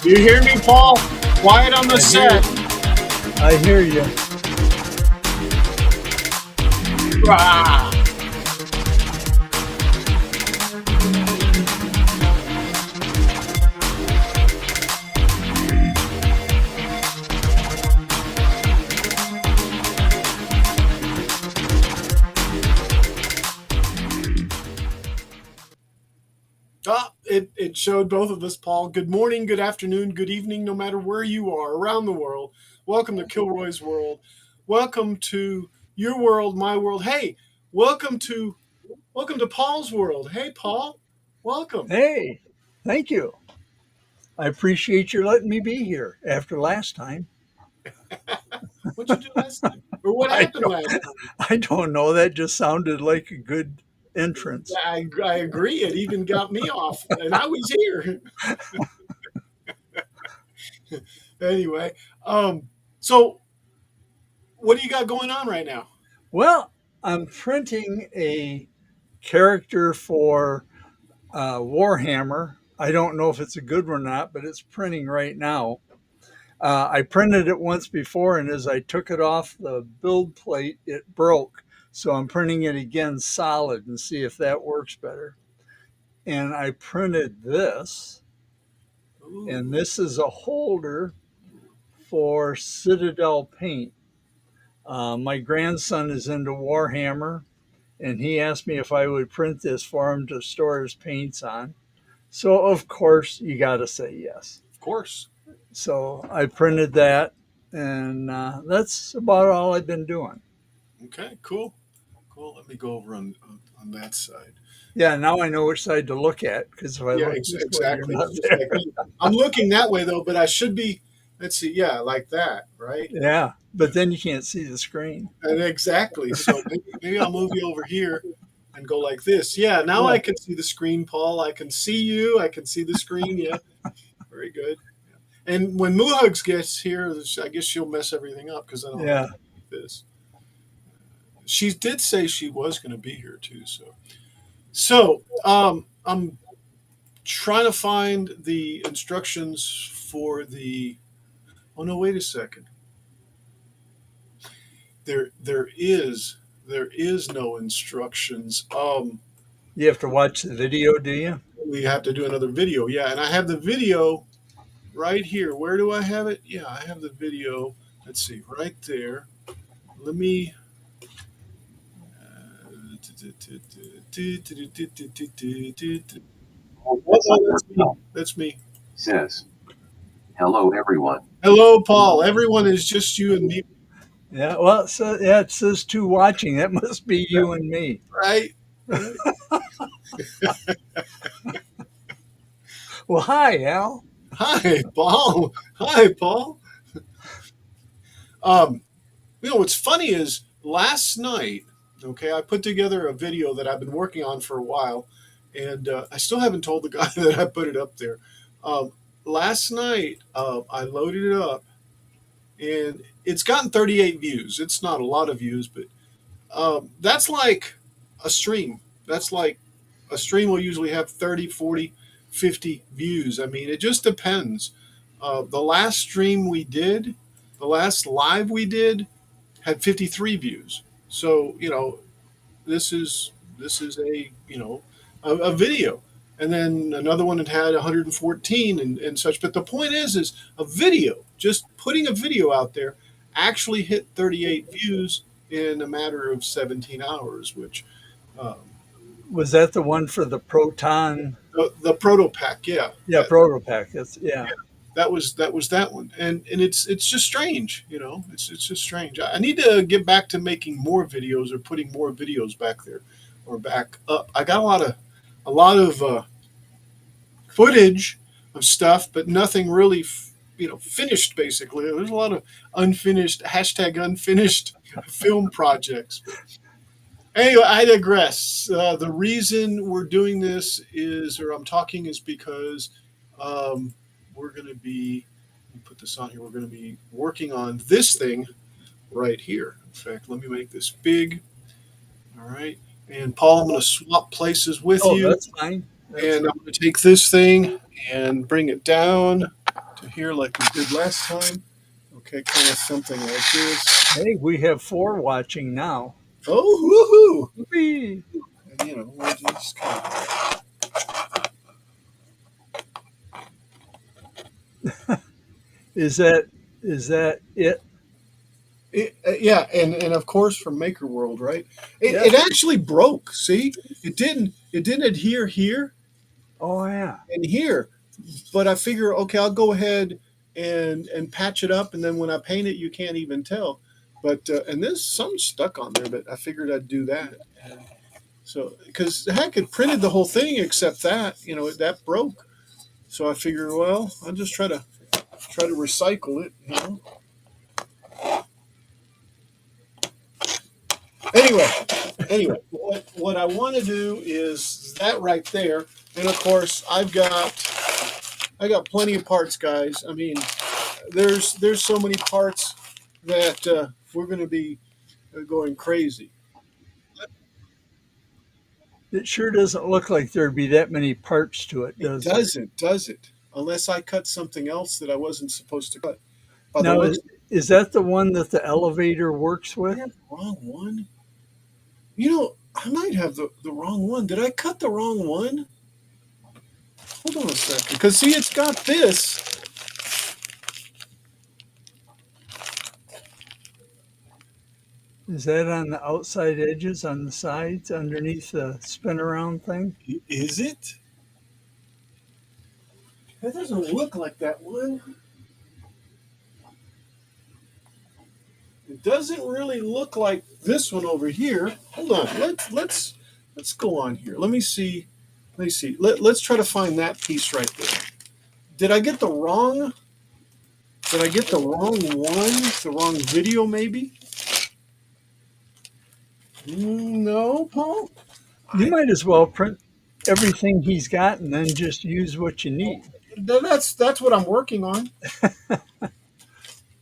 You hear me, Paul? Quiet on the I hear set. I hear you. Rah. It showed both of us, Paul. Good morning, good afternoon, good evening, no matter where you are around the world. Welcome to Kilroy's World. Welcome to your world, my world. Hey, welcome to Paul's world. Hey, Paul, welcome. Hey, thank you. I appreciate you letting me be here after last time. What'd you do last time? Or what I happened don't, last time? I don't know. That just sounded like a good entrance. I agree. It even got me off, and I was here. Anyway, so what do you got going on right now? Well, I'm printing a character for Warhammer. I don't know if it's a good one or not, but it's printing right now. I printed it once before, and as I took it off the build plate, it broke. So I'm printing it again solid and see if that works better. And I printed this, and Ooh. this is a holder for Citadel paint. My grandson is into Warhammer, and he asked me if I would print this for him to store his paints on. So, of course, you got to say yes. Of course. So I printed that, and that's about all I've been doing. Okay, cool. Cool. Let me go over on that side. Yeah, now I know which side to look at because if I Yeah, look this way, you're exactly. not Just like there. me. I'm looking that way though, but I should be. Let's see. Yeah, like that, right? Yeah, but then you can't see the screen. And exactly. So maybe I'll move you over here and go like this. Yeah. Now Yeah, I can see the screen, Paul. I can see you. I can see the screen. Yeah. Very good. And when Muhugs gets here, I guess she'll mess everything up because I don't have yeah. to do this. She did say she was going to be here too. So I'm trying to find the instructions for the. Oh no! Wait a second. There is no instructions. You have to watch the video, do you? We have to do another video. Yeah, and I have the video right here. Where do I have it? Yeah, I have the video. Let's see, right there. Let me. Oh, that's me. That's me. Says, hello everyone. Hello, Paul. Everyone is just you and me, Yeah. Well, so yeah, it says two watching. That must be you and me. right? Right. Well, hi, Al. Hi, Paul. Hi, Paul. Um, what's funny is last night, okay, I put together a video that I've been working on for a while, and I still haven't told the guy that I put it up there. Um, Last night, I loaded it up, and it's gotten 38 views. It's not a lot of views, but that's like a stream. That's like a stream will usually have 30, 40, 50 views. I mean, it just depends. The last stream we did, the last live we did, had 53 views. So this is a a video, and then another one that had 114 and such. But the point is a video. Just putting a video out there actually hit 38 views in a matter of 17 hours, which um, Was that the one for the Proton? the proto pack, yeah, Yeah, Protopack. That's yeah. that was that one, and it's just strange, it's just strange. I need to get back to making more videos or putting more videos back there or back up. I got a lot of footage of stuff, but nothing really finished. Basically, there's a lot of unfinished #unfinished film projects. Anyway, I digress. The reason we're doing this is, or I'm talking, is because um, we're going to be, let me put this on here, we're going to be working on this thing right here. In fact, let me make this big. All right. And Paul, I'm going to swap places with Oh, you. that's fine. That's And I'm going to take this thing and bring it down here like we did last time. Okay, kind of something like this. Hey, we have 4 watching now. Oh, woohoo! Whee! And we'll just kind of, Is that is that it? yeah, and of course from Maker World, right? It, Yeah. it actually broke. See, it didn't adhere here Oh yeah. and here, but I figure, okay, I'll go ahead and patch it up, and then when I paint it, you can't even tell. But and there's some stuck on there, but I figured I'd do that. And so, because heck, it printed the whole thing except that, that broke. So I figured, well, I'll just try to recycle it. Anyway, what I want to do is that right there, and of course I got plenty of parts, guys. I mean, there's so many parts that we're going to be going crazy. It sure doesn't look like there'd be that many parts to it, It does it? doesn't, does it? Unless I cut something else that I wasn't supposed to cut. By the Now way, is that the one that the elevator works I with? have the wrong one. I might have the wrong one. Did I cut the wrong one? Hold on a second. Because, see, it's got this. Is that on the outside edges, on the sides, underneath the spin around thing? Is it? That doesn't look like that one. It doesn't really look like this one over here. Hold on. Let's go on here. Let me see. Let me see. Let's try to find that piece right there. Did I get the wrong? Did I get the wrong one? The wrong video, maybe? No, Paul. You I might as well print everything he's got and then just use what you well, need. that's what I'm working on.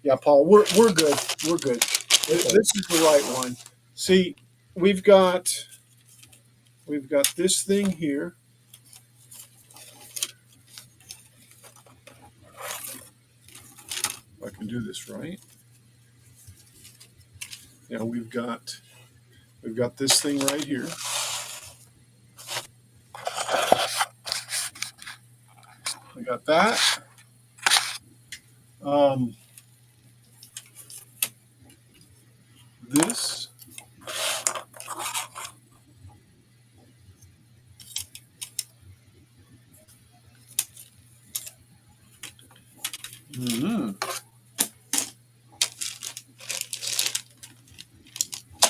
Yeah, Paul. We're good. We're good. This Okay. is the right one. See, we've got we've got this thing here. If I can do this right. Yeah, we've got this thing right here. We got that. Um, this. Hmm.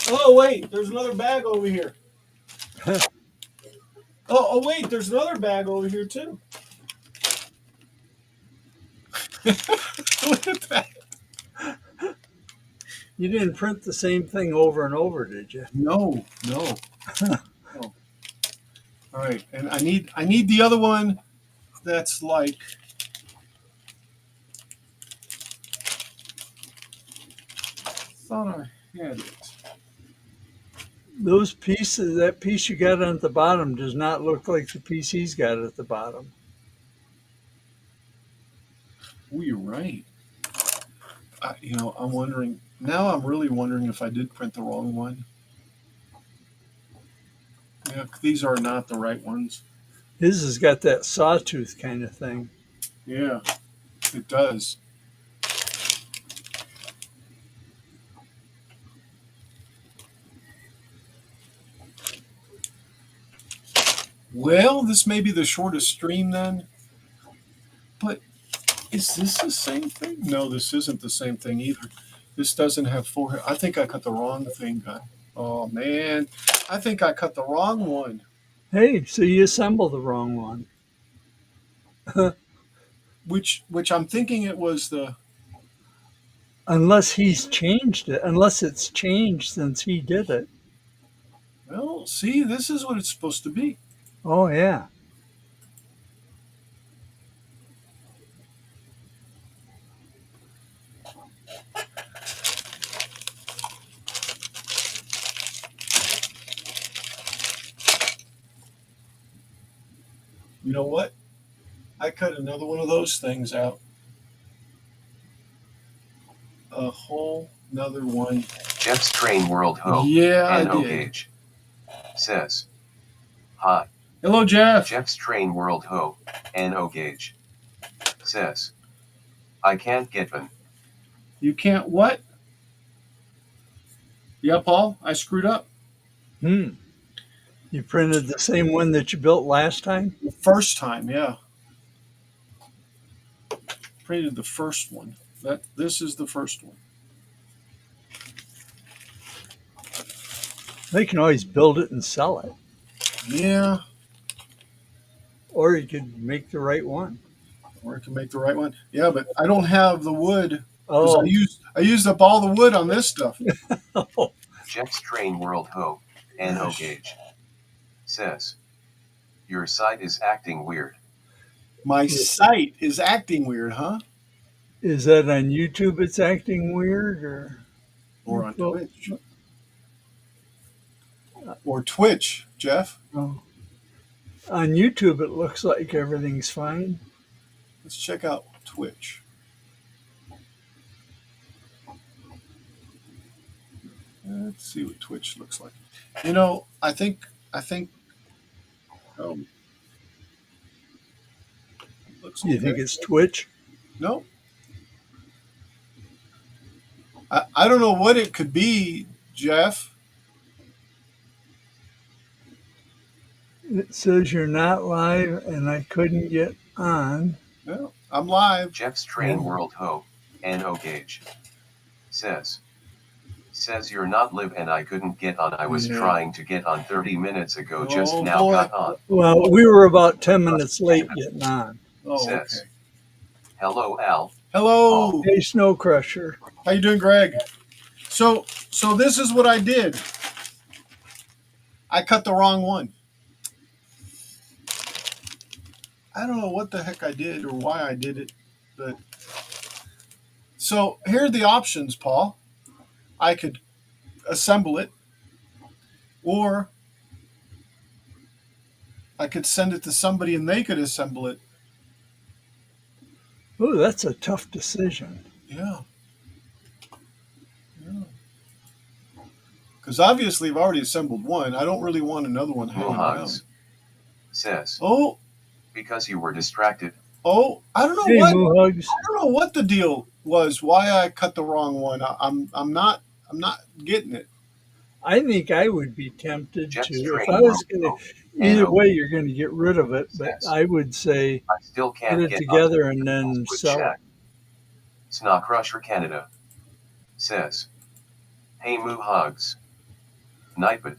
Oh wait, there's another bag over here. Oh wait, there's another bag over here too. Look at that. You didn't print the same thing over and over, did you? No, no, no. All right, and I need the other one that's like. Thought I had it. Those pieces, that piece you got on the bottom does not look like the piece he's got at the bottom. Oh, you're right. I'm wondering now. I'm really wondering if I did print the wrong one. Yeah, these are not the right ones. His has got that sawtooth kind of thing. Yeah, it does. Well, this may be the shortest stream then, but is this the same thing? No, this isn't the same thing either. This doesn't have four. I think I cut the wrong thing, guy. Oh man, I think I cut the wrong one. Hey, so you assembled the wrong one. Which I'm thinking it was the. Unless he's changed it, unless it's changed since he did it. Well, see, this is what it's supposed to be. Oh, yeah. You know what? I cut another one of those things out. a whole nother one. Jeff's Train World Ho. Yeah, I NO did. Gauge says, hi. Hello, Jeff. Jeff's Train World Ho. NO Gauge says, I can't get one. You can't what? Yeah, Paul, I screwed up. You printed the same one that you built last time? The first time, yeah. Printed the first one. This is the first one. They can always build it and sell it. Yeah. Or you could make the right one. Or I can make the right one. Yeah, but I don't have the wood. Oh. I used up all the wood on this stuff. Jeff's Train World Ho. NO Gauge says, your site is acting weird. My site is acting weird, huh? Is that on YouTube it's acting weird or on Twitch? Or Twitch, Jeff? Oh. On YouTube it looks like everything's fine. Let's check out Twitch. Let's see what Twitch looks like. You know, I think looks You think it's Twitch? No. I don't know what it could be, Jeff. It says you're not live and I couldn't get on. No, I'm live. Jeff's Train World Ho. NO Gauge says you're not live and I couldn't get on. I was trying to get on 30 minutes ago, just now got on. Well, we were about 10 minutes late getting on. Says, okay. Hello, Al. Hello. Hey, Snow Crusher. How you doing, Greg? So this is what I did. I cut the wrong one. I don't know what the heck I did or why I did it, but so here are the options, Paul. I could assemble it, or I could send it to somebody and they could assemble it. Oh, that's a tough decision. Yeah. Because obviously I've already assembled one. I don't really want another one hanging around. Says, oh, because you were distracted. Oh, I don't know hey, what. Hugs. I don't know what the deal was. Why I cut the wrong one. I'm not getting it. I think I would be tempted to. If I was going to, either way, you're going to get rid of it. But I would say I still can't put it together and then sell it. Snow Crusher Canada says, hey, Moo Hugs. Nightbot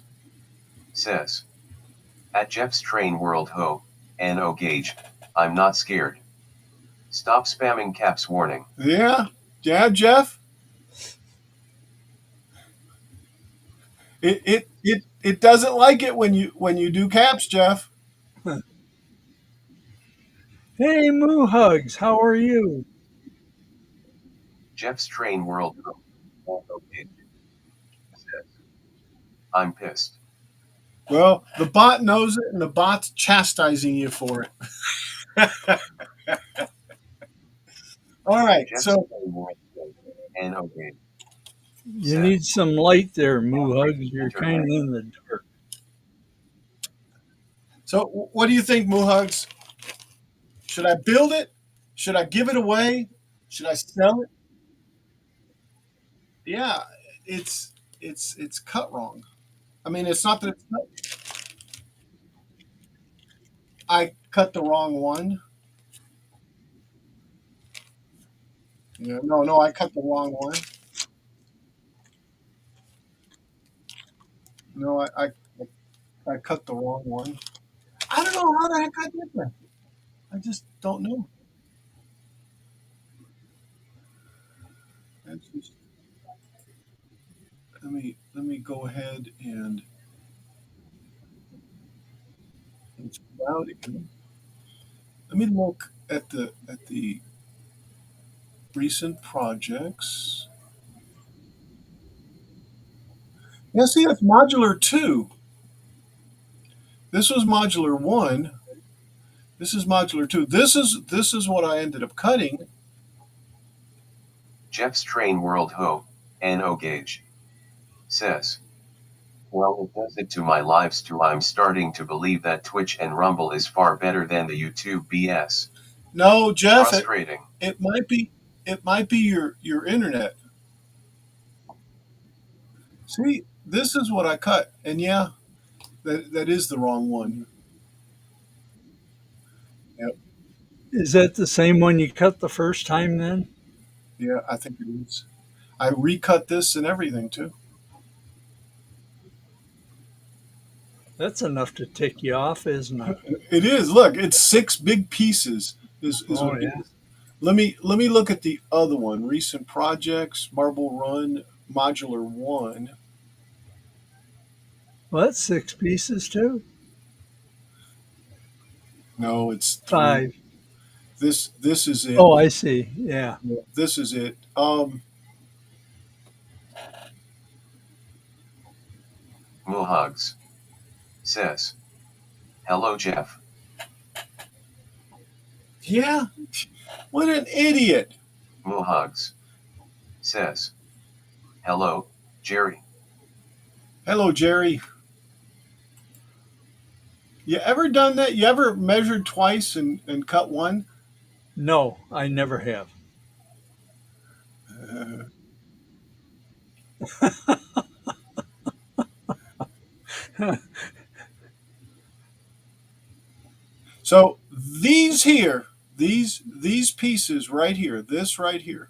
says, at Jeff's Train World Ho. NO Gauge, I'm not scared. Stop spamming caps warning. Yeah, Jeff. It doesn't like it when you do caps, Jeff. Hey, Moo Hugs, how are you? Jeff's Train World Ho. NO Gauge says, I'm pissed. Well, the bot knows it, and the bot's chastising you for it. All right, so you need some light there, Moo Hugs. You're kind of in the dark. So, what do you think, Moo Hugs? Should I build it? Should I give it away? Should I sell it? Yeah, it's cut wrong. I mean, it's not that it's cut. I cut the wrong one. Yeah, no, I cut the wrong one. No, I cut the wrong one. I don't know how the heck I did that. I just don't know. That's just, let me go ahead and it's out again. Let me look at the recent projects. Yeah, see, it's modular 2. This was modular 1. This is modular 2. This is what I ended up cutting. Jeff's Train World Ho, NO Gauge, says, well, it does it to my lives too. I'm starting to believe that Twitch and Rumble is far better than the YouTube BS. No, Jeff, Frustrating. it might be your internet. See, this is what I cut, and yeah, that is the wrong one. Yep. Is that the same one you cut the first time then? Yeah, I think it is. I recut this and everything too. That's enough to tick you off, isn't it? It is. Look, it's 6 big pieces. Is Oh, what it yeah. is. Let me look at the other one. Recent projects, Marble Run Modular 1. Well, that's 6 pieces too. No, it's 3. 5. This is it. Oh, I see. Yeah. This is it. Muhugs says, hello, Jeff. Yeah. What an idiot. Muhugs says, hello, Jerry. Hello, Jerry. You ever done that? You ever measured twice and cut one? No, I never have. So these here, these pieces right here, this right here,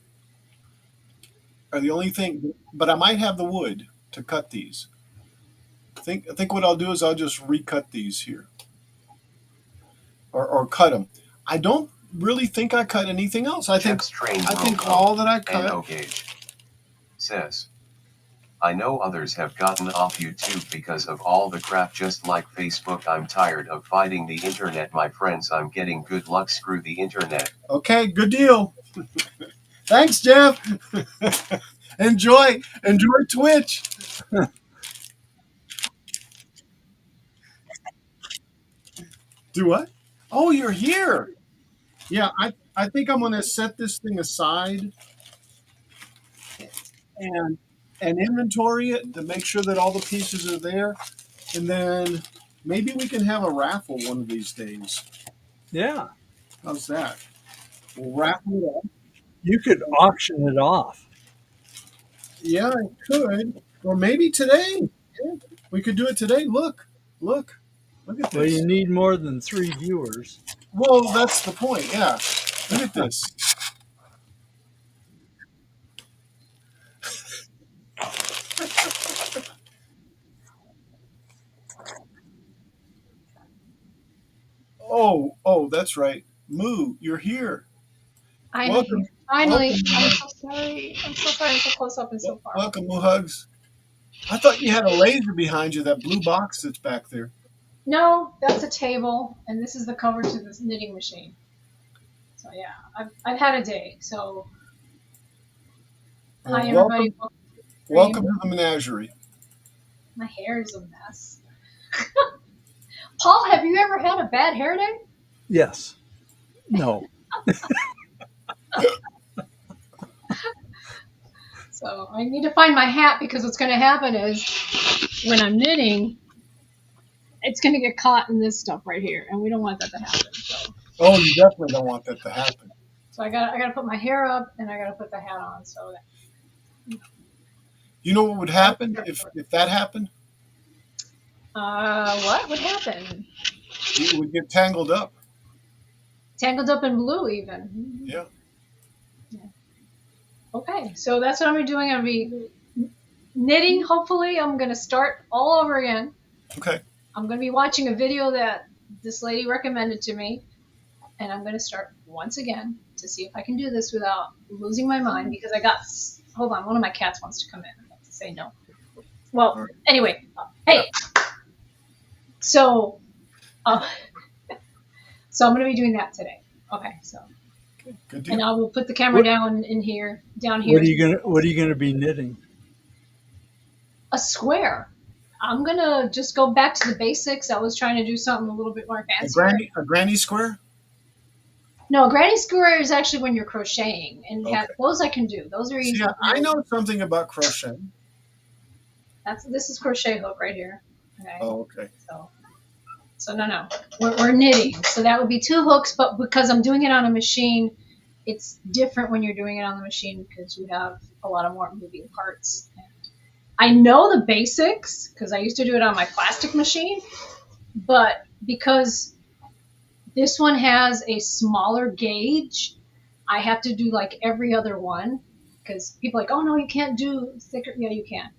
are the only thing. But I might have the wood to cut these. I think what I'll do is I'll just recut these here, or cut them. I don't really think I cut anything else. I think all that I cut. NO Gauge says, I know others have gotten off YouTube because of all the crap, just like Facebook. I'm tired of fighting the internet, my friends. I'm getting good luck. Screw the internet. Okay, good deal. Thanks, Jeff. enjoy Twitch. Do what? Oh, you're here. Yeah, I think I'm going to set this thing aside and inventory it to make sure that all the pieces are there, and then maybe we can have a raffle one of these days. Yeah. How's that? We'll raffle it up. You could auction it off. Yeah, I could. Or maybe today. Yeah, we could do it today. Look at this. Well, you need more than 3 viewers. Well, that's the point. Yeah. Look at this. Oh, that's right. Moo, you're here. Welcome. Finally, Welcome. I'm so sorry. I'm so sorry I'm so close up and so far. Welcome, Moo Hugs. I thought you had a laser behind you, that blue box that's back there. No, that's a table, and this is the cover to this knitting machine. So yeah, I've had a day. So hi everybody. Welcome to the menagerie. My hair is a mess. Paul, have you ever had a bad hair day? Yes. No. So I need to find my hat, because what's going to happen is when I'm knitting, it's going to get caught in this stuff right here, and we don't want that to happen. So. Oh, you definitely don't want that to happen. So I got to put my hair up, and I got to put the hat on. So that, you know what would happen if that happened? what would happen? It would get tangled up. Tangled up in blue, even. Yeah. Okay, so that's what I'm gonna be doing. I'm gonna be knitting. Hopefully, I'm gonna start all over again. Okay. I'm gonna be watching a video that this lady recommended to me, and I'm gonna start once again to see if I can do this without losing my mind. Because I got. Hold on, one of my cats wants to come in. I have to say no. Well, anyway, hey. So, so I'm gonna be doing that today. Okay, so. Good deal. And I will put the camera down here. What are you gonna be knitting? A square. I'm gonna just go back to the basics. I was trying to do something a little bit more fancy. A granny square? No, granny square is actually when you're crocheting, and Okay. those I can do. Those are See, easy. I know something about crocheting. This is crochet hook right here. Okay, Oh, okay. so no, we're knitting. So that would be two hooks, but because I'm doing it on a machine, it's different when you're doing it on the machine because you have a lot of more moving parts. I know the basics because I used to do it on my plastic machine, but because this one has a smaller gauge, I have to do like every other one because people are like, oh no, you can't do thicker. Yeah, you can.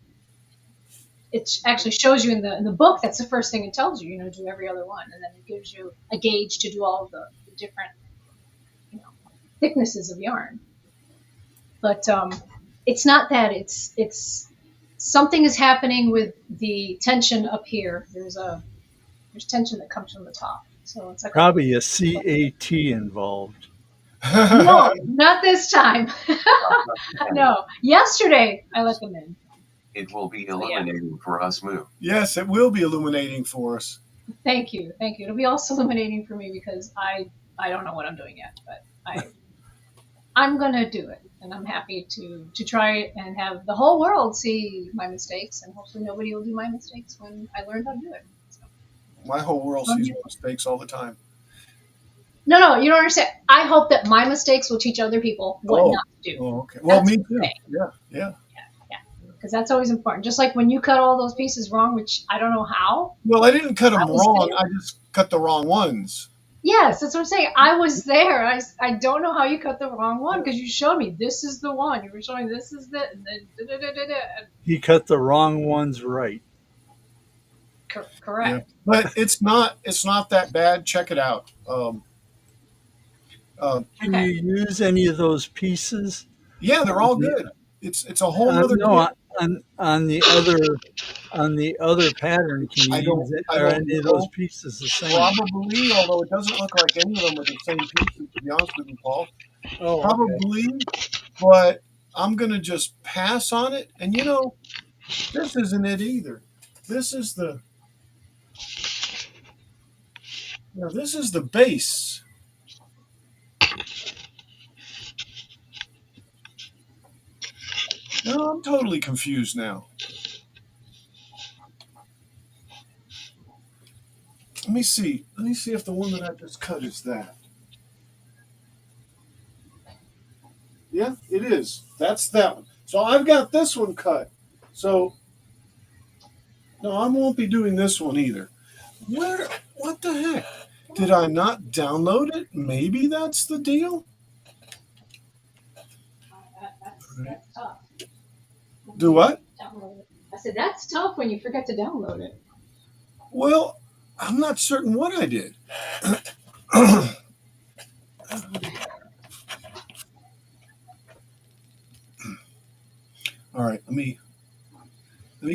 It actually shows you in the book. That's the first thing it tells you. Do every other one, and then it gives you a gauge to do all of the different you know thicknesses of yarn. But it's not that. It's something is happening with the tension up here. There's tension that comes from the top, so it's like a Probably a CAT involved. no, not this time. Penny. No, yesterday I let them in. It will be So yeah, illuminating for us, Moo. Yes, it will be illuminating for us. thank you. It'll be also illuminating for me because I don't know what I'm doing yet, but I'm gonna do it, and I'm happy to try it and have the whole world see my mistakes, and hopefully nobody will do my mistakes when I learn how to do it. So, My whole world sees my mistakes all the time. no, you don't understand. I hope that my mistakes will teach other people what Oh, not to do. oh, okay. Well, That's me the too. thing. Yeah, yeah. Yeah, because that's always important. Just like when you cut all those pieces wrong, which I don't know how. Well, I didn't cut I them was wrong. there. I just cut the wrong ones. Yes, that's what I'm saying. I was there. I don't know how you cut the wrong one because you showed me this is the one. You were showing this is the and then He cut the wrong ones right. Yeah, correct. but it's not that bad. Check it out. Can you Okay. use any of those pieces? Yeah, they're On all the, good. It's a whole nother no, deal. on the other pattern. Can you I don't use it? I Are don't any of those know. pieces the same? Probably, although it doesn't look like any of them are the same pieces. To be honest with you, Paul. Oh, okay. Probably, but I'm gonna just pass on it. And this isn't it either. This is the this is the base. No, I'm totally confused now. Let me see. Let me see if the one that I just cut is that. Yeah, it is. That's that one. So I've got this one cut. So no, I won't be doing this one either. Where? What the heck? Did I not download it? Maybe that's the deal. Right. That's tough. Do what? Download it. I said that's tough when you forget to download it. Well, I'm not certain what I did. All right, let me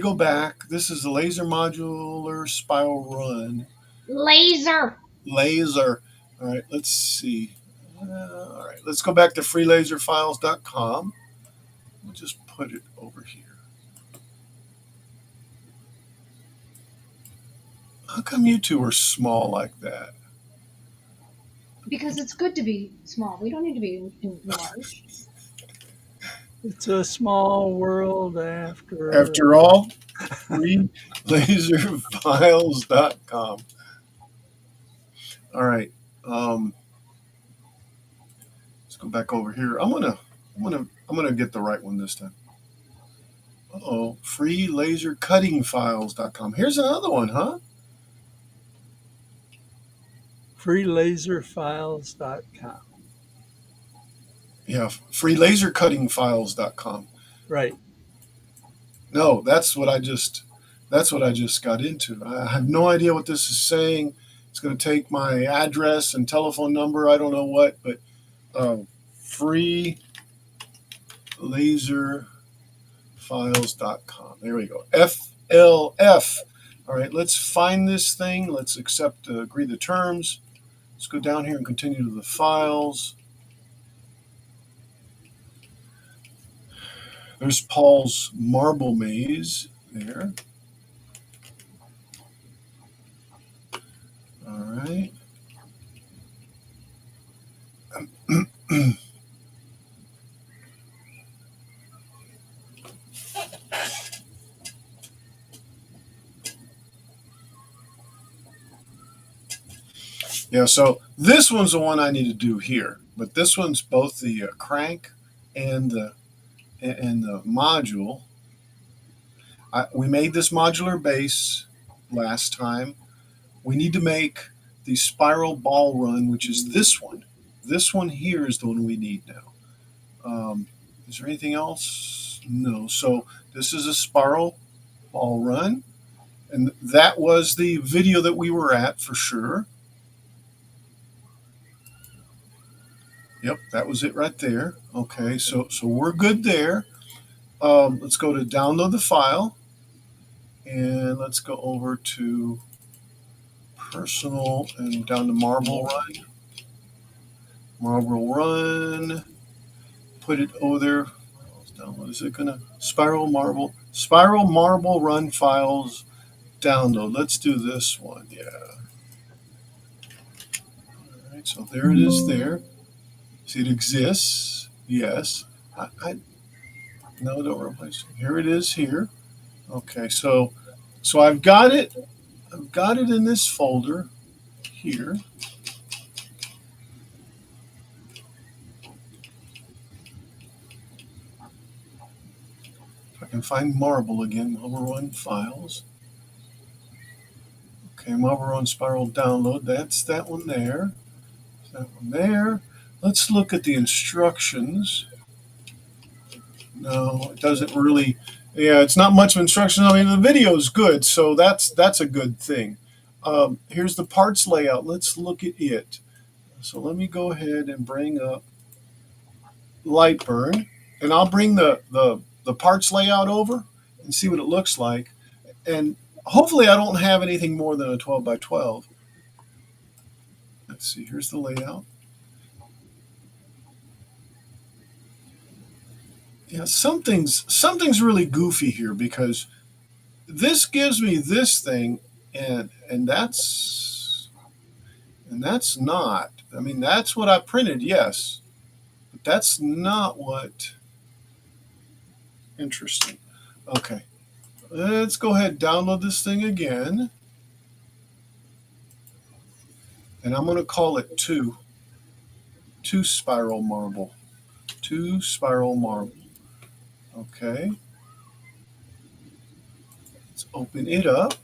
go back. This is the laser modular spiral run. Laser. Laser. All right, let's see. All right, let's go back to freelaserfiles.com. We'll just put it over here. How come you two are small like that? Because it's good to be small. We don't need to be large. It's a small world after. After all, freelaserfiles.com. All right. Let's go back over here. I'm gonna get the right one this time. Oh, freelasercuttingfiles.com. Here's another one, huh? Freelaserfiles.com. Yeah, freelasercuttingfiles.com. Right. No, that's what I just got into. I have no idea what this is saying. It's going to take my address and telephone number. I don't know what, but freelaserfiles.com. There we go. FLF. All right, let's find this thing. Let's agree the terms. Let's go down here and continue to the files. There's Paul's marble maze there. All right. Yeah, so this one's the one I need to do here, but this one's both the crank and the module. We made this modular base last time. We need to make the spiral ball run, which is this one. This one here is the one we need now. Is there anything else? No. So this is a spiral ball run, and that was the video that we were at for sure. Yep, that was it right there. Okay, so we're good there. Let's go to download the file, and let's go over to personal and down to Marble Run. Marble Run. Put it over there. Download. Is it gonna Spiral Marble Run files download? Let's do this one. Yeah. All right. So there it is. There. See, it exists. Yes. No, don't replace it. Here it is. Here. Okay. So I've got it. I've got it in this folder here. If I can find Marble again, Marble Run files. Okay, Marble Run Spiral download. That's that one there. That one there. Let's look at the instructions. No, it doesn't really. Yeah, it's not much of instruction. I mean, the video is good, so that's a good thing. Here's the parts layout. Let's look at it. So let me go ahead and bring up Lightburn, and I'll bring the parts layout over and see what it looks like. And hopefully, I don't have anything more than a 12 by 12. Let's see. Here's the layout. Yeah, something's really goofy here because this gives me this thing, and that's not. I mean, that's what I printed, yes, but that's not what. Interesting. Okay, let's go ahead and download this thing again, and I'm going to call it two spiral marble, two spiral marble. Okay, let's open it up.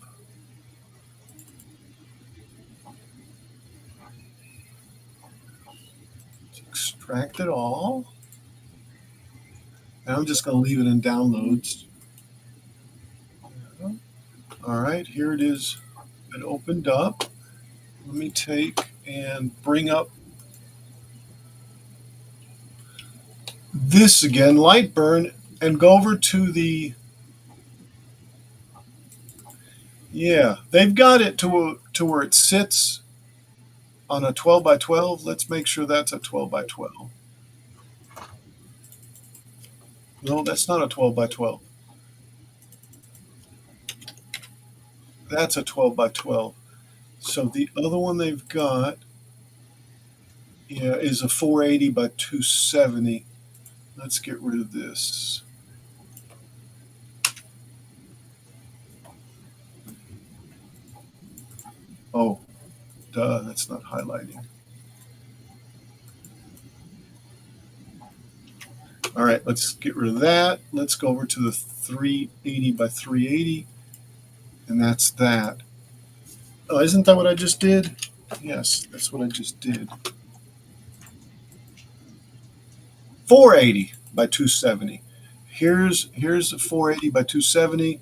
Let's extract it all. And I'm just going to leave it in downloads. All right, here it is. It opened up. Let me take and bring up this again, Lightburn, and go over to the. Yeah, they've got it to where it sits on a 12 by 12. Let's make sure that's a 12 by 12. No, that's not a 12 by 12. That's a 12 by 12. So the other one they've got, yeah, is a 480 by 270. Let's get rid of this. Oh, duh, that's not highlighting. All right, let's get rid of that. Let's go over to the 380 by 380, and that's that. Oh, isn't that what I just did? Yes, that's what I just did. 480 by 270. Here's the 480 by 270,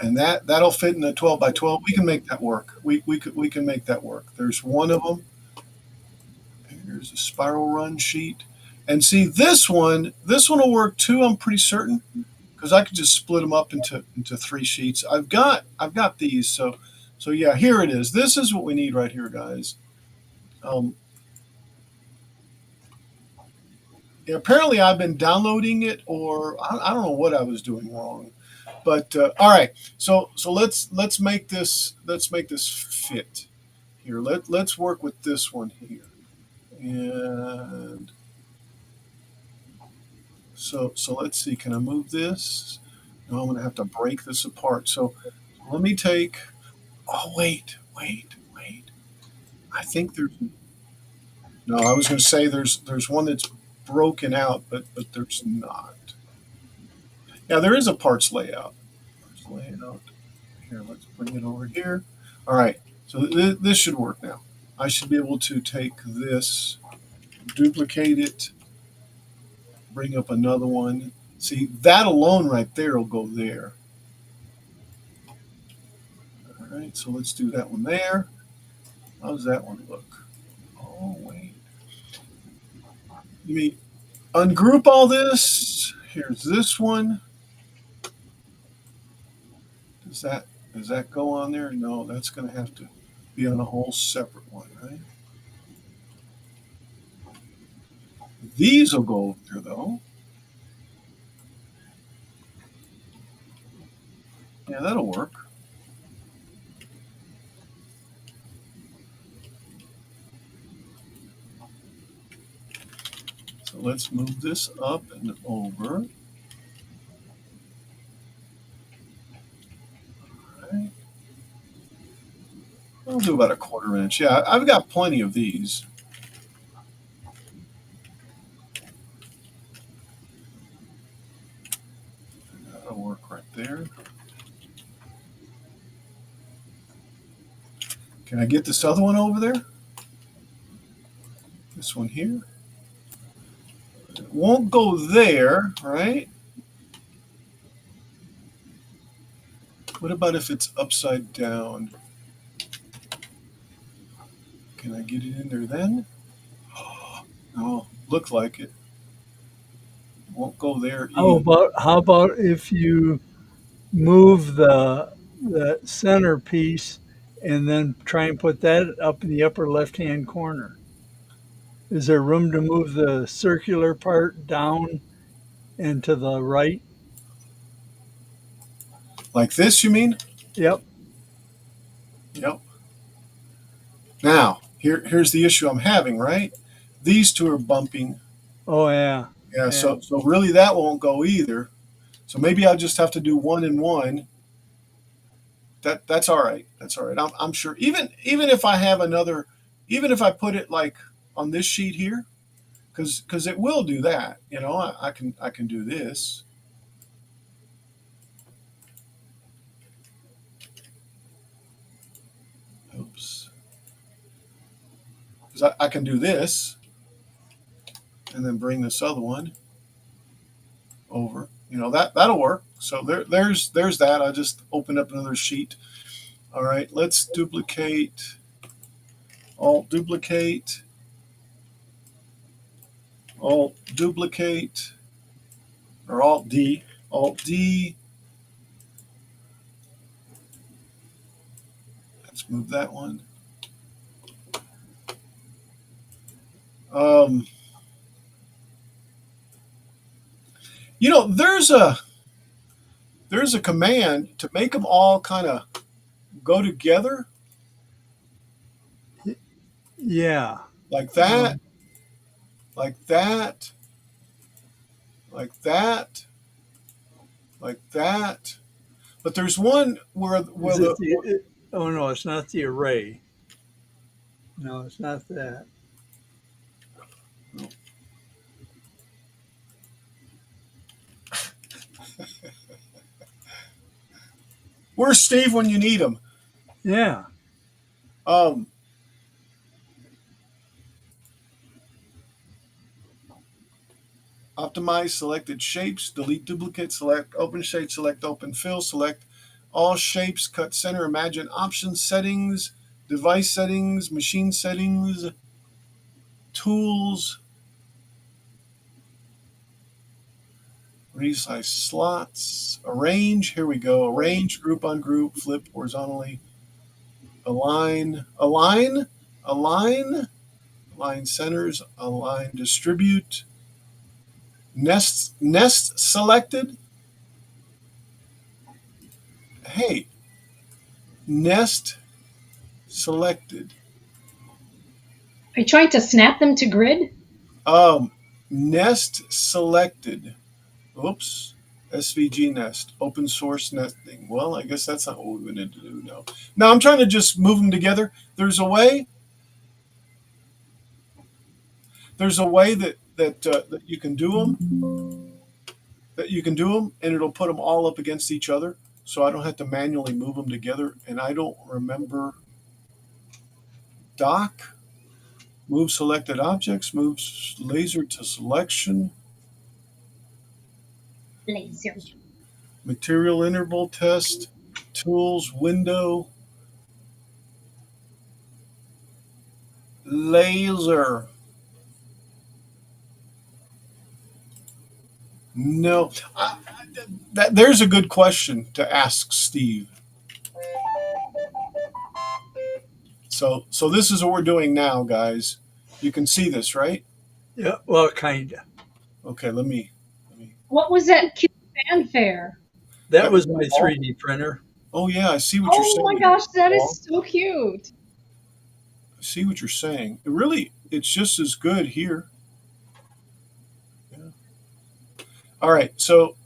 and that'll fit in a 12 by 12. We can make that work. We can make that work. There's one of them. Here's a spiral run sheet, and see this one will work too. I'm pretty certain because I could just split them up into three sheets. I've got these, so yeah, here it is. This is what we need right here, guys. Apparently I've been downloading it, or I don't know what I was doing wrong. But all right, so let's make this fit Here, let's work with this one here. And so let's see, can I move this? No, I'm gonna have to break this apart. So let me take, oh, wait. I think there's, no, I was gonna say there's one that's broken out, but there's not. Yeah, there is a parts layout. Parts layout. Here, let's bring it over here. All right, so this should work now. I should be able to take this, duplicate it, bring up another one. See, that alone right there will go there. All right, so let's do that one there. How does that one look? Oh, wait. Let me ungroup all this. Here's this one. Does that does that go on there? No, that's going to have to be on a whole separate one, right? These will go over there though. Yeah, that'll work. So let's move this up and over. All right. I'll do about a 1/4 inch. Yeah, I've got plenty of these. That'll work right there. Can I get this other one over there? This one here? It won't go there, right? What about if it's upside down? Can I get it in there then? No, look like it. Won't go there either. How about if you move the centerpiece and then try and put that up in the upper left hand corner? Is there room to move the circular part down and to the right? Like this, you mean? Yep. Yep. Now, here's the issue I'm having, right? These two are bumping. Oh yeah. Yeah, Yeah. so really that won't go either. So maybe I'll just have to do one and one. That's all right. That's all right. I'm sure. Even if I have another, even if I put it like on this sheet here, because it will do that. You know, I can do this. Oops. Because I can do this, and then bring this other one over. You know that'll work. So there's that. I just opened up another sheet. All right, let's duplicate. Alt duplicate. Alt duplicate. Or Alt D. Alt D. Let's move that one. Um, you know, there's a command to make them all kind of go together Yeah. like that, Um, like that, like that, like that. But there's one where is it the the? Oh no, it's not the array. No, it's not that. where's Steve when you need him? Yeah. Um, optimize selected shapes, delete duplicate, select open shape, select open fill, select all shapes, cut center, imagine options, settings, device settings, machine settings, tools, resize slots, arrange. Here we go. Arrange, group on group, flip horizontally, align, align centers, align distribute, nest selected. Hey, nest selected. Are you trying to snap them to grid? Um, Nest selected. Oops. SVG nest, open source nesting. Well, I guess that's not what we need to do now. Now I'm trying to just move them together. There's a way. There's a way that you can do them. That you can do them, and it'll put them all up against each other, so I don't have to manually move them together. And I don't remember dock, move selected objects, moves laser to selection, Laser. material interval test, tools, window, laser. No, there's a good question to ask Steve. So this is what we're doing now, guys. You can see this, right? Yeah, well, kind of. Okay, let me. What was that cute fanfare? That That was was my all. 3D printer. Oh yeah, I see what you're Oh my saying. gosh, that Paul. is so cute. I see what you're saying. It really, it's just as good here. Yeah. All right, so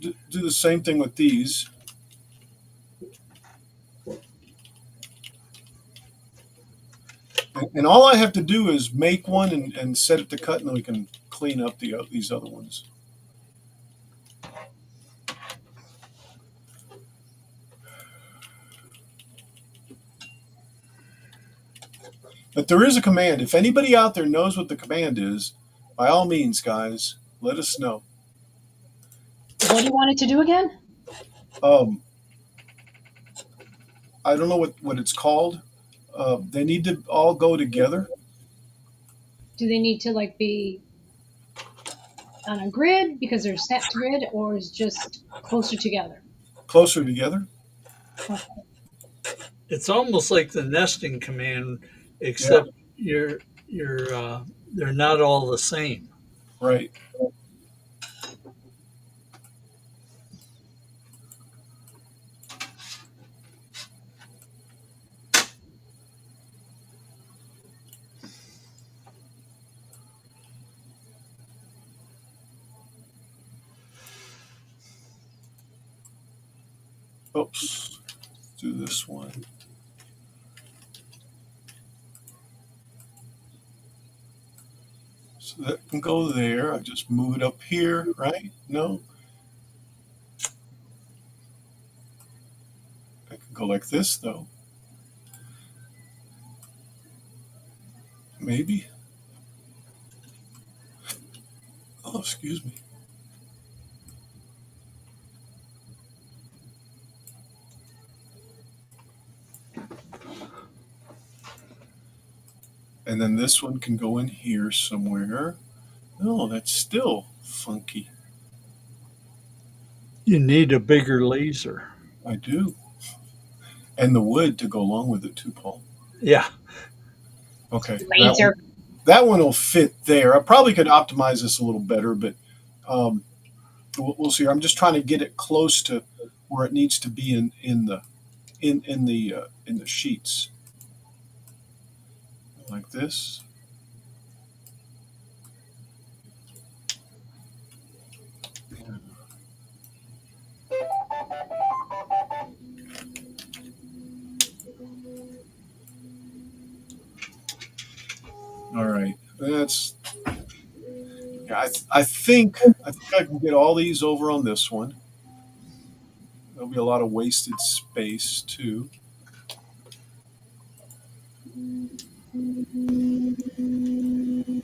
do the same thing with these. And all I have to do is make one and set it to cut, and then we can clean up these other ones. But there is a command. If anybody out there knows what the command is, by all means, guys, let us know. What do you want it to do again? Um, I don't know what it's called. They need to all go together, Do they need to like be on a grid because they're snapped to grid, or is just closer together? closer together. Okay. It's almost like the nesting command, Yeah, except you're they're not all the same. right. Oops. Let's do this one. So that can go there. I just move it up here, right? No, I can go like this though. Maybe. Oh, excuse me. And then this one can go in here somewhere. No, that's still funky. You need a bigger laser. I do. And the wood to go along with it too, Paul. Yeah, Okay, Laser. that one will fit there. I probably could optimize this a little better, but um, we'll see. I'm just trying to get it close to where it needs to be in the sheets, like this. All right, that's. Yeah, I think I can get all these over on this one. There'll be a lot of wasted space too.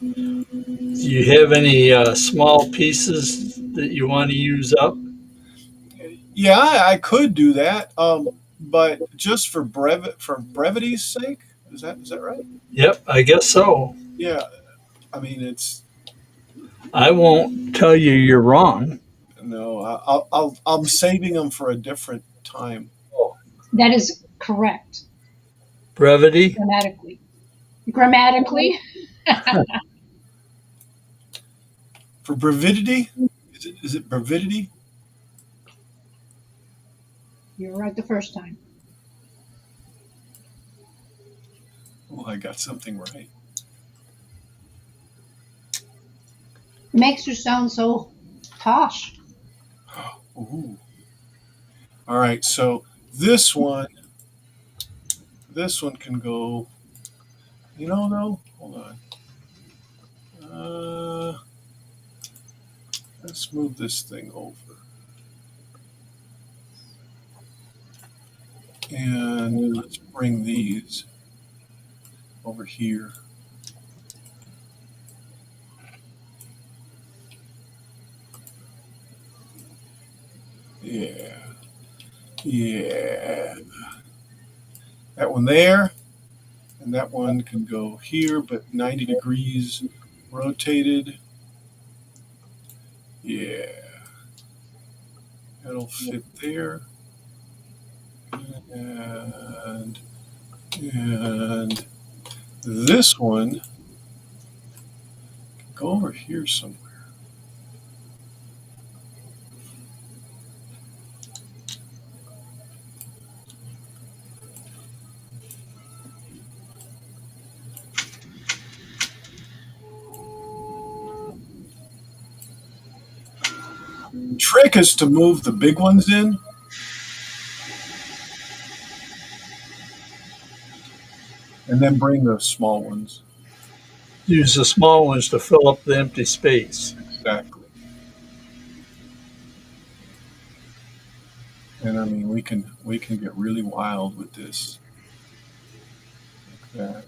do you have any small pieces that you want to use up? Yeah, I could do that, but just for brevity's sake, is that right? Yep, I guess so. Yeah, I mean it's I won't tell you you're wrong. no, I'm saving them for a different time. That is correct. Brevity. Grammatically. Grammatically. For brevidity, is it brevidity? You were right the first time. Oh, I got something right. Makes her sound so posh. Ooh. All right, so this one, this one can go. You know, though. Hold on. Let's move this thing over, and let's bring these over here. Yeah, yeah. That one there, and that one can go here, but 90 degrees rotated. Yeah, that'll fit there. And and this one can go over here somewhere. The trick is to move the big ones in, and then bring the small ones. Use the small ones to fill up the empty space. Exactly. And I mean, we can get really wild with this. Like that.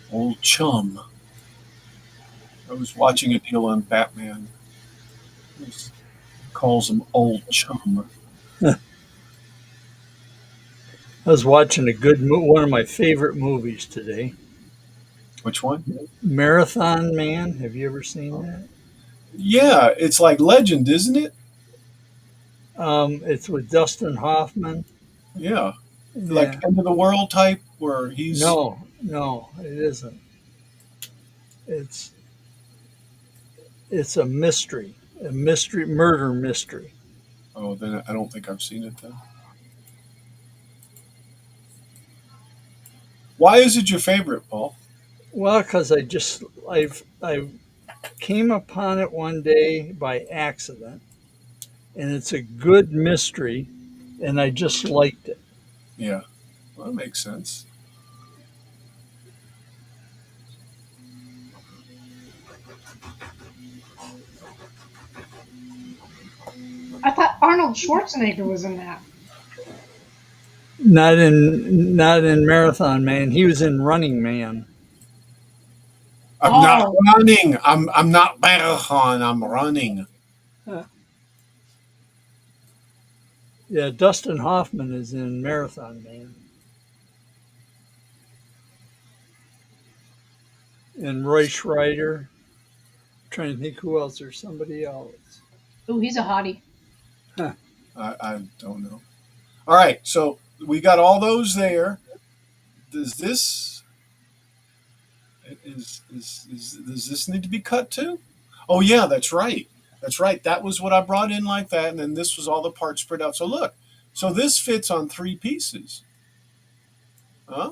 Old chum. I was watching a deal on Batman. He calls him old chum. I was watching a one of my favorite movies today, Which one? Marathon Man. Have you ever seen that? Yeah, it's like Legend, isn't it? It's with Dustin Hoffman. Yeah, like Yeah. end of the world type where he's. No, no, it isn't. It's it's a mystery, murder mystery. Oh, then I don't think I've seen it then. Why is it your favorite, Paul? Well, because I came upon it one day by accident, and it's a good mystery, and I just liked it. Yeah, well, that makes sense. I thought Arnold Schwarzenegger was in that. Not in Marathon Man. He was in Running Man. I'm not Oh, running. I'm not marathon. I'm running. Uh, yeah, Dustin Hoffman is in Marathon Man, and Roy Schreider. Trying to think who else. There's somebody else. ooh, he's a hottie. Huh. I don't know. All right, so we got all those there. Does this does this need to be cut too? Oh yeah, that's right. That's right. That was what I brought in like that, and then this was all the parts spread out. So look, so this fits on 3 pieces. Huh?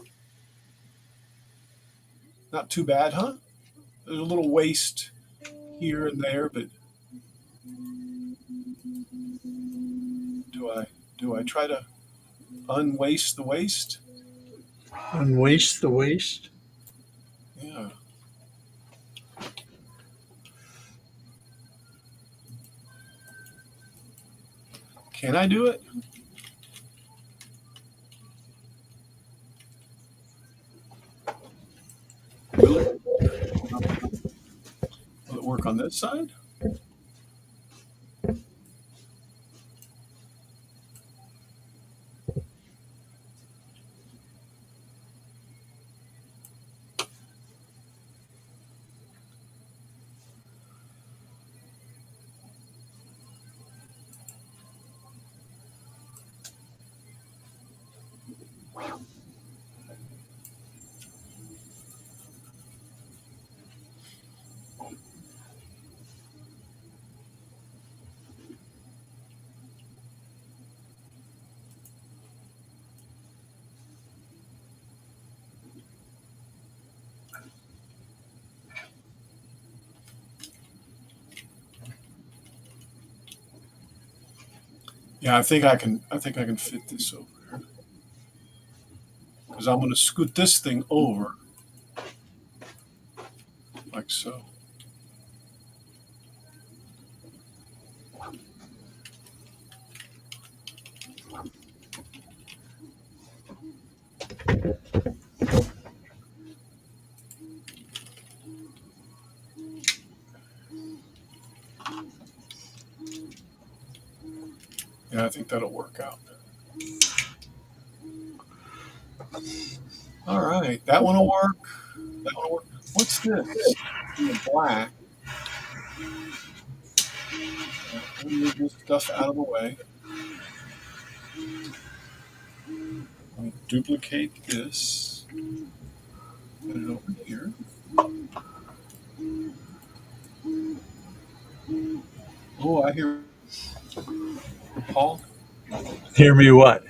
Not too bad, huh? There's a little waste here and there, but do I do I try to unwaste the waste? And Waste the Waste. Yeah. Can I do it? Will it? Will it work on this side? Yeah, I think I can. I think I can fit this over here because I'm going to scoot this thing over like so. Yeah, I think that'll work out. All right, that one will work. That one will work. What's this in the black? Let me move this stuff out of the way. I'll duplicate this. Put it over here. Oh, I hear Paul. Hear me what?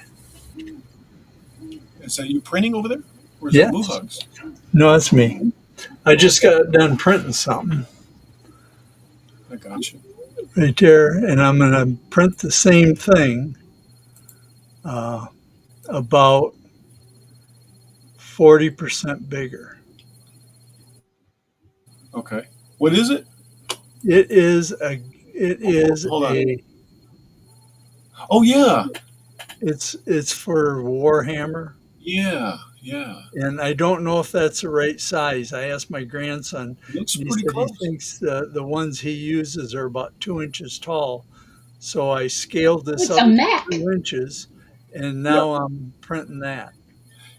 Is that you printing over there, or is that Boo Yes. Hugs? No, that's me. I Oh, just okay, got done printing something I got you. right there, and I'm going to print the same thing uh, about 40% bigger. Okay, what is it? It is a it is Hold on. a Oh yeah, it's for Warhammer, yeah, yeah. and I don't know if that's the right size. I asked my grandson, Looks and he pretty said he close. thinks the ones he uses are about 2 inches tall. So I scaled this It's up a to Mac. 2 inches, and Yeah, now I'm printing that.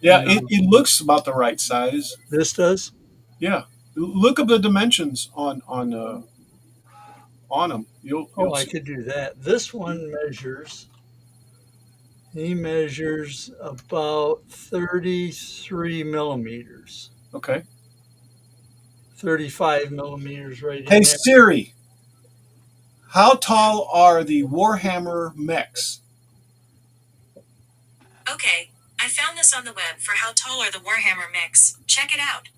yeah. And It looks about the right size. this does. Yeah. Look up the dimensions on them. Oh, You'll I see. could do that. This one measures. He measures about 33 millimeters, Okay. 35 millimeters right Hey in there. Siri, how tall are the Warhammer mechs? Okay, I found this on the web for how tall are the Warhammer mix. Check it out.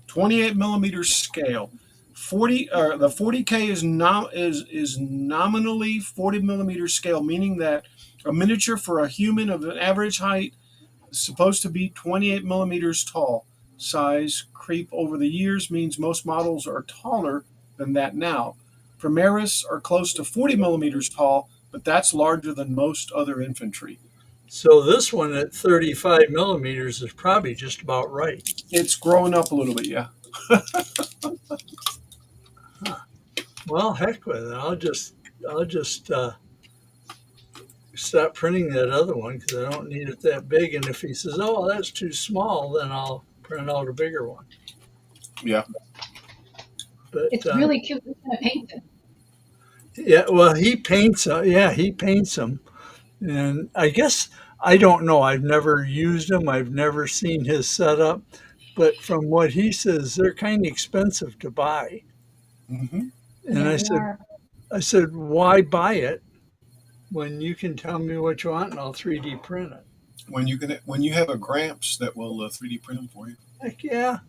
28 millimeter scale. 40K is nominally 40 millimeter scale, meaning that a miniature for a human of an average height is supposed to be 28 millimeters tall. Size creep over the years means most models are taller than that now. Primaris are close to 40 millimeters tall, but that's larger than most other infantry. So this one at 35 millimeters is probably just about right. It's growing up a little bit, yeah. Huh. Well, heck with it. I'll just stop printing that other one because I don't need it that big. And if he says, "Oh, that's too small," then I'll print out a bigger one. Yeah. But It's really cute. It's gonna paint it. yeah, well, he paints. Yeah, he paints them, and I guess I don't know. I've never used them. I've never seen his setup, but from what he says, they're kind of expensive to buy. Hmm. And Yeah, they are. I said, why buy it when you can tell me what you want and I'll 3D print it? When you have a Gramps that will 3D print them for you. Like, yeah,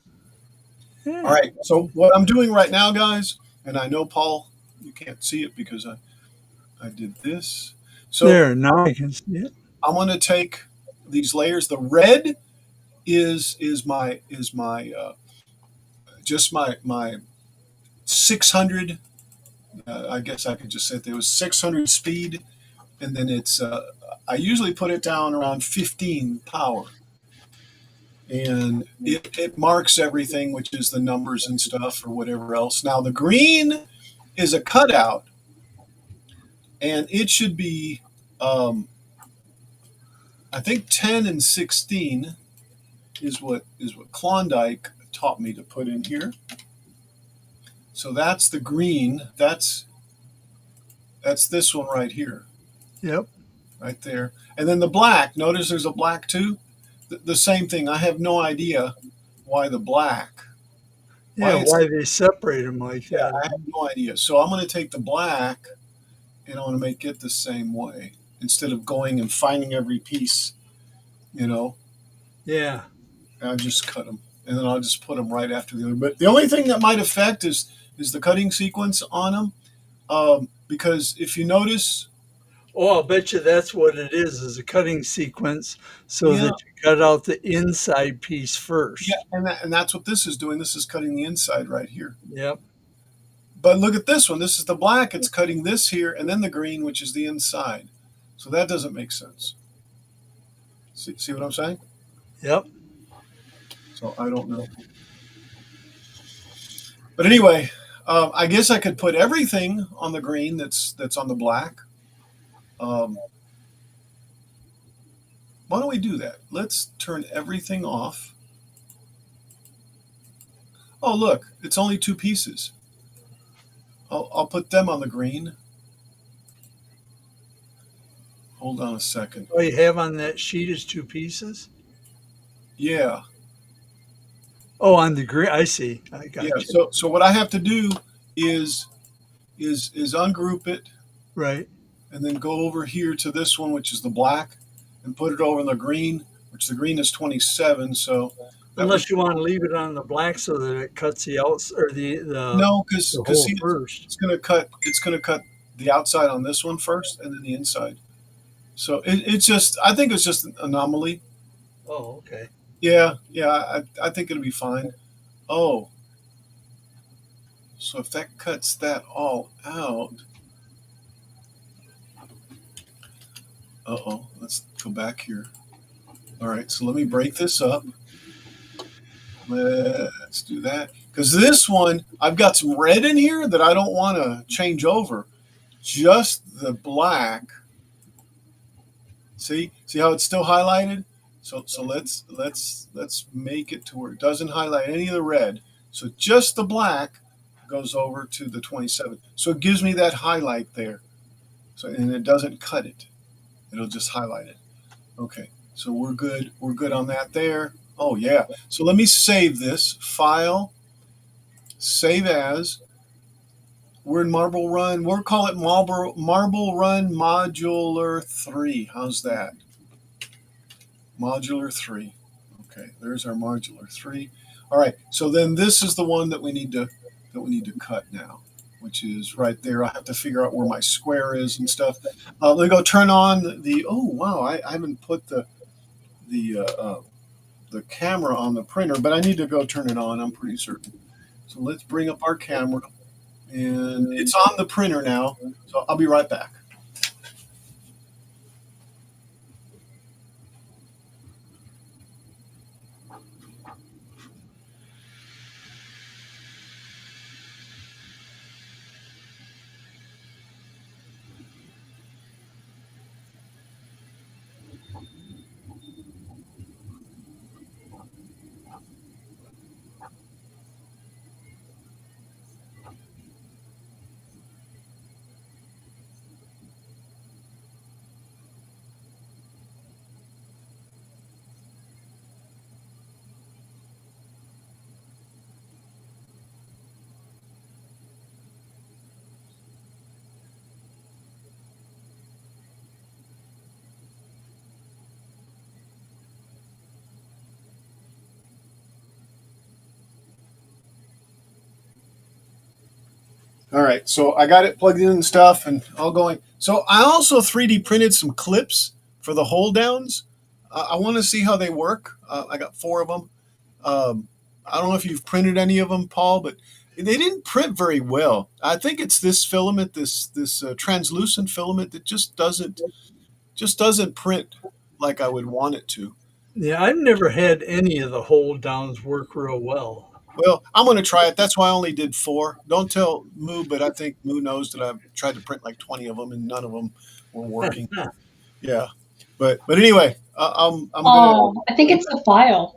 All yeah. right. So what I'm doing right now, guys, and I know Paul, you can't see it because I did this. So There, now I can see it. I'm going to take these layers. The red is my just my 600. I guess I could just say there was 600 speed, and then it's I usually put it down around 15 power, and it marks everything, which is the numbers and stuff or whatever else. Now the green is a cutout, and it should be I think 10 and 16 is what Klondike taught me to put in here. So that's the green. That's this one right here, Yep. right there. And then the black. Notice there's a black too. The same thing. I have no idea why the black. Why Yeah, it's why they separate them like Yeah, that. I have no idea. So I'm going to take the black and I want to make it the same way instead of going and finding every piece. You know, Yeah. I just cut them. and then I'll just put them right after the other. But the only thing that might affect is the cutting sequence on them, because if you notice, Oh, I'll bet you that's what it is a cutting sequence so yeah, that you cut out the inside piece yeah, first. and that's what this is doing. This is cutting the inside right here. Yep. But look at this one. This is the black. It's cutting this here, and then the green, which is the inside. So that doesn't make sense. See what I'm saying? Yep. So I don't know. But anyway, I guess I could put everything on the green that's on the black. Um, why don't we do that? Let's turn everything off. Oh, look, it's only two pieces. I'll put them on the green. Hold on a second. All you have on that sheet is two pieces. Yeah, Oh, on the green. I see. I yeah. got you. So what I have to do is ungroup it Right. and then go over here to this one, which is the black, and put it over in the green, which the green is 27. So that would Unless you want to leave it on the black so that it cuts the outs or no, because hole see, first. it's gonna cut the outside on this one first, and then the inside. So it's just I think it's just an anomaly. Oh, okay. Yeah, yeah, I think it'll be fine. Oh, so if that cuts that all out, uh-oh, let's go back here. All right, so let me break this up. Let's do that. Because this one, I've got some red in here that I don't want to change over. Just the black. See how it's still highlighted? So let's make it to where it doesn't highlight any of the red. So just the black goes over to the 27. So it gives me that highlight there. So and it doesn't cut it. It'll just highlight it. Okay. So we're good. We're good on that there. Oh yeah. So let me save this file. Save as. We're in Marble Run. We'll call it Marble Run Modular 3. How's that? Modular 3. Okay, there's our modular 3. All right. So then this is the one that we need to cut now, which is right there. I have to figure out where my square is and stuff. Let me go turn on the. Oh wow! I haven't put the the camera on the printer, but I need to go turn it on. I'm pretty certain. So let's bring up our camera, and it's on the printer now. So I'll be right back. All right, so I got it plugged in and stuff, and all going. So I also 3D printed some clips for the hold downs. I want to see how they work. I got four of them. I don't know if you've printed any of them, Paul, but they didn't print very well. I think it's this filament, this translucent filament that just doesn't print like I would want it to. Yeah, I've never had any of the hold downs work real well. Well, I'm going to try it. That's why I only did four. Don't tell Moo, but I think Moo knows that I've tried to print like 20 of them and none of them were working. Yeah, but anyway, I'm gonna. Oh, I think it's the file.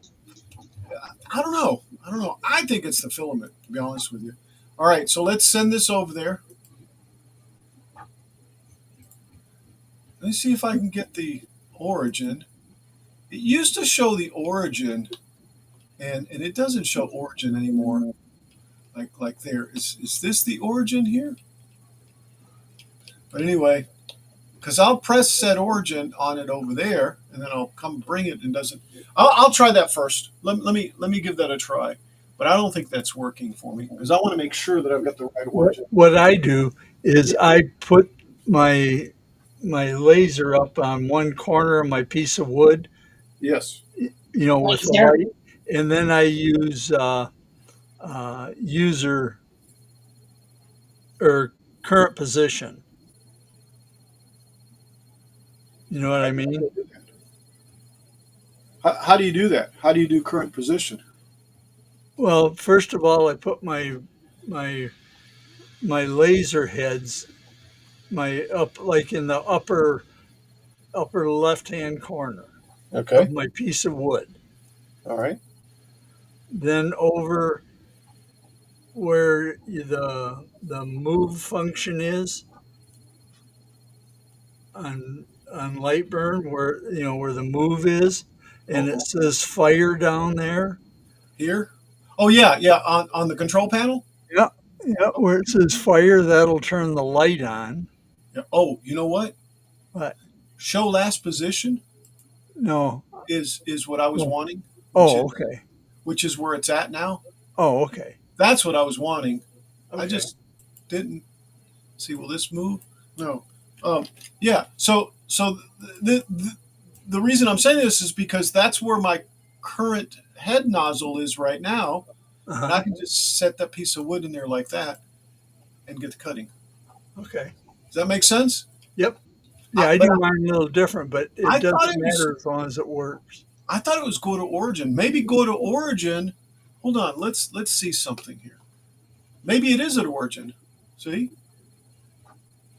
I don't know. I don't know. I think it's the filament. To be honest with you. All right, so let's send this over there. Let's see if I can get the origin. It used to show the origin, and it doesn't show origin anymore. Like there is this the origin here? But anyway, because I'll press set origin on it over there, and then I'll come bring it and doesn't. I'll try that first. Let me give that a try, but I don't think that's working for me because I want to make sure that I've got the right origin. What I do is Yeah. I put my my laser up on one corner of my piece of wood, Yes. with the Laser. light, and then I use user or current position. You know what I mean? How do you do that? How do you do current position? Well, first of all, I put my my laser heads my up like in the upper left hand corner of Okay. my piece of wood. All right. Then over where the move function is on Lightburn, where the move is, and it Oh, says fire down there. here. Oh yeah, yeah. On the control panel. Yeah, yeah, where it says fire, that'll turn the light on. Yeah. Oh, you know what? But Show last position no, is what I was oh, wanting, which is oh, okay, which is where it's at now. oh, okay, That's what I was wanting. I okay. just didn't see. Will this move? No. Um, yeah. So the reason I'm saying this is because that's where my current head nozzle is right now, and Uh-huh. I can just set that piece of wood in there like that and get the cutting. Okay. Does that make sense? Yep. Yeah, I But do mine a little different, but it I thought doesn't it was matter as long as it works. I thought it was go to origin. Maybe go to origin. Hold on. Let's see something here. Maybe it is at origin. See,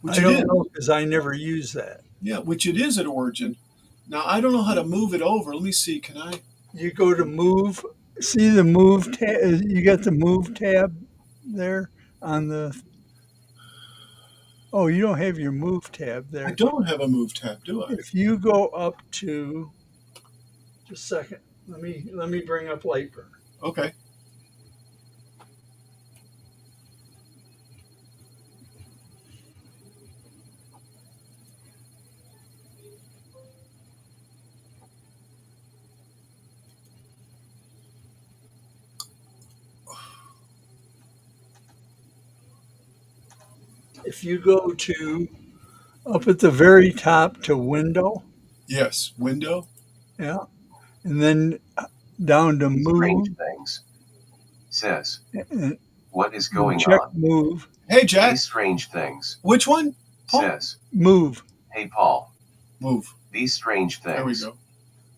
which I it don't is. know because I never use that. Yeah, which it is at origin. Now I don't know how to move it over. Let me see. Can I? You go to move, see the move tab. You got the move tab there on the. Oh, you don't have your move tab I there. don't have a move tab, do I? If you go up to just a second, let me bring up Lightburn. Okay. If you go to up at the very top to window, Yes. Window. yeah, and then down to These strange move, things. Says. and What is and going check on? move, Hey, Jack. These strange things. Which one? Paul. Says. move. Hey Paul. Move. These strange There we things. go.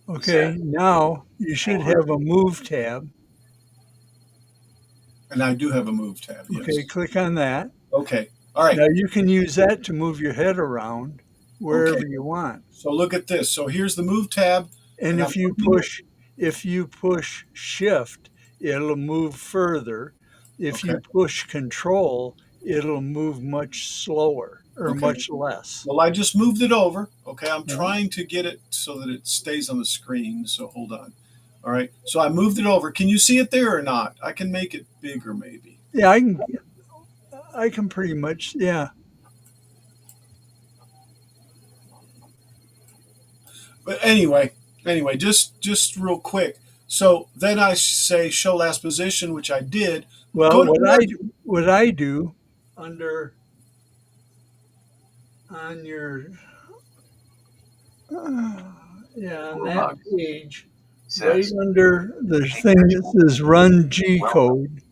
Okay, Says. now you should Angry. have a move tab. And I do have a move tab. Okay, Yes. click on that. Okay. All right. Now you can use that to move your head around Okay. wherever you want. So look at this. So here's the move tab, And and I'm if you moving it. push shift, it'll move further. If Okay. you push control, it'll move much slower or Okay. much less. Well, I just moved it over. Okay. I'm Yeah, trying to get it so that it stays on the screen. So hold on. All right. So I moved it over. Can you see it there or not? I can make it bigger maybe. yeah, I can pretty much, yeah. But anyway, just real quick. So then I say show last position, which I did. Well, Go to origin. what I do under on your yeah, on that Muhags. page, right Says. under the Hey thing that casual. says run G Welcome. code.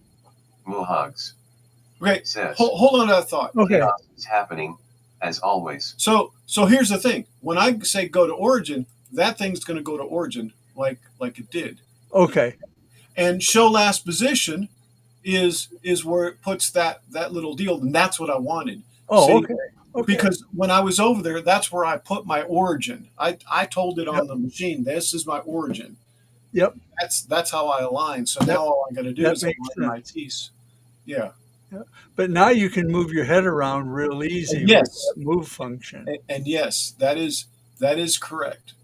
Muhags. Okay. Says. Hold on to that thought. Okay. Chaos is happening, as always. So here's the thing. When I say go to origin, that thing's going to go to origin like it did. Okay. And show last position is where it puts that little deal, and that's what I wanted. Oh, See, okay. Okay. because when I was over there, that's where I put my origin. I told it Yep. on the machine, this is my origin. Yep. That's how I align. So Yep. now all I got to do That is makes align my sense. teeth. Yeah. Yep. But now you can move your head around real easy with Yes. that move function. And yes, that is correct.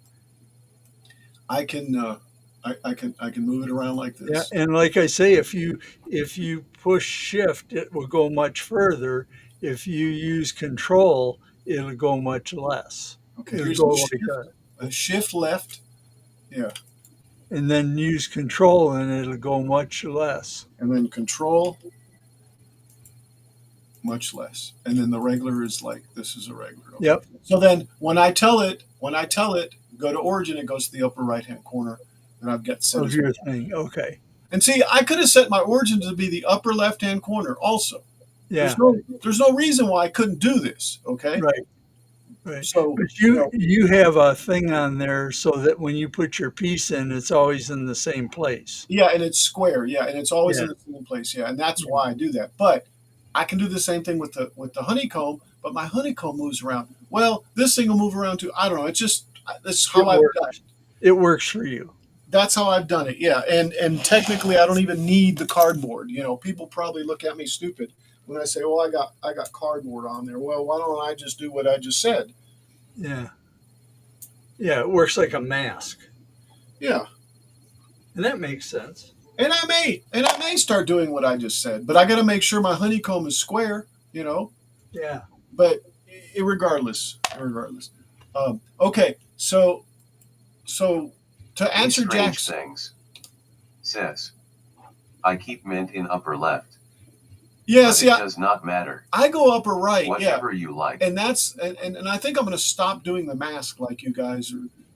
I can I can move it around like Yeah, this. and like I say, if you push shift, it will go much further. If you use control, it'll go much less. Okay, It'll here's the go like shift, a shift left. Yeah, and then use control and it'll go much less. and then control, much less. And then the regular is like this is a regular. Okay. Yep, So then when I tell it go to origin, it goes to the upper right hand corner, and I've got set of as. your thing. Okay. And see, I could have set my origin to be the upper left hand corner also. Yeah. There's no reason why I couldn't do this. Okay. Right. Right. So But you have a thing on there so that when you put your piece in, it's always in the same place. yeah, and it's square. Yeah, and it's always Yeah. in the same place. Yeah, and that's Yeah. why I do that. But I can do the same thing with the honeycomb. But my honeycomb moves around. Well, this thing will move around too. I don't know. It's just that's It how I've done works. It works for you. that's how I've done it. Yeah, and technically, I don't even need the cardboard. People probably look at me stupid when I say, "Well, I got cardboard on there." Well, why don't I just do what I just said? Yeah. Yeah. It works like a mask. Yeah, And that makes sense. and I may start doing what I just said, but I got to make sure my honeycomb is square. Yeah. But regardless. Okay, so to These answer strange Jack's. things. Says. I keep mint in upper left. Yeah, But see, it does not matter. I go upper right. Yeah, Whatever you like. and that's and I think I'm going to stop doing the mask like you guys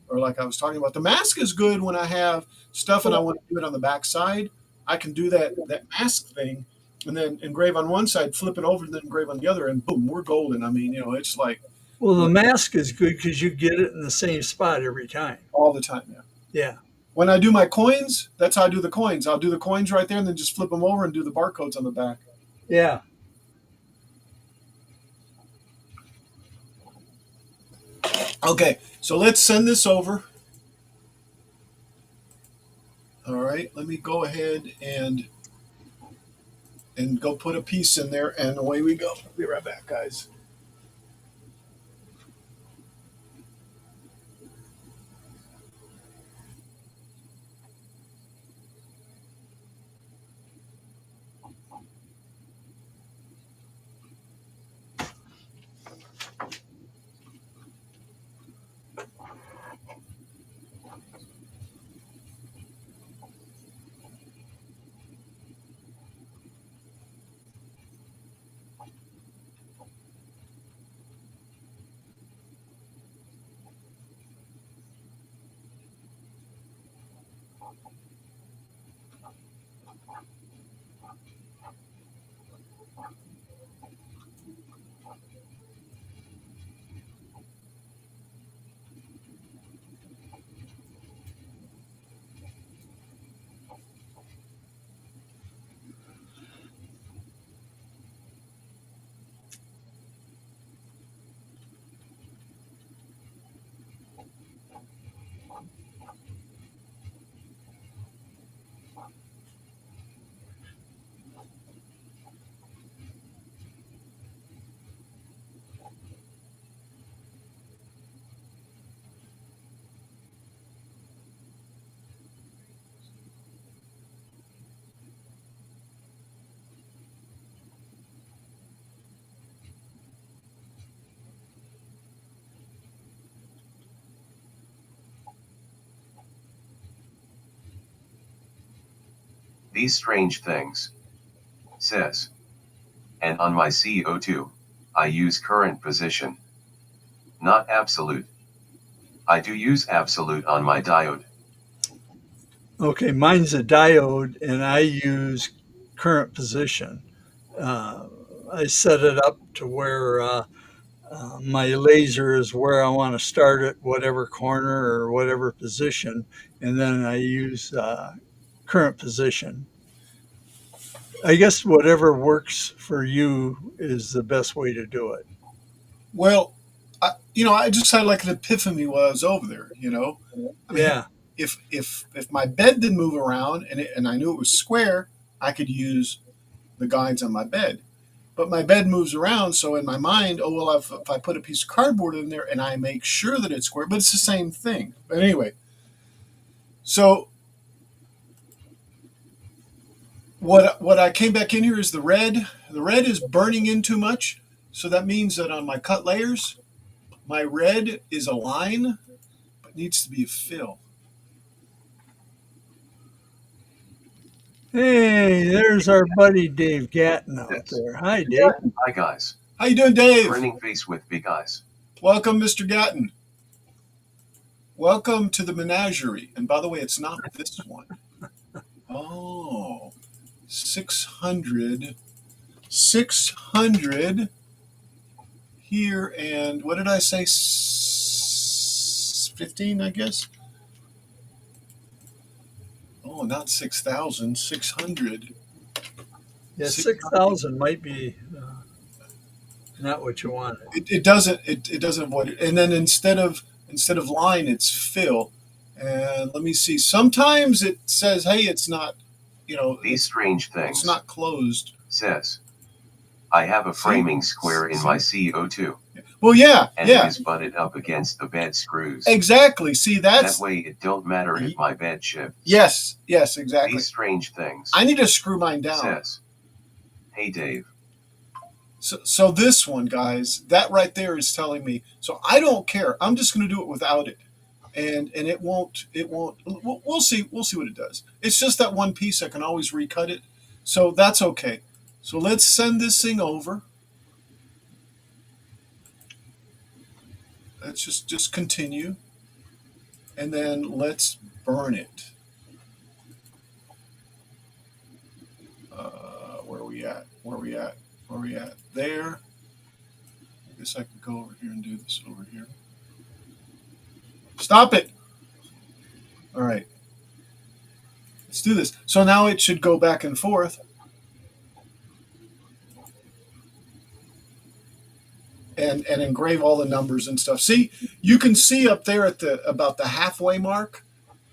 or like I was talking about. The mask is good when I have stuff and I want to do it on the back side. I can do that mask thing, and then engrave on one side, flip it over, and then engrave on the other, and boom, we're golden. I mean, it's like Well, the mask is good because you get it in the same spot every time. all the time. Yeah. Yeah. When I do my coins, that's how I do the coins. I'll do the coins right there, and then just flip them over and do the barcodes on the back. Yeah. Okay, so let's send this over. All right, let me go ahead and go put a piece in there, and away we go. Be right back, guys. These strange things. Says. And on my CO2, I use current position. Not absolute. I do use absolute on my diode. Okay. Mine's a diode, and I use current position. Uh, I set it up to where my laser is where I want to start it, whatever corner or whatever position, and then I use current position. I guess whatever works for you is the best way to do it. Well, I just had like an epiphany while I was over there. I mean, Yeah. if my bed didn't move around and I knew it was square, I could use the guides on my bed. But my bed moves around, so in my mind, oh well, if I put a piece of cardboard in there and I make sure that it's square, but it's the same thing. But anyway, so what I came back in here is the red. The red is burning in too much. So that means that on my cut layers, my red is a line, but needs to be a fill. Hey, there's our buddy Dave Gatton out Yes. there. Hi, Dave. Hi guys. How you doing, Dave? Printing face with big eyes. Welcome, Mr. Gatton. Welcome to the menagerie. And by the way, it's not this one. Oh, 600. 600 here, and what did I say? 15, I guess. Oh, not 6,000, 600. Yeah, 6,000 might be not what you wanted. It doesn't. It doesn't avoid it. And then instead of line, it's fill. And let me see. Sometimes it says, "Hey, it's not." These strange things. It's not closed. Says. I have a framing square in my CO2. Well, yeah, and yeah. it is butted up against the bed screws. Exactly. See, that way it don't matter if my bed shifts. Yes, exactly. These strange things. I need to screw mine down. Says. Hey, Dave. So this one, guys, that right there is telling me. So I don't care. I'm just going to do it without it, and it won't. We'll see. We'll see what it does. It's just that one piece. I can always recut it, so that's okay. So let's send this thing over. Let's just continue, and then let's burn it. Where are we at? Where are we at? Where are we at? There. I guess I could go over here and do this over here. Stop it. All right. Let's do this. So now it should go back and forth. And engrave all the numbers and stuff. See, you can see up there at about the halfway mark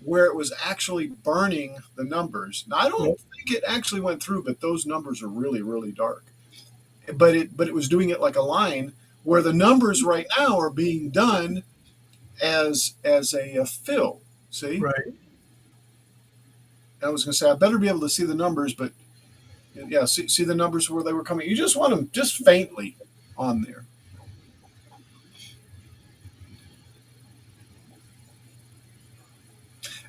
where it was actually burning the numbers. Now I don't think it actually went through, but those numbers are really, really dark. But it was doing it like a line where the numbers right now are being done as a fill. See? Right. I was going to say I better be able to see the numbers, but yeah, see the numbers where they were coming. You just want them just faintly on there.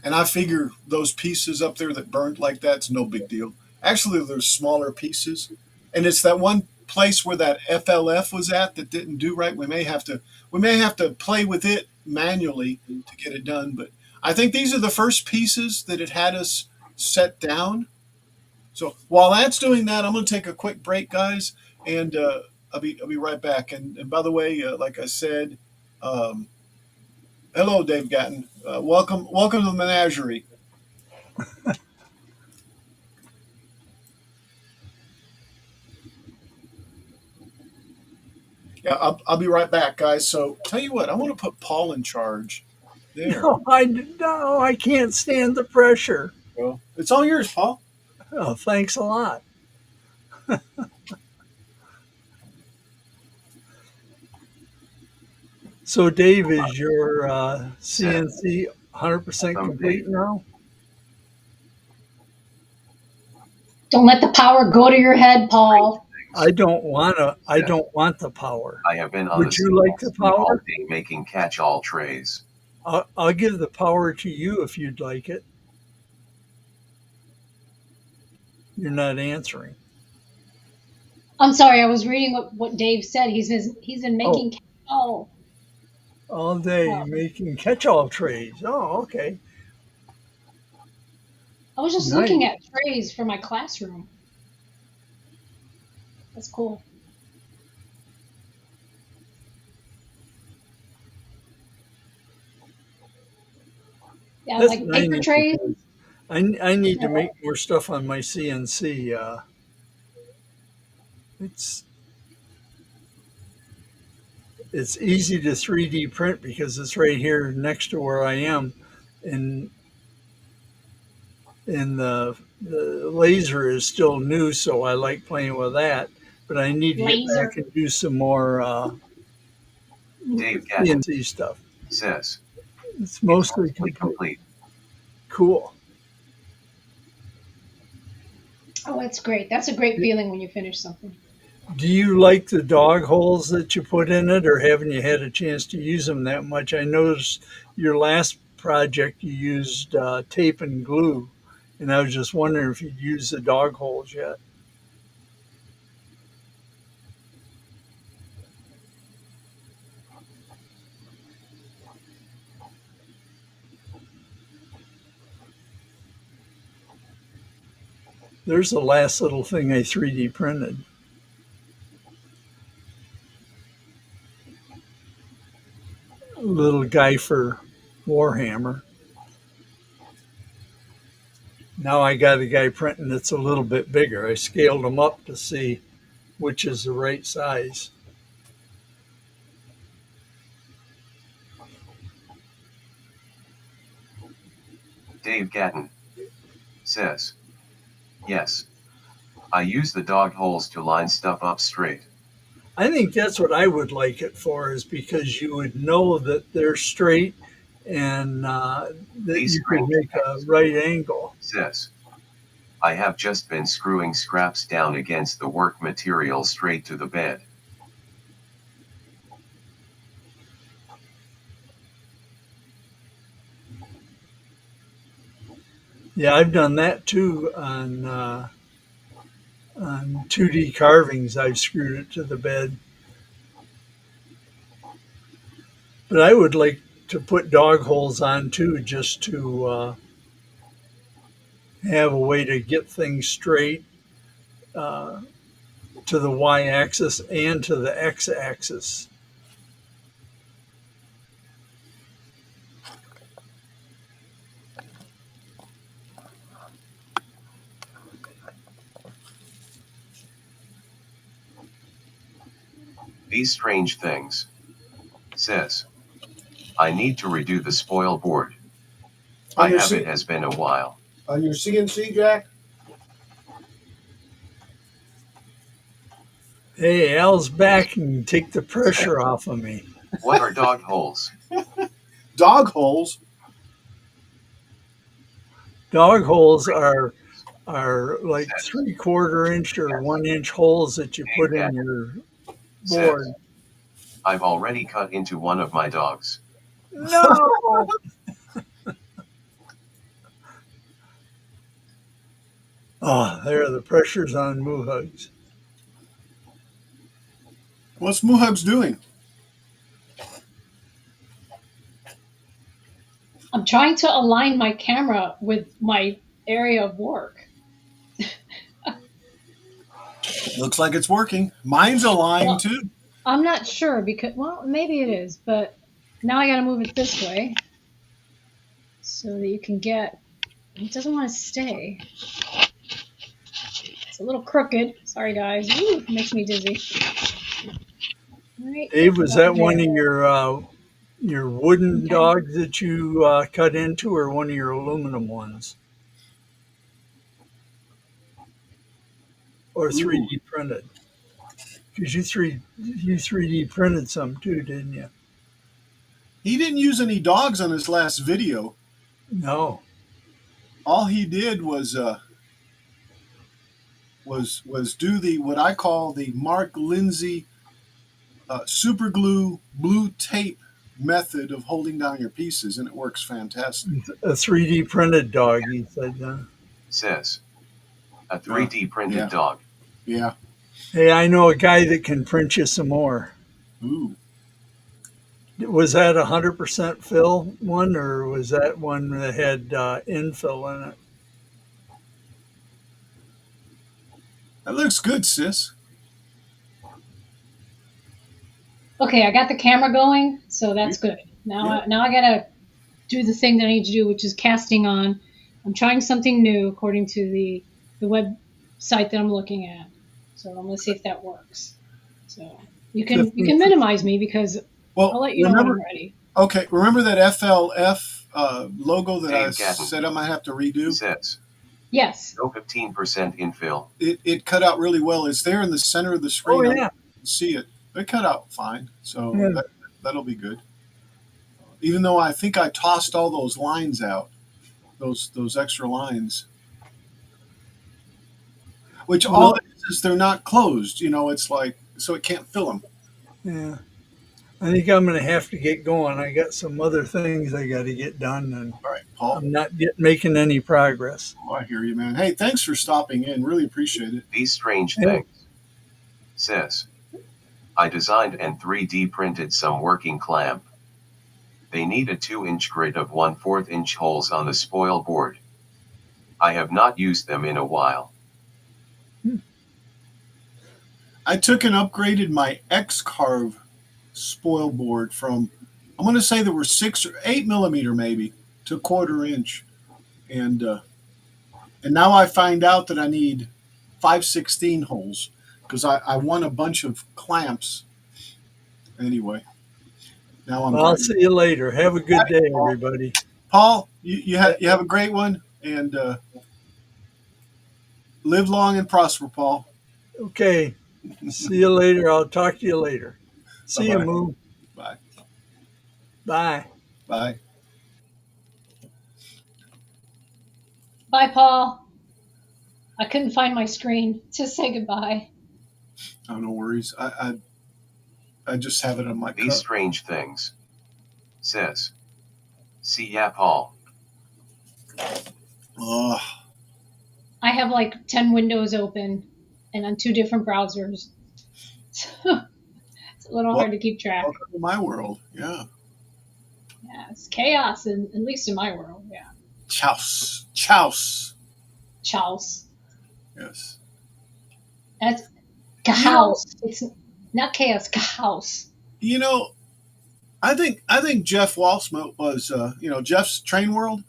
And I figure those pieces up there that burned like that's no big deal. Actually, there's smaller pieces, and it's that one place where that FLF was at that didn't do right. We may have to play with it manually to get it done. But I think these are the first pieces that it had us set down. So while that's doing that, I'm going to take a quick break, guys, and I'll be right back. And by the way, like I said. Hello, Dave Gatton. Welcome to the menagerie. Yeah, I'll be right back, guys. So tell you what, I want to put Paul in charge. There. No, I can't stand the pressure. Well, it's all yours, Paul. Oh, thanks a lot. So, Dave, is your CNC 100% complete now? Don't let the power go to your head, Paul. I don't want to. I don't want the power. I have been on Would you like the power? All day making catch-all trays. I'll give the power to you if you'd like it. You're not answering. I'm sorry, I was reading what Dave said. He's been making catch-all. All day making catch-all trays. Oh, okay. I was just looking at trays for my classroom. That's cool. Yeah, like paper trays. I need to make more stuff on my CNC. It's easy to 3D print because it's right here next to where I am, and the laser is still new, so I like playing with that. But I need to get back and do some more Dave CNC stuff. Says it's mostly complete. Cool. Oh, that's great. That's a great feeling when you finish something. Do you like the dog holes that you put in it, or haven't you had a chance to use them that much? I noticed your last project you used tape and glue, and I was just wondering if you'd used the dog holes yet. There's the last little thing I 3D printed. A little guy for Warhammer. Now I got a guy printing that's a little bit bigger. I scaled them up to see which is the right size. Dave Gatton says, yes, I use the dog holes to line stuff up straight. I think that's what I would like it for, is because you would know that they're straight and that These you could strange make a things right angle. says, I have just been screwing scraps down against the work material straight to the bed. Yeah, I've done that too on 2D carvings. I've screwed it to the bed, but I would like to put dog holes on too, just to have a way to get things straight uh, to the y-axis and to the x-axis. These strange things says, I need to redo the spoil board. On I your have it C- has been a while. on your CNC, Jack? Hey, Al's back and take the Says, pressure off of me. what are dog holes? Dog holes. Dog holes Strange are like says, 3/4 inch or yes. 1 inch holes that you Dave put in Gatton your says, board. I've already cut into one of my dogs. No. Oh, there the pressure's on moo hugs. What's Muhub's doing? I'm trying to align my camera with my area of work. Looks like it's working. Mine's aligned Well, too. I'm not sure because, well, maybe it is, but now I got to move it this way so that you can get. It doesn't want to stay. It's a little crooked. Sorry, guys. Ooh, it makes me dizzy. All right, Dave, was about that one there. of your wooden Okay. dogs that you cut into, or one of your aluminum ones, or Ooh. 3D printed? Because you 3D printed some too, didn't you? He didn't use any dogs on his last video. No. All he did was do the what I call the Mark Lindsay super glue blue tape method of holding down your pieces, and it works fantastic. A 3D printed dog, he said. Says, a Uh, 3D printed yeah, dog. yeah. Hey, I know a guy that can print you some more. Ooh, Was that 100% fill one, or was that one that had infill in it? that looks good, sis. Okay, I got the camera going, so Yeah, that's good. Now, yeah. now I gotta do the thing that I need to do, which is casting on. I'm trying something new according to the website that I'm looking at. So I'm gonna see if that works. So you can 15. minimize me because Well, I'll let you know when I'm remember. ready. Okay, remember that FLF logo that I Dave Gatton said I might have to redo? says, Yes. no 15% infill. It cut out really well. It's there in the center of the Oh, screen. I yeah. can see it. It cut out fine, so Yeah. that'll be good. Even though I think I tossed all those lines out, those extra lines. which all Well, it is they're not closed. You know, it's like so it can't fill them. yeah. I think I'm going to have to get going. I got some other things I got to get done, and All right, Paul. I'm not making any progress. Oh, I hear you, man. Hey, thanks for stopping in. Really appreciate it. These strange Hey, things. Says, I designed and 3D printed some working clamp. They need a 2-inch grit of 1/4 inch holes on the spoil board. I have not used them in a while. I took and upgraded my X Carve spoil board from, I'm going to say there were 6 or 8 millimeter maybe to 1/4 inch, and now I find out that I need 5/16 holes because I won a bunch of clamps. Anyway, now I'm well, I'll grinding. see you later. Have a good day, Paul, everybody. Paul, Yeah, you have a great one, and live long and prosper, Paul. okay. See you later. I'll talk to you later. Bye See you, bye. Moo. Bye Bye. bye. Bye, Paul. I couldn't find my screen to say goodbye. Oh, no worries. I just have it on my These cup. strange things. Says, see ya, Paul. Ugh. I have like 10 windows open and on 2 different browsers. It's a little Well, hard to keep track. welcome to my world. Yeah. Yeah, it's chaos, at least in my world. Yeah. Chouse. Chouse. Chaos. Yes. That's You know, chaos. It's not chaos, chaos. you know, I think Jeff Walsma was Jeff's Train World.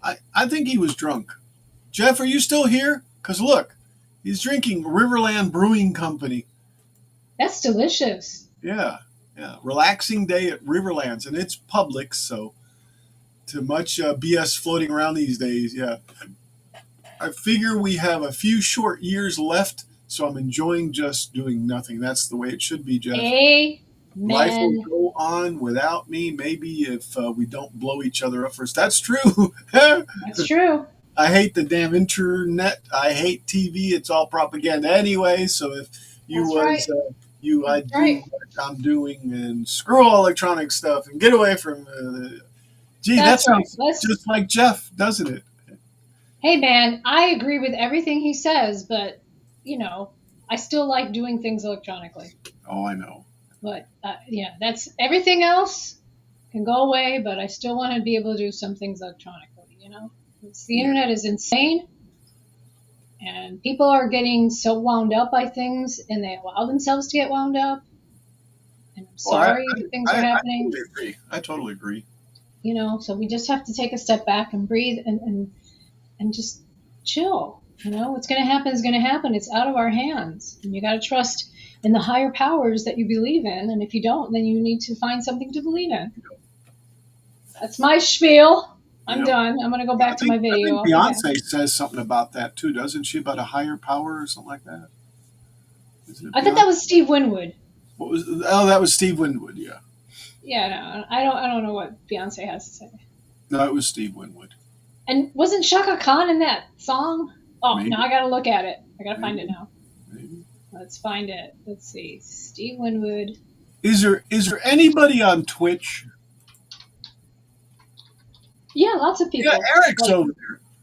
I think he was drunk. Jeff, are you still here? Cause look, he's drinking Riverland Brewing Company. That's delicious. Yeah. Yeah. Relaxing day at Riverlands, and it's public, so too much BS floating around these days. Yeah. I figure we have a few short years left, so I'm enjoying just doing nothing. That's the way it should be, Jeff. Life will Amen. go on without me, maybe if we don't blow each other up first. That's true. I That's true. hate the damn internet. I hate TV. It's all propaganda anyway. So if you That's was right. I'd That's do right. what I'm doing and screw all electronic stuff and get away from. Gee, that That's right. sounds Let's. just like Jeff, doesn't it? Hey, man, I agree with everything he says, but you know, I still like doing things electronically. Oh, I know. But yeah, that's everything else can go away. But I still want to be able to do some things electronically. The Yeah. internet is insane, and people are getting so wound up by things, and they allow themselves to get wound up. And I'm Well, I, sorry that things are I happening. totally agree. I totally agree. So we just have to take a step back and breathe and just chill. What's going to happen is going to happen. It's out of our hands, and you got to trust in the higher powers that you believe in. And if you don't, then you need to find something to believe in. That's my spiel. I'm Yep. done. I'm going to go Yeah, back to my I video. think I'll be back. Beyonce says something about that too, doesn't she? About a higher power or something like that. Is it I thought that Beyonce? was Steve Winwood. What was? Oh, that was Steve Winwood. Yeah. Yeah, no, I don't know what Beyonce has to say. No, it was Steve Winwood. And wasn't Shaka Khan in that song? Oh, now Maybe. I got to look at it. I got to find it Maybe. now. Maybe. Let's find it. Let's see. Steve Winwood. Is there anybody on Twitch? Yeah, lots of Yeah, people. Eric's Like, over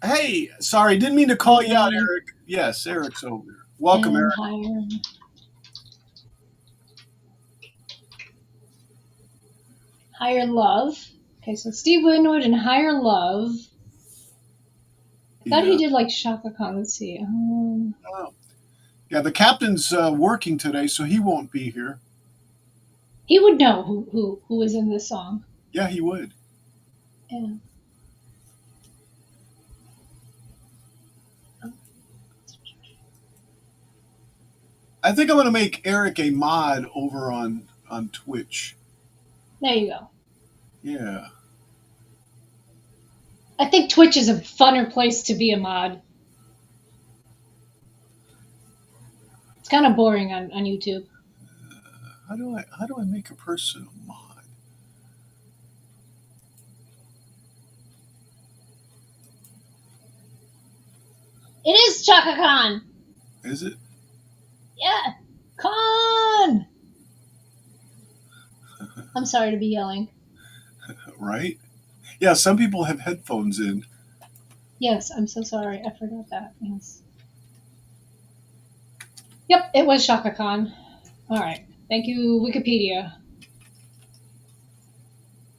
there. Hey, sorry, didn't mean to call you out, Eric. Yes, Eric's over there. Welcome, and Eric. Higher Love. Okay, so Steve Winwood and Higher Love. I thought Yeah. he did like Shaka Khan. Let's see. Oh. Yeah, the captain's working today, so he won't be here. He would know who was in this song. Yeah, he would. Yeah. I think I'm going to make Eric a mod over on Twitch. There you go. Yeah. I think Twitch is a funner place to be a mod. It's kind of boring on YouTube. How do I make a person a mod? It is Shaka Khan. Is it? Yeah. Con! I'm sorry to be yelling. Right? Yeah, some people have headphones in. Yes, I'm so sorry. I forgot that. Yes. Yep, it was Shaka Khan. All right. Thank you, Wikipedia.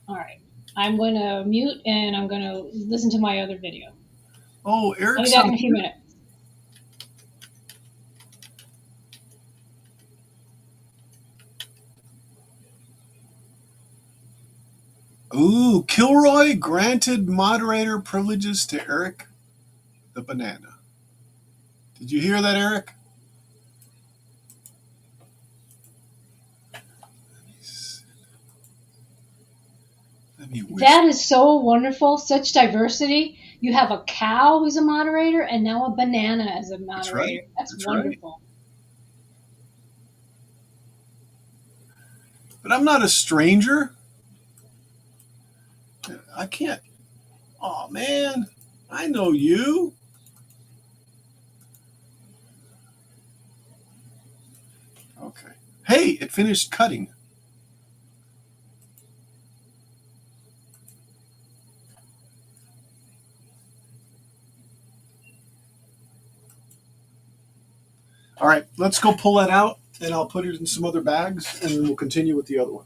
All right. I'm going to mute and I'm going to listen to my other video. Oh, I'll be Eric's back on in a few here. minutes. Ooh, Kilroy granted moderator privileges to Eric the Banana. Did you hear that, Eric? Let me whisper. That is so wonderful. Such diversity. You have a cow who's a moderator and now a banana as a That's right. moderator. That's That's right. wonderful. But I'm not a stranger. I can't. Oh, man. I know you. Okay. Hey, it finished cutting. All right, let's go pull that out, and I'll put it in some other bags, and then we'll continue with the other one.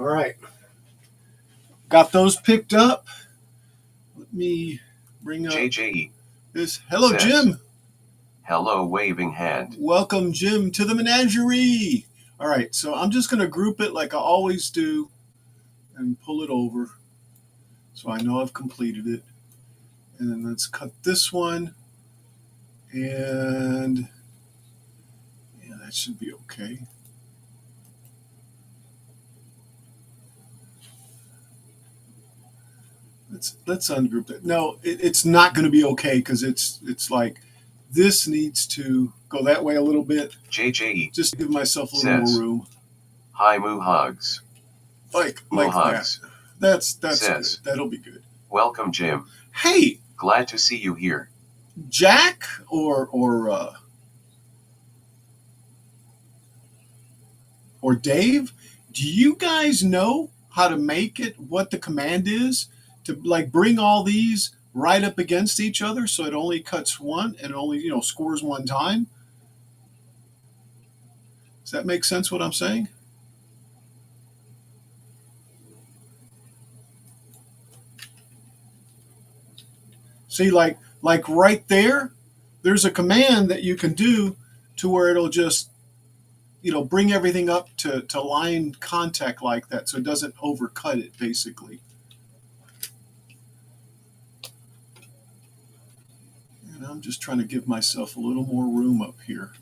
All right. Got those picked up. Let me bring up JJE this. Hello, says, Jim. Hello, waving hand. Welcome, Jim, to the menagerie. All right, so I'm just going to group it like I always do and pull it over so I know I've completed it. And then let's cut this one. And yeah, that should be okay. Let's ungroup it. No, it's not going to be okay because it's like this needs to go that way a little bit. JJE Just to give myself a little says, more room. Hi, moo hugs. Like Hugs. That's Says, good. That'll be good. Welcome, Jim. Hey, glad to see you here. Jack or Dave, do you guys know how to make it what the command is to like bring all these right up against each other so it only cuts one and only, scores one time? Does that make sense what I'm saying? See, like right there, there's a command that you can do to where it'll just, bring everything up to line contact like that so it doesn't overcut it, basically. And I'm just trying to give myself a little more room up here.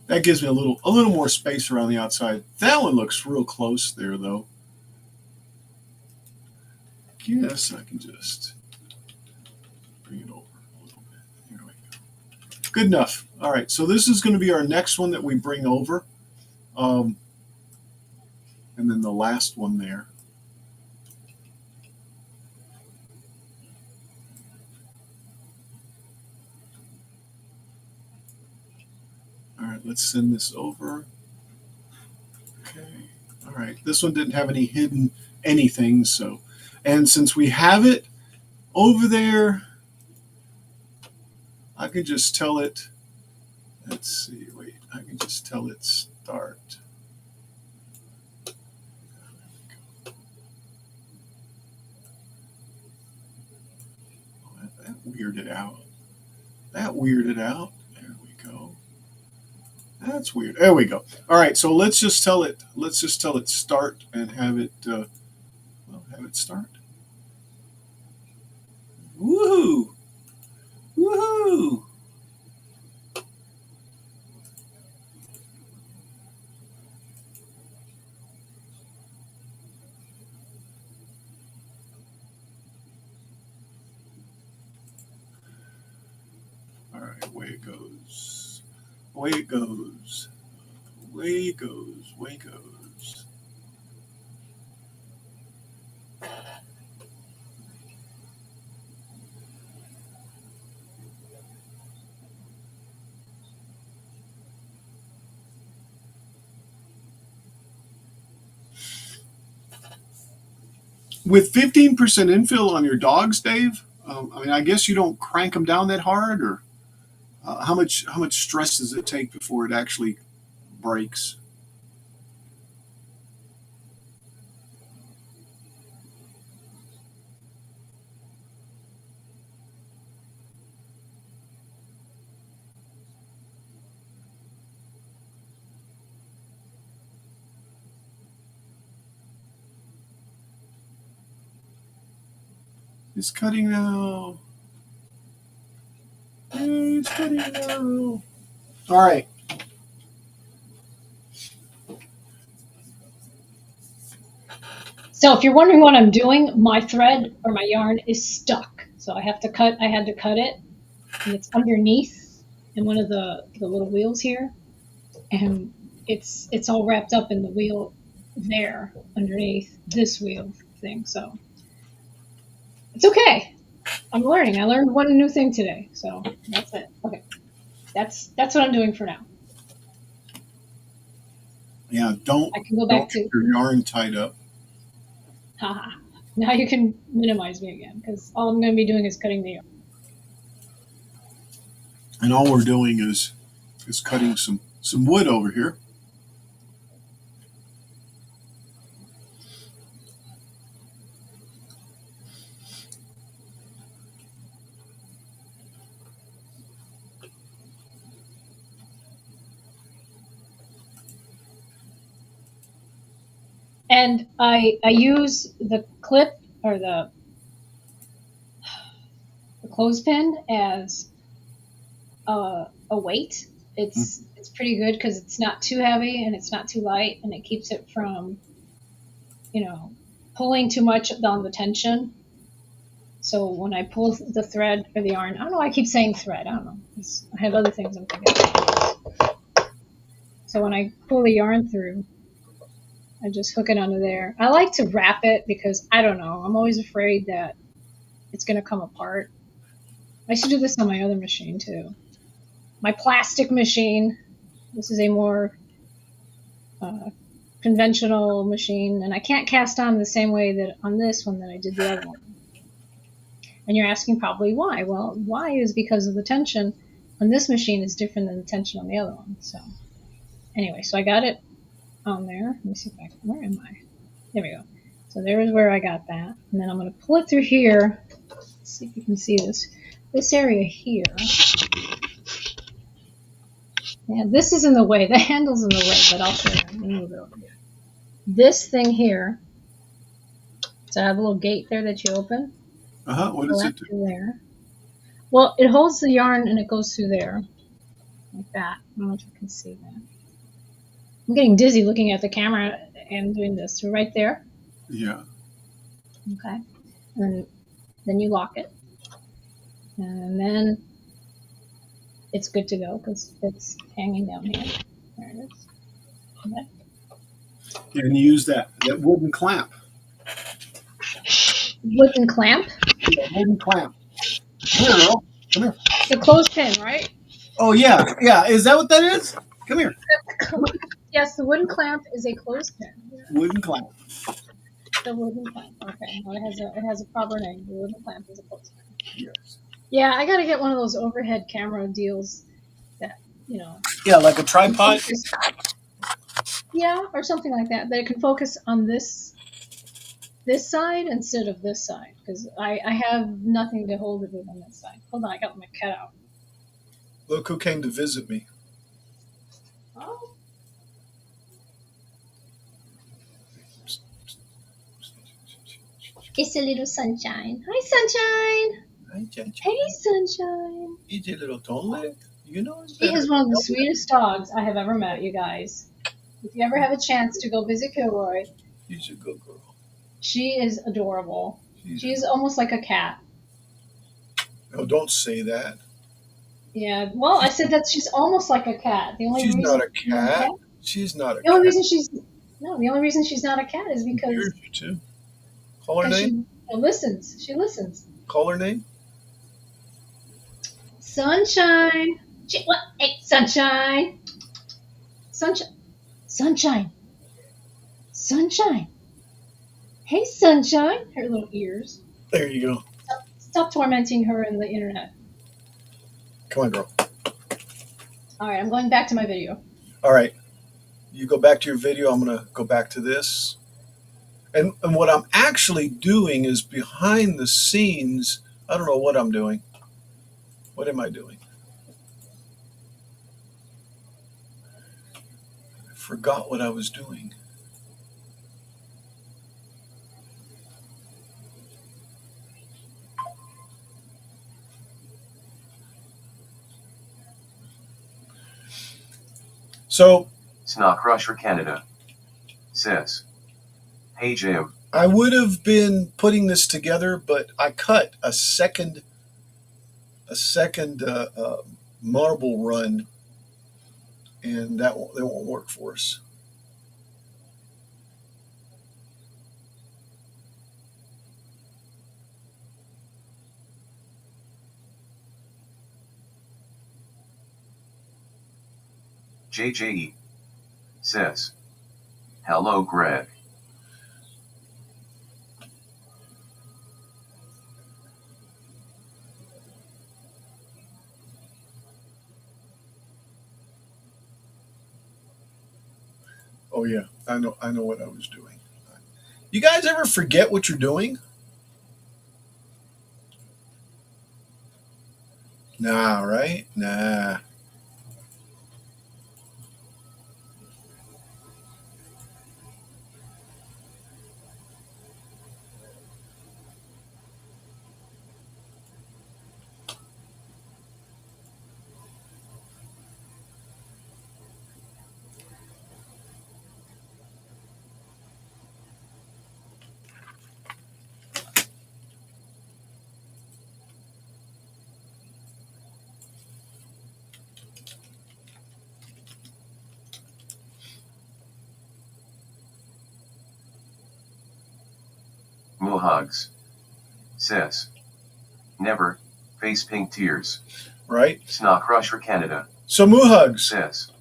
That gives me a little more space around the outside. That one looks real close there, though. Guess I can just bring it over a little bit. There we go. Good enough. All right, so this is going to be our next one that we bring over. And then the last one there. All right, let's send this over. Okay. All right, this one didn't have any hidden anything, so. And since we have it over there, I can just tell it, let's see, wait, I can just tell it start. Oh, that weirded out. That weirded out. There we go. That's weird. There we go. All right, so let's just tell it start and have it have it start. Woohoo! Woohoo! All right, away it goes. Away it goes. Away it goes. Away it goes. With 15% infill on your dogs, Dave, I mean, I guess you don't crank them down that hard, or how much stress does it take before it actually breaks? It's cutting now. It's cutting now. All right. So if you're wondering what I'm doing, my thread or my yarn is stuck. So I had to cut it, and it's underneath in one of the little wheels here. And it's all wrapped up in the wheel there underneath this wheel thing. So It's okay. I'm learning. I learned one new thing today, so that's it. Okay, that's what I'm doing for now. Yeah, don't I can go don't back get to your yarn tied up. haha. Now you can minimize me again because all I'm going to be doing is cutting the yarn. And all we're doing is cutting some wood over here. And I use the clip or the clothespin as a weight. It's pretty good because it's not too heavy and it's not too light, and it keeps it from you know pulling too much on the tension. So when I pull the thread or the yarn, I don't know why I keep saying thread. I don't know. I have other things I'm thinking about. So when I pull the yarn through, I just hook it under there. I like to wrap it because I don't know. I'm always afraid that it's going to come apart. I should do this on my other machine too. My plastic machine. This is a more uh, conventional machine, and I can't cast on the same way that on this one that I did the other one. And you're asking probably why. Well, why is because of the tension on this machine is different than the tension on the other one. So anyway, so I got it on there. Let me see if where am I? There we go. So there's where I got that. And then I'm going to pull it through here. Let's see if you can see this. This area here. Yeah, this is in the way. The handle's in the way, but I'll show you. Let me move it over here. This thing here. So I have a little gate there that you open. What Pull does that it do? through there. Well, it holds the yarn and it goes through there. Like that. I don't know if you can see that. I'm getting dizzy looking at the camera and doing this. So right there. Yeah. Okay. And then you lock it. And then it's good to go because it's hanging down here. There it is. Okay. And you use that wooden clamp. Wooden clamp. Yeah, wooden clamp. Come here, Earl. Come here. The clothespin, right? Oh yeah, yeah. Is that what that is? Come here. Yes, the wooden clamp is a clothespin. Wooden clamp. The wooden clamp. Okay. Well, it has a proper name. The wooden clamp is a clothespin. Yes. Yeah, I got to get one of those overhead camera deals that Yeah, like a can tripod. focus. Yeah, or something like that. That it can focus on this side instead of this side because I have nothing to hold it with on this side. Hold on, I got my cat out. Look who came to visit me. Oh, it's a little sunshine. Hi, sunshine. Hi, Jen. Hey, sunshine. He's a little tall. You know it's She better. is one of the sweetest dogs I have ever met, you guys. If you ever have a chance to go visit Kilroy, She's a good girl. she is adorable. She's She's almost like a cat. No, don't say that. Yeah, well, I said that she's almost like a cat. The only She's reason not a she's not a cat. cat, She's not a the only cat. reason she's no, the only reason she's not a cat is She because hears you too. Call her name. she listens. She listens. Call her name. Sunshine. What? Hey, sunshine. Sunshine. Sunshine. Sunshine. Hey, sunshine. Her little ears. There you go. Stop tormenting her in the internet. Come on, girl. All right, I'm going back to my video. All right. You go back to your video. I'm going to go back to this. And what I'm actually doing is behind the scenes. I don't know what I'm doing. What am I doing? I forgot what I was doing. So Snow Crusher Canada says, "Hey Jim, I would have been putting this together, but I cut a second marble run, and that won't work for us. JJE says, hello Greg. Oh yeah, I know what I was doing. You guys ever forget what you're doing? Nah, right? Nah. Mohugs says, never, face pink tears. Right? Sna Crusher Canada So moo hugs. says,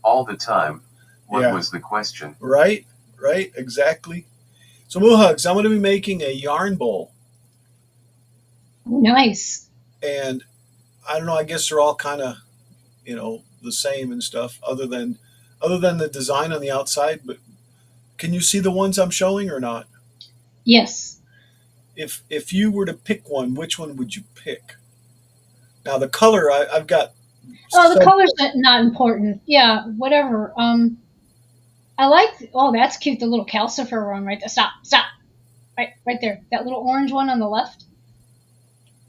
all the time. What Yeah. was the question? Right? Right? Exactly. So moo hugs, I'm going to be making a yarn bowl. Nice. And I don't know, I guess they're all kind of, the same and stuff other than the design on the outside, but can you see the ones I'm showing or not? Yes. If you were to pick one, which one would you pick? Now the color, I've got. Oh, the color's not important. Yeah, whatever. I like. Oh, that's cute. The little calcifer one right there. Stop. Stop. Right there. That little orange one on the left.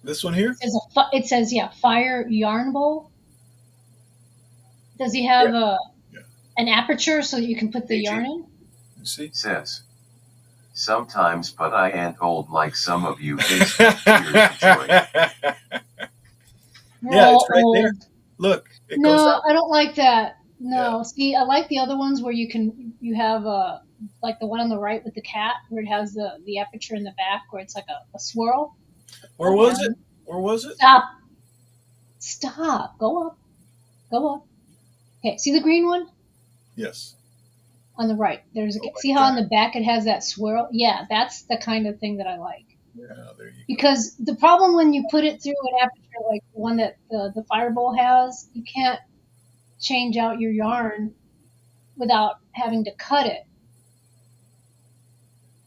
This one here. It says yeah, fire yarn bowl. Does he have an aperture so that you can put the yarn in? You see. Says, sometimes, but I ain't old like some of you. Face pink tears, Joy. Yeah, it's right there. Look, it goes No, out. I don't like that. No, Yeah. see, I like the other ones where you have like the one on the right with the cat where it has the aperture in the back where it's like a swirl. Where was it? Where was it? Stop. Go up. Go up. Okay, see the green one Yes. on the right. There's see how on the back it has that swirl? Yeah, that's the kind of thing that I like. Yeah, there you go. Because the problem when you put it through an aperture like the one that the Fireball has, you can't change out your yarn without having to cut it.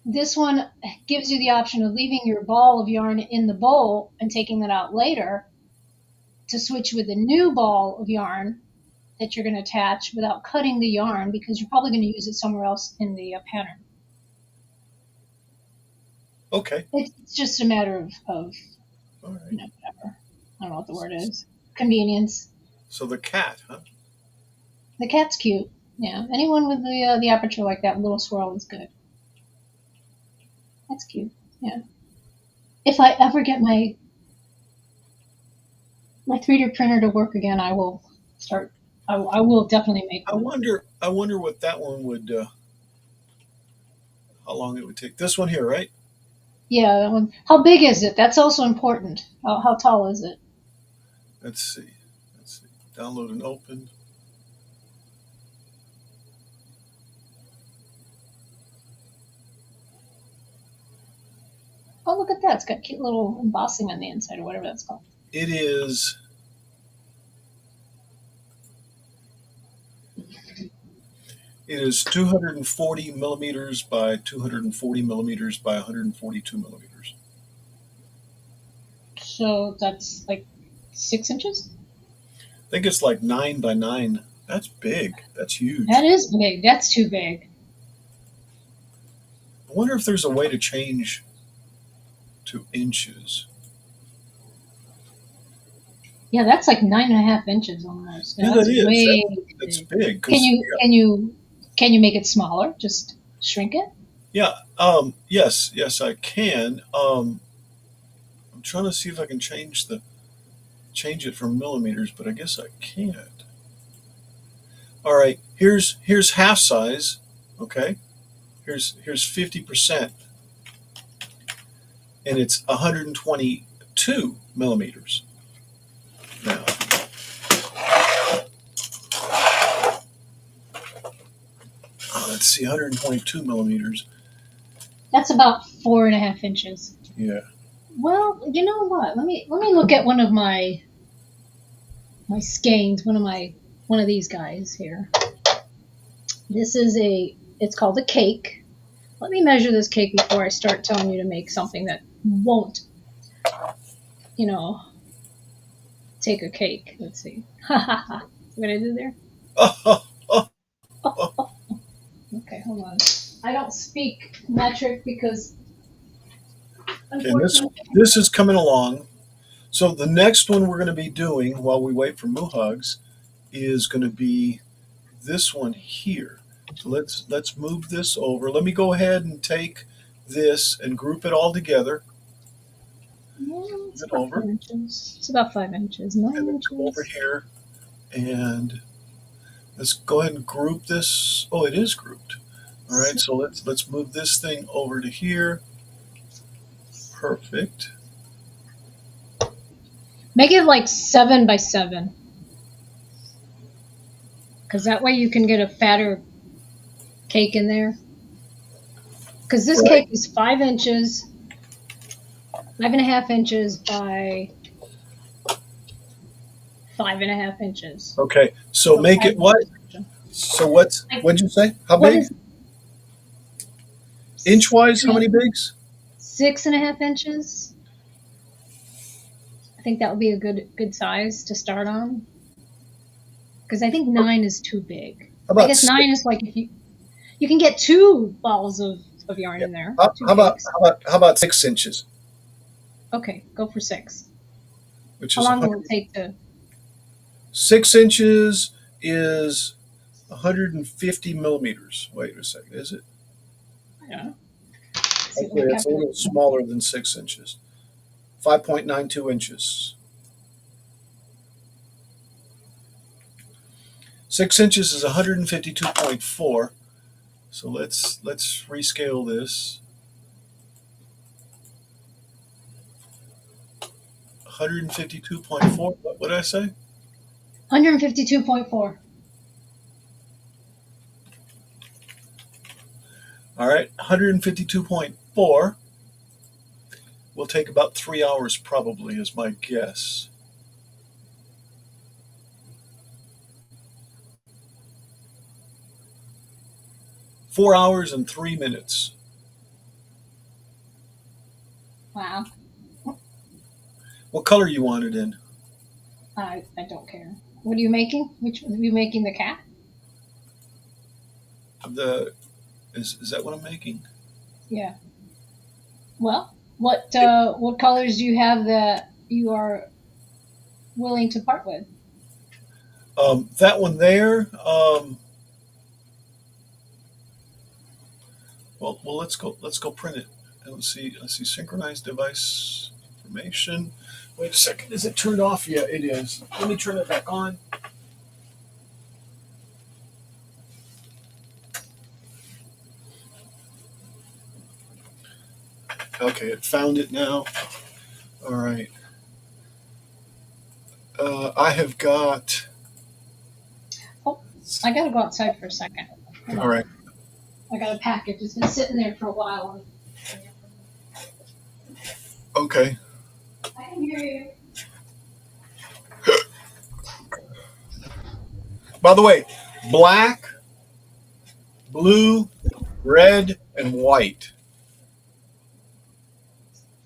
This one gives you the option of leaving your ball of yarn in the bowl and taking that out later to switch with a new ball of yarn that you're going to attach without cutting the yarn because you're probably going to use it somewhere else in the pattern. Okay. It's just a matter of all right. Whatever. I don't know what the word is. Convenience. So the cat, huh? The cat's cute. Yeah. Anyone with the aperture like that little swirl is good. That's cute. Yeah. If I ever get my 3D printer to work again, I will start. I will definitely make one. I wonder what that one would. How long it would take? This one here, right? Yeah, that one. How big is it? That's also important. How tall is it? Let's see. Download and open. Oh, look at that. It's got cute little embossing on the inside or whatever that's called. It is. It is 240 millimeters by 240 millimeters by 142 millimeters. So that's like 6 inches? I think it's like 9 by 9. That's big. That's huge. That is big. That's too big. I wonder if there's a way to change to inches. Yeah, that's like 9.5 inches almost. Yeah, that's that is. Way that's big. Can you make it smaller? Just shrink it? Yeah. Yes, I can. I'm trying to see if I can change it from millimeters, but I guess I can't. All right. Here's half size. Okay. Here's 50%, and it's 122 millimeters. Now, let's see, 122 millimeters. That's about 4.5 inches. Yeah. Well, you know what? Let me look at one of my skeins, one of these guys here. This is it's called a cake. Let me measure this cake before I start telling you to make something that won't, you know, take a cake. Let's see. Ha ha ha. What I did there? Oh, Okay, hold on. I don't speak metric because, okay, this unfortunately, this is coming along. So the next one we're going to be doing while we wait for Muhugs is going to be this one here. So let's move this over. Let me go ahead and take this and group it all together. it's It about over, 4 inches. It's about 5 inches, and 9 then come over inches. here and let's go ahead and group this. Oh, it is grouped. All right, so let's move this thing over to here. Perfect. Make it like 7 by 7, because that way you can get a fatter cake in there. Because this Right. cake is 5 inches, 5.5 inches by 5.5 inches. Okay, so So make it what? So what'd you say? How What big? is Inch-wise, how many bigs? 6.5 inches? I think that would be a good size to start on. Because I think 9 is too big. How I about guess six? 9 is like if you can get 2 balls of yarn Yeah. in there, How, 2 how about cakes. how about 6 inches, Okay, go for 6. which How is long will it 100. take to? 6 inches is 150 millimeters. Wait a second, is it? I don't know. See what my Actually, it's a little calculator. smaller than 6 inches. 5.92 inches. 6 inches is 152.4. So let's rescale this. 152.4. What did I say? 152.4. All right, 152.4 will take about 3 hours, probably, is my guess. Four hours and 3 minutes. Wow. What color you want it in? I don't care. What are you making? Which are you making, the cat? The is that what I'm making? Yeah. Well, what It, what colors do you have that you are willing to part with? that one there. Well, let's go print it and let's see synchronized device information. Wait a second. Is it turned off? Yeah, it is. Let me turn it back on. Okay, it found it now. All right. I have got. Oh, I gotta go outside for a second. Hold All on. right. I got a package. It's been sitting there for a while. Okay. I can hear you. By the way, black, blue, red, and white.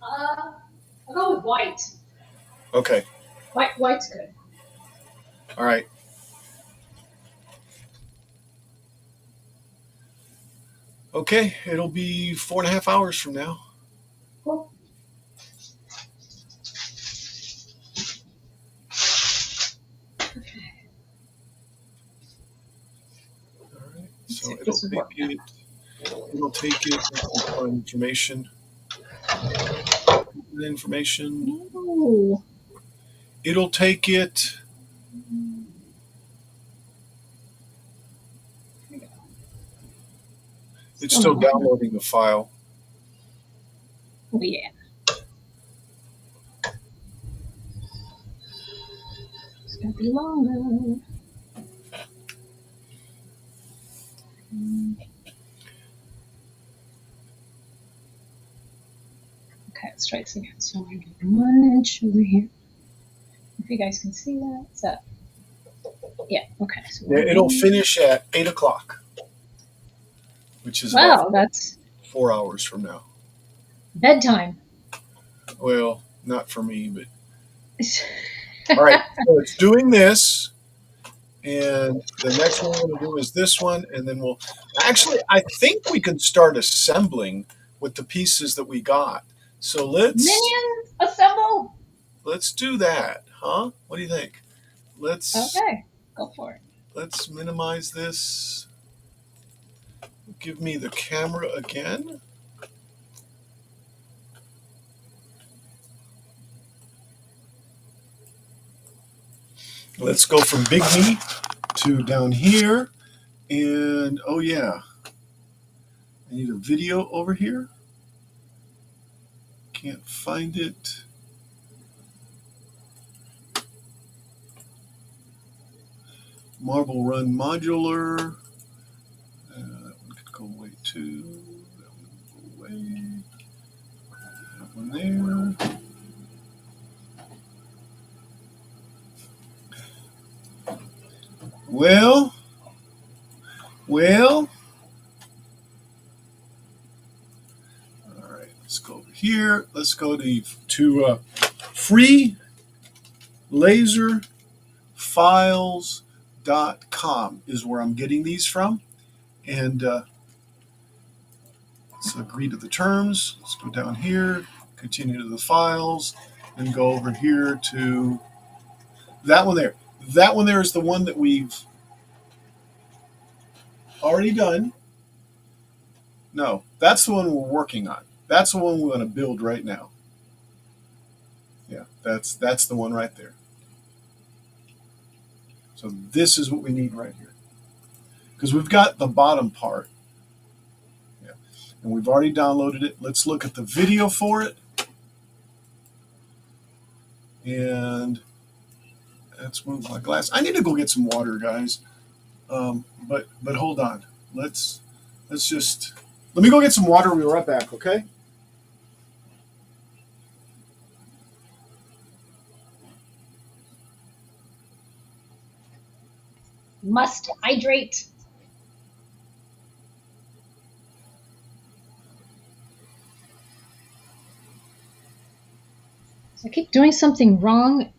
I'll go with white. Okay. White's good. All right. Okay. It'll be 4.5 hours from now. Cool. All right. Let's see So if this will work now. It'll take it. Information. Information. Ooh. It'll take it. It's Still still not working. downloading the file. Oh yeah. It's gonna be longer. let's try this again. So we're doing 1 inch over here. If you guys can see that, is that? Yeah. Okay. So It'll finish at 8 o'clock, which is about wow, that's 4 hours from now. bedtime. Well, not for me, but all right. So it's doing this, and the next one we're going to do is this one, and then we'll actually. I think we can start assembling with the pieces that we got. So Minions, assemble! let's do that, huh? What do you think? Okay, go for it. Let's minimize this. Give me the camera again. Let's go from Big Me to down here. And oh yeah, I need a video over here. Can't find it. Marble Run Modular. That one could go away too. That one go away. That one there. Well. All right, let's go over here. Let's go to free laser files.com is where I'm getting these from. And let's agree to the terms. Let's go down here, continue to the files, and go over here to that one there. That one there is the one that we've already done. No, that's the one we're working on. That's the one we want to build right now. Yeah, that's the one right there. So this is what we need right here. Because we've got the bottom part. Yeah. And we've already downloaded it. Let's look at the video for it. And let's move my glass. I need to go get some water, guys. But hold on. Let's just let me go get some water. We'll be right back, okay? Must hydrate. So I keep doing something wrong.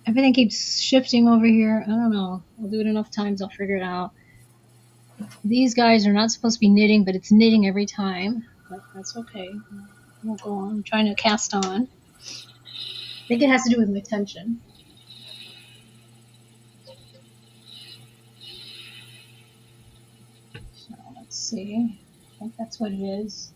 Everything keeps shifting over here. I don't know. I'll do it enough times. I'll figure it out. These guys are not supposed to be knitting, but it's knitting every time. But that's okay. We'll go on. I'm trying to cast on. I think it has to do with my tension. So let's see. I think that's what it is.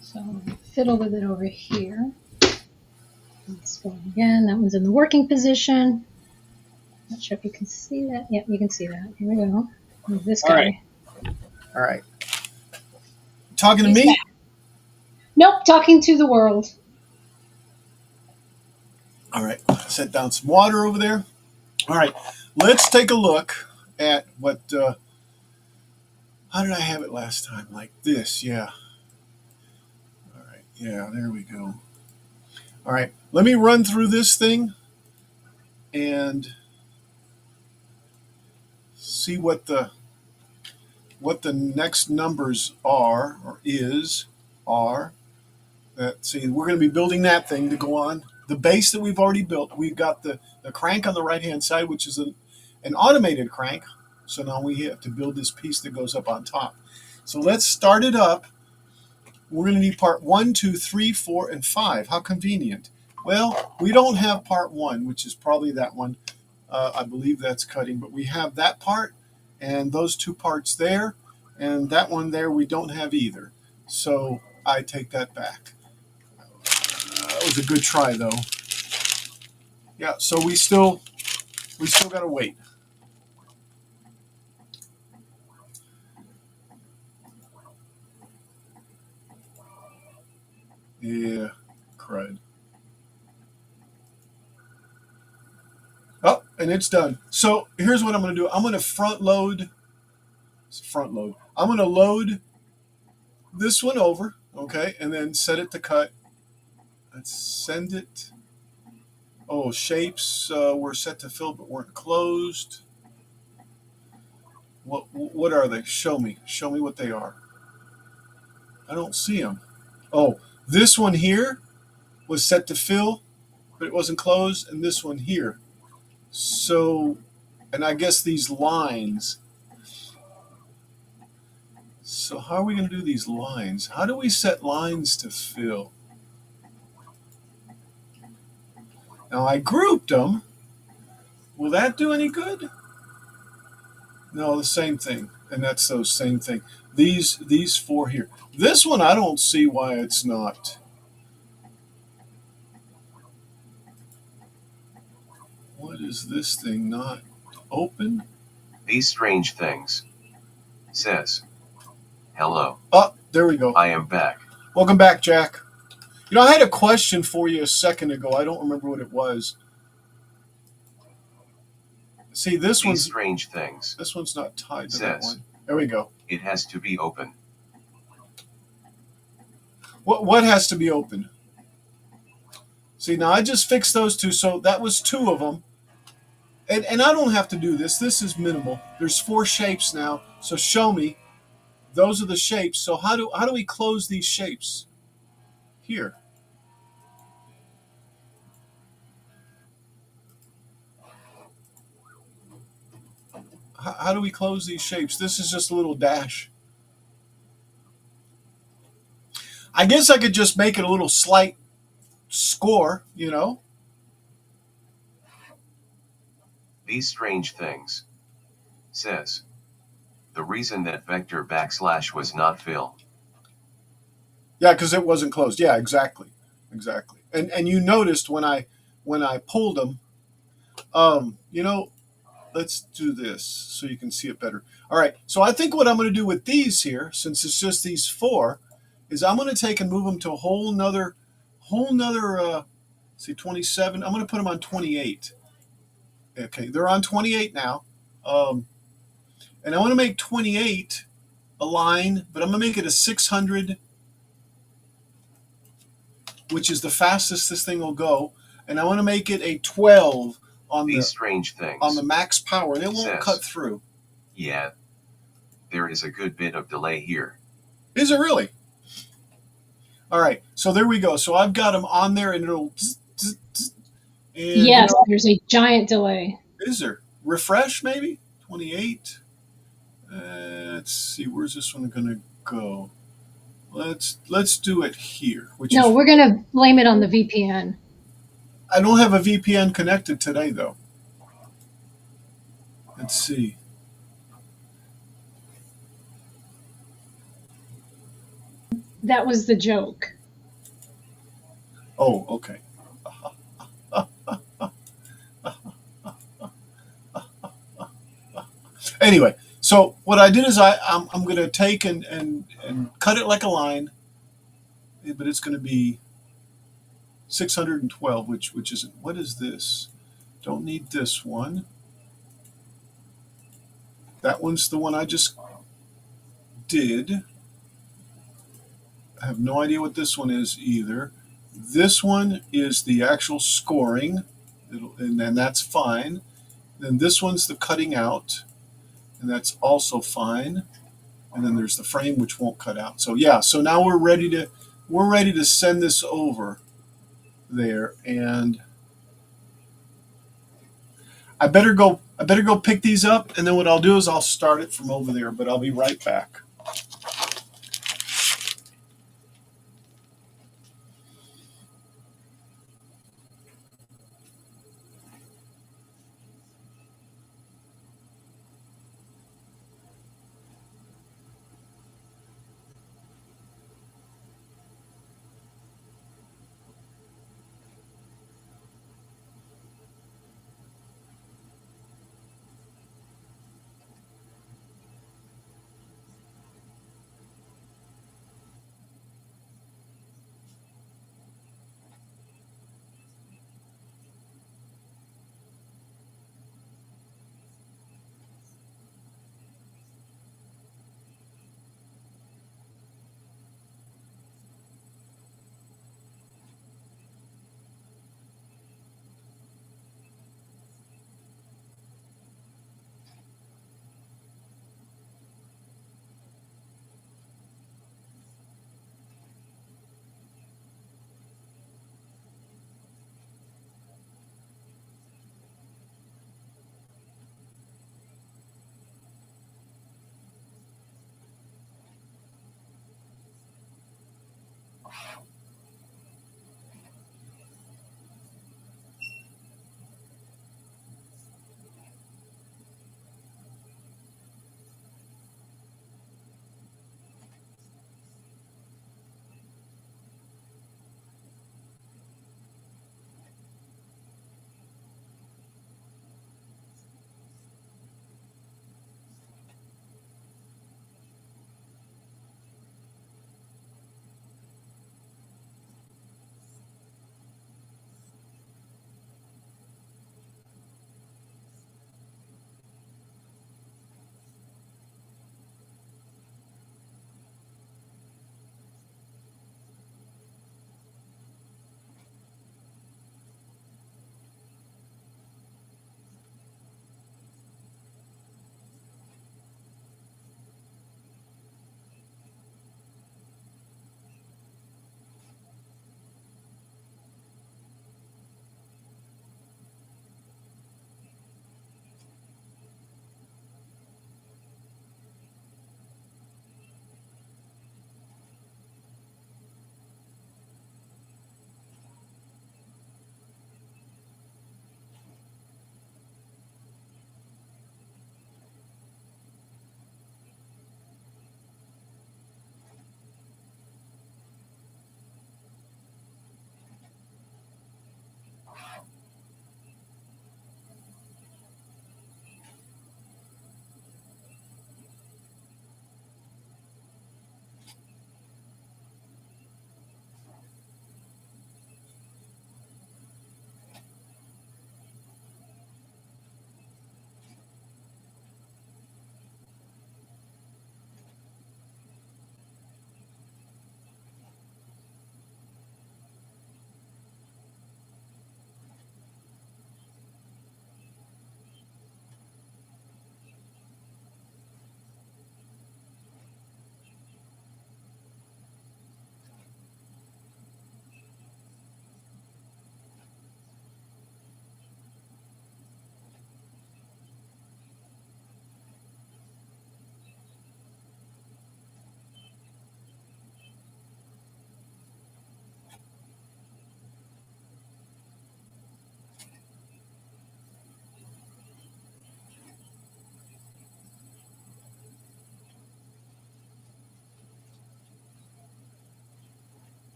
So fiddle with it over here. Let's go again. That one's in the working position. Not sure if you can see that. Yep, you can see that. Here we go. This guy. All right. Talking to me? Back. Nope, talking to the world. All right. Set down some water over there. All right. Let's take a look at what. How did I have it last time? Like this, yeah. All right. Yeah, there we go. All right. Let me run through this thing and see what the next numbers are or are. See, we're going to be building that thing to go on the base that we've already built. We've got the crank on the right hand side, which is an automated crank. So now we have to build this piece that goes up on top. So let's start it up. We're going to need part 1, 2, 3, 4, and 5. How convenient. Well, we don't have part 1, which is probably that one. I believe that's cutting, but we have that part and those 2 parts there, and that one there we don't have either. So I take that back. That was a good try, though. Yeah, so we still got to wait. Yeah, crud. and it's done. So here's what I'm going to do. I'm going to front load. I'm going to load this one over, okay, and then set it to cut. Let's send it. Oh, shapes were set to fill but weren't closed. What are they? Show me. Show me what they are. I don't see them. Oh, this one here was set to fill, but it wasn't closed, and this one here. So, and I guess these lines. So how are we going to do these lines? How do we set lines to fill? Now I grouped them. Will that do any good? No, the same thing. And that's those same thing. These four here. This one I don't see why it's not. What is this thing not open? These strange things. Says. Hello. Oh, there we go. I am back. Welcome back, Jack. You know, I had a question for you a second ago. I don't remember what it was. See, These strange things. This one's not tied to Says. that one. There we go. It has to be open. What has to be open? See, now I just fixed those two, so that was two of them. And I don't have to do this. This is minimal. There's four shapes now, so show me. Those are the shapes. So how do we close these shapes? Here. How do we close these shapes? This is just a little dash. I guess I could just make it a little slight score, you know. These strange things. Says. The reason that vector backslash was not fill. Yeah, because it wasn't closed. Yeah, exactly. Exactly. And you noticed when I pulled them, you know, let's do this so you can see it better. All right. So I think what I'm going to do with these here, since it's just these four, is I'm going to take and move them to a whole nother, see, 27. I'm going to put them on 28. Okay, they're on 28 now. And I want to make 28 a line, but I'm going to make it a 600, which is the fastest this thing will go. And I want to make it a 12 on These strange things. On the max power, and it won't Says. cut through. Yeah. There is a good bit of delay here. Is it really? All right, so there we go. So I've got them on there, and it'll. And yes, there's a giant delay. Is there? Refresh maybe? 28. Let's see. Where's this one going to go? Let's do it here. We're going to blame it on the VPN. I don't have a VPN connected today, though. Let's see. That was the joke. Oh, okay. Anyway, so what I did is I'm going to take and cut it like a line, but it's going to be 612, which isn't. What is this? Don't need this one. That one's the one I just did. I have no idea what this one is either. This one is the actual scoring, and then that's fine. Then this one's the cutting out, and that's also fine. And then there's the frame, which won't cut out. So yeah, so now we're ready to send this over there, and I better go pick these up, and then what I'll do is I'll start it from over there, but I'll be right back.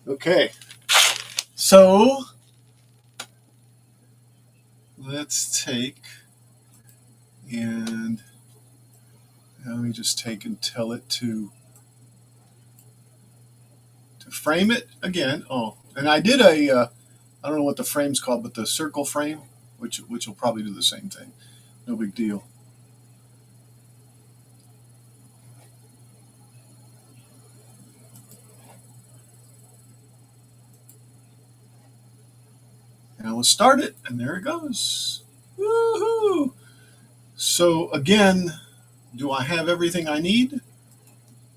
Okay, so let's take and let me just take and tell it to frame it again. Oh, and I did I don't know what the frame's called, but the circle frame, which will probably do the same thing. No big deal. Now let's start it, and there it goes. Woohoo! So again, do I have everything I need?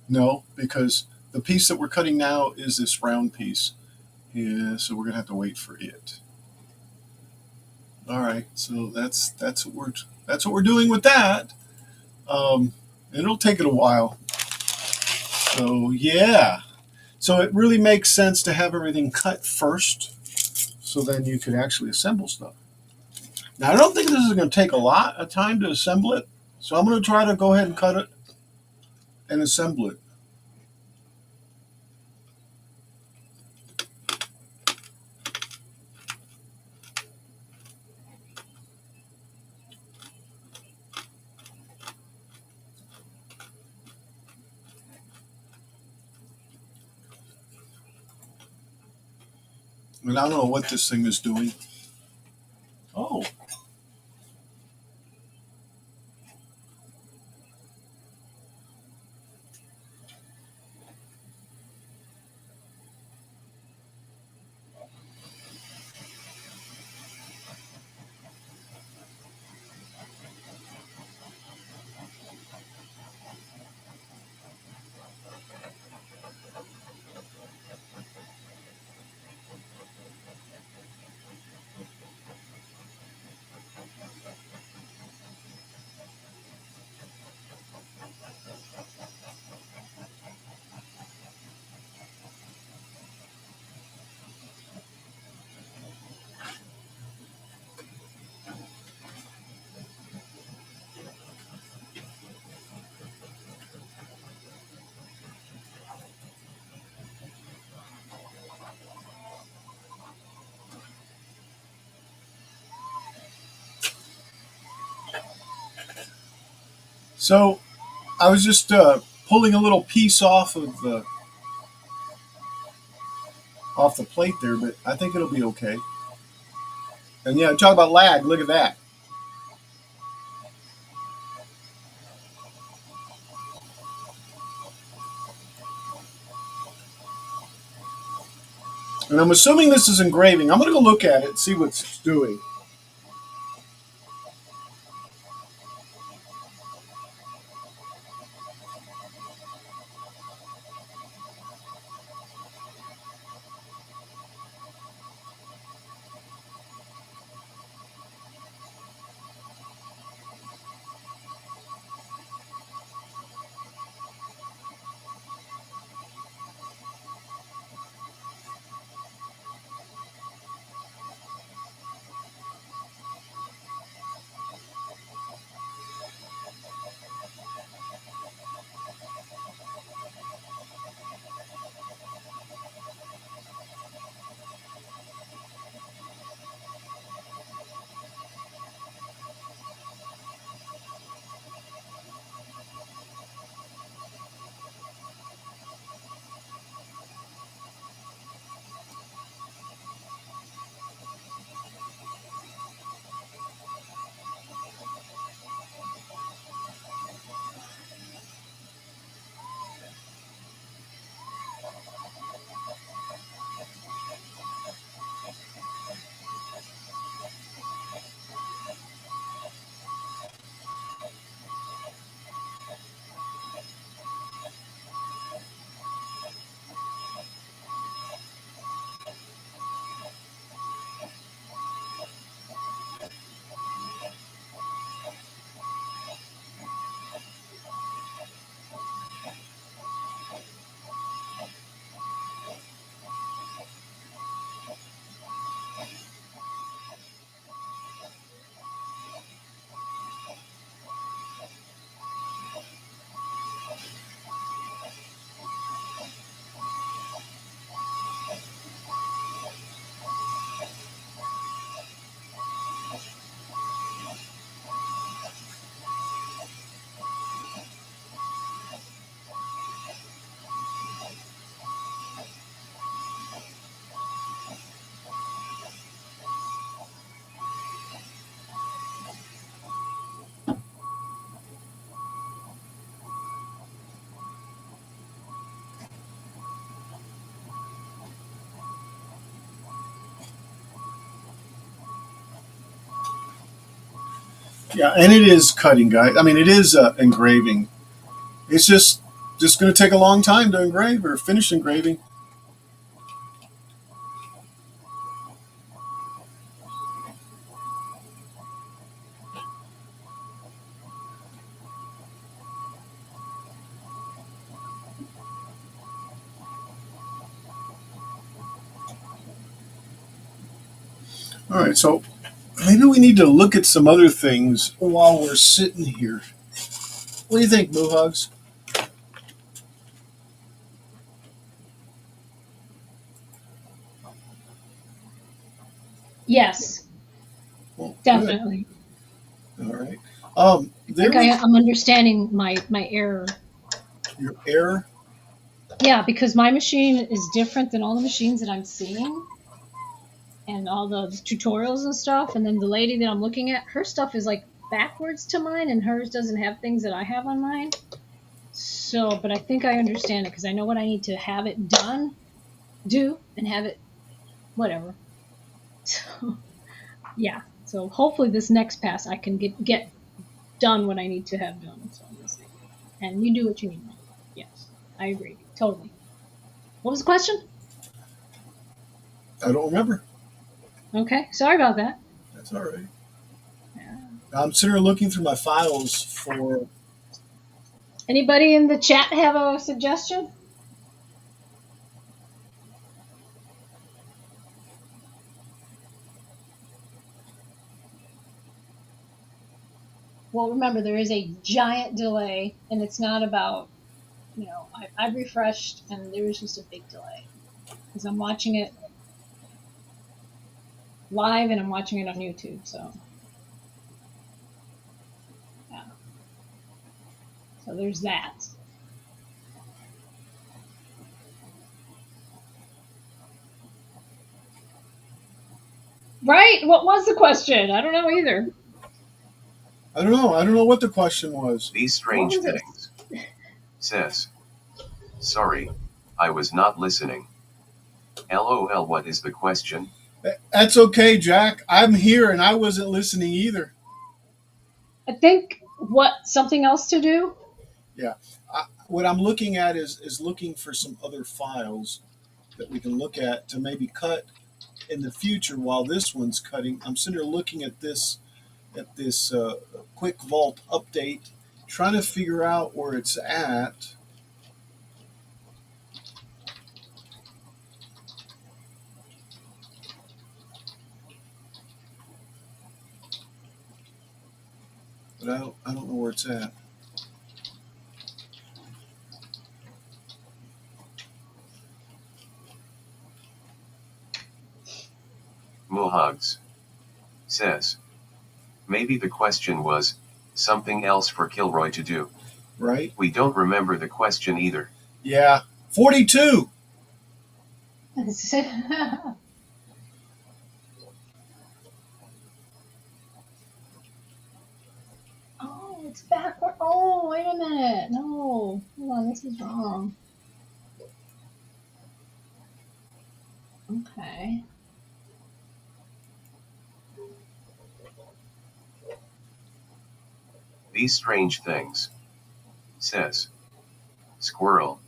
No, because the piece that we're cutting now is this round piece. Yeah, so we're gonna have to wait for it. All right, so that's what we're doing with that. It'll take it a while. So yeah, so it really makes sense to have everything cut first, so then you could actually assemble stuff. Now I don't think this is going to take a lot of time to assemble it, so I'm going to try to go ahead and cut it and assemble it. And I don't know what this thing is doing. Oh, So I was just pulling a little piece off the plate there, but I think it'll be okay. And yeah, talk about lag. Look at that. And I'm assuming this is engraving. I'm going to go look at it, see what it's doing. Yeah, and it is cutting, guys. I mean, it is engraving. It's just going to take a long time to engrave or finish engraving. All right, so maybe we need to look at some other things while we're sitting here. What do you think, Boo Hugs? Yes, Well, good. definitely. All right. I There think was I'm understanding my error. your error. Yeah, because my machine is different than all the machines that I'm seeing and all the tutorials and stuff. And then the lady that I'm looking at, her stuff is like backwards to mine, and hers doesn't have things that I have on mine. So, but I think I understand it because I know what I need to have it do, and have it whatever. So, yeah. So hopefully this next pass I can get done what I need to have done. So I'm gonna say, and you do what you need. Yes, I agree totally. What was the question? I don't remember. Okay, sorry about that. That's all right. Yeah. I'm sitting here looking through my files for. Anybody in the chat have a suggestion? Well, remember there is a giant delay, and it's not about I've refreshed, and there is just a big delay because I'm watching it live and I'm watching it on YouTube. So yeah, So there's that. Right? What was the question? I don't know either. I don't know. I don't know what the question was. These What strange was it? things. Says. Sorry. I was not listening. LOL, what is the question? That's okay, Jack. I'm here and I wasn't listening either. I think what something else to do? Yeah. What I'm looking at is looking for some other files that we can look at to maybe cut in the future while this one's cutting. I'm sitting here looking at this quick vault update, trying to figure out where it's at. But I don't know where it's at. Mohugs. Says. Maybe the question was something else for Kilroy to do. Right? We don't remember the question either. Yeah. 42. Oh, it's backward. Oh, wait a minute. No, hold on. This is wrong. Okay. These strange things. Says. Squirrel.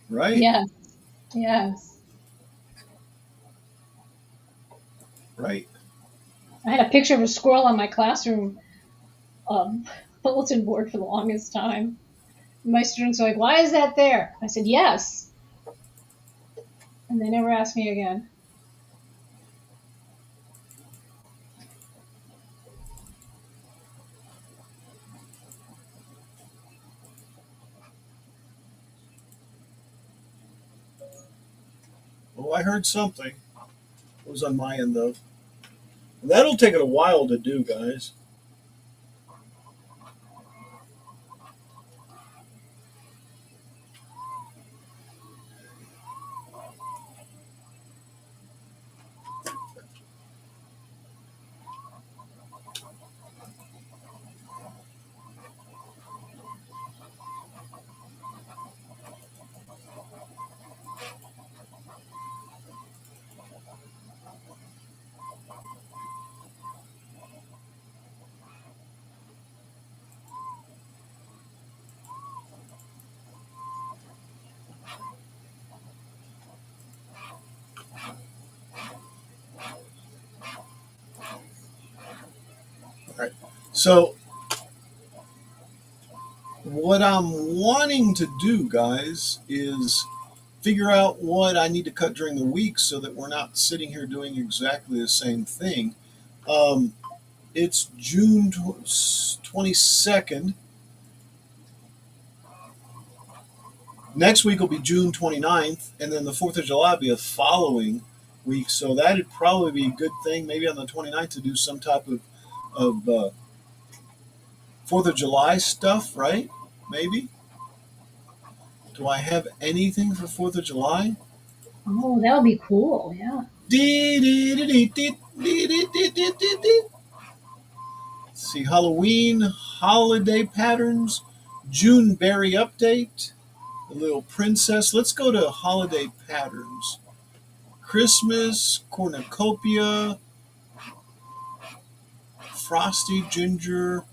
Right? Yes. Yes. Right. I had a picture of a squirrel on my classroom um, bulletin board for the longest time. My students are like, "Why is that there?" I said, "Yes," and they never asked me again. Oh, I heard something. It was on my end, though. That'll take it a while to do, guys. All right. So, what I'm wanting to do, guys, is figure out what I need to cut during the week so that we're not sitting here doing exactly the same thing. Um, it's June 22nd. Next week will be June 29th, and then the 4th of July will be the following week. So that'd probably be a good thing, maybe on the 29th, to do some type of 4th of July stuff, right? Maybe. Do I have anything for 4th of July? Oh, that would be cool. Yeah. See, Halloween, holiday patterns, June berry update, a little princess. Let's go to holiday patterns. Christmas, cornucopia, frosty ginger,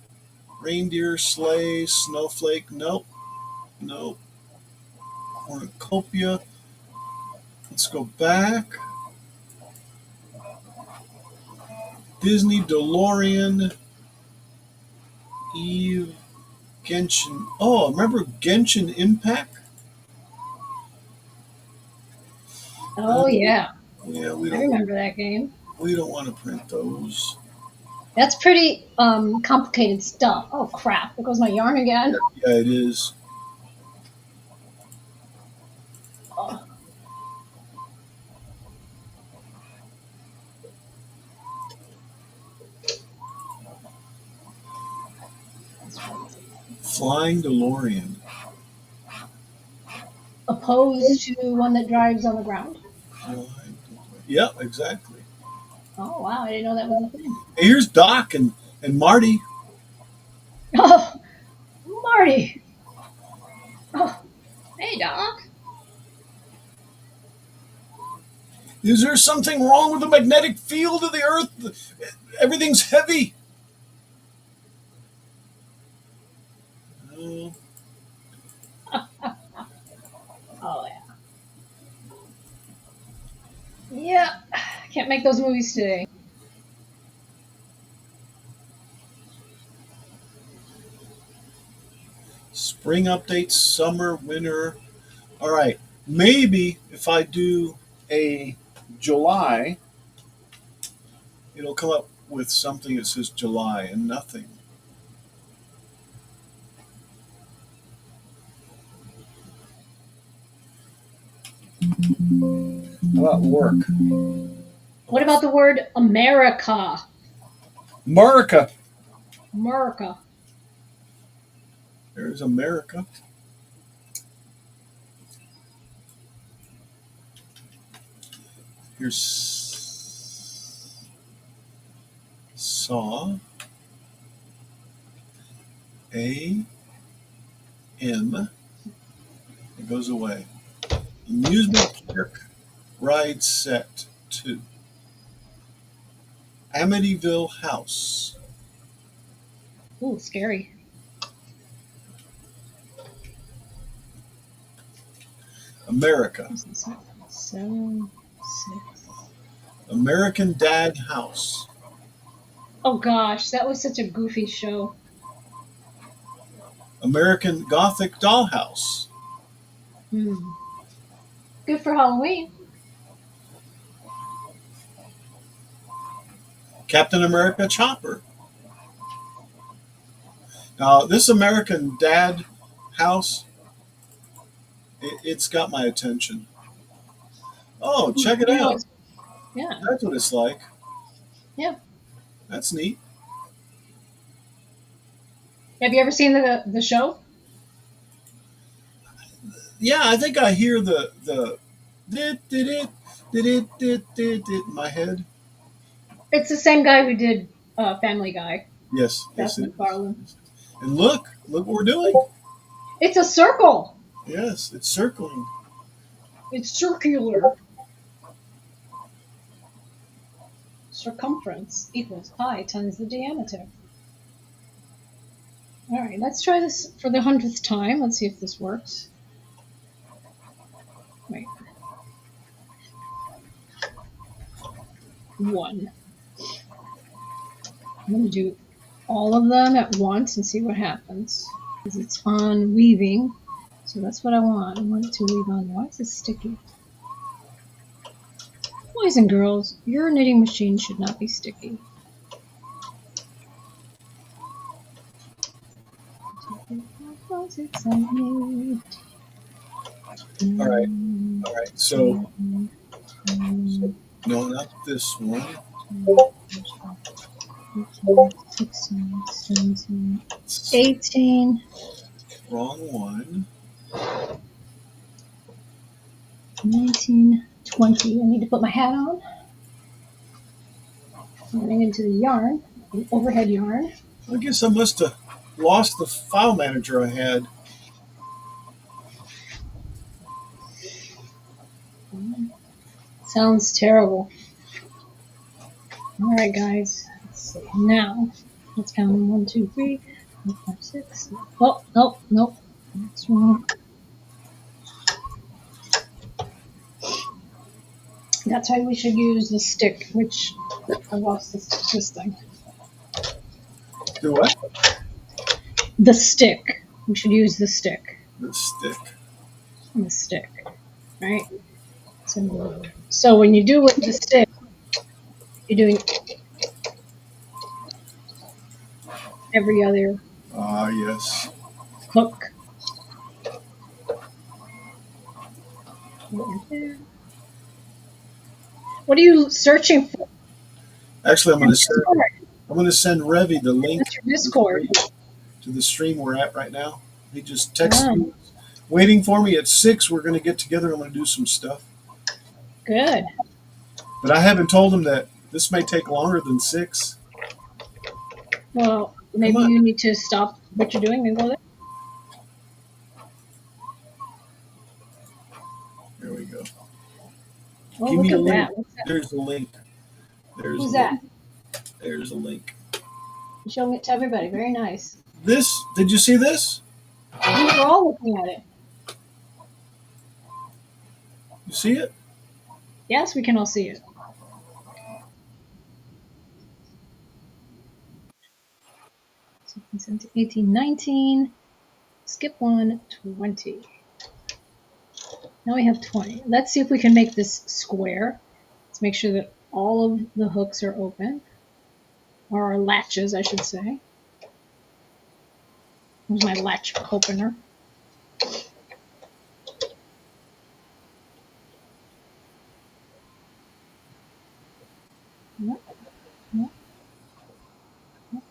reindeer sleigh, snowflake. Nope, nope. Cornucopia. Let's go back. Disney DeLorean, Eve, Genshin. Oh, remember Genshin Impact? Oh yeah, Yeah, I remember that game. we don't want to print those. That's pretty complicated stuff. Oh crap! There goes my yarn again. Yeah, it is. Oh, that's right. Flying DeLorean. Opposed to one that drives on the ground. Yeah, exactly. Oh wow, I didn't know that was a thing. Hey, here's Doc and Marty. Oh, Marty. Oh, hey Doc. Is there something wrong with the magnetic field of the Earth? Everything's heavy. Oh, Oh yeah. Yeah, can't make those movies today. spring updates, summer, winter. All right. Maybe if I do a July, it'll come up with something that says July and nothing. How about work? What about the word America? America. America. There's America. Here's saw. A M. It goes away. Amusement park ride set 2. Amityville House. Ooh, scary. America. 7, 6. American Dad House. Oh gosh, that was such a goofy show. American Gothic Dollhouse. Hmm. Good for Halloween. Captain America Chopper. Now, this American Dad House, it's got my attention. Oh, check it out. Yeah. That's what it's like. Yeah. That's neat. Have you ever seen the show? Yeah, I think I hear the in my head. It's the same guy who did Family Guy. Yes, Seth yes, it MacFarlane. is. And look what we're doing. It's a circle. Yes, it's circling. It's circular. Circumference equals pi times the diameter. All right, let's try this for the 100th time. Let's see if this works. Wait. 1. I'm going to do all of them at once and see what happens. Because it's on weaving. So that's what I want. I want it to weave on. Why is it sticky? Boys and girls, your knitting machine should not be sticky. All right. So no, not this one. 16, 17, 18. Wrong one. 19, 20. I need to put my hat on. I'm getting into the yarn, the overhead yarn. I guess I must have lost the file manager I had. Sounds terrible. All right, guys. Let's see. Now, let's count them. 1, 2, 3, 4, 5, 6. Oh, nope. That's wrong. That's why we should use the stick, which I lost this thing. Do what? The stick. We should use the stick. The stick. The stick. Right? So when you do with the stick, you're doing every other Yes. hook. Right there. What are you searching for? Actually, I'm going to send Revy the link. That's your Discord. to the stream we're at right now. He just texted Oh, me, waiting for me at 6. We're going to get together. I'm going to do some stuff. good. But I haven't told him that this may take longer than 6. Well, Come maybe on. you need to stop what you're doing and go there. There we go. Oh, Give look me a at link. that. What's that? There's a link. There's a Who's link. that? There's a link. You're showing it to everybody. Very nice. This, did you see this? We were all looking at it. You see it? Yes, we can all see it. So 18, 19. Skip 1, 20. Now we have 20. Let's see if we can make this square. Let's make sure that all of the hooks are open. Or our latches, I should say. Here's my latch opener. Yep. Yep. Yep.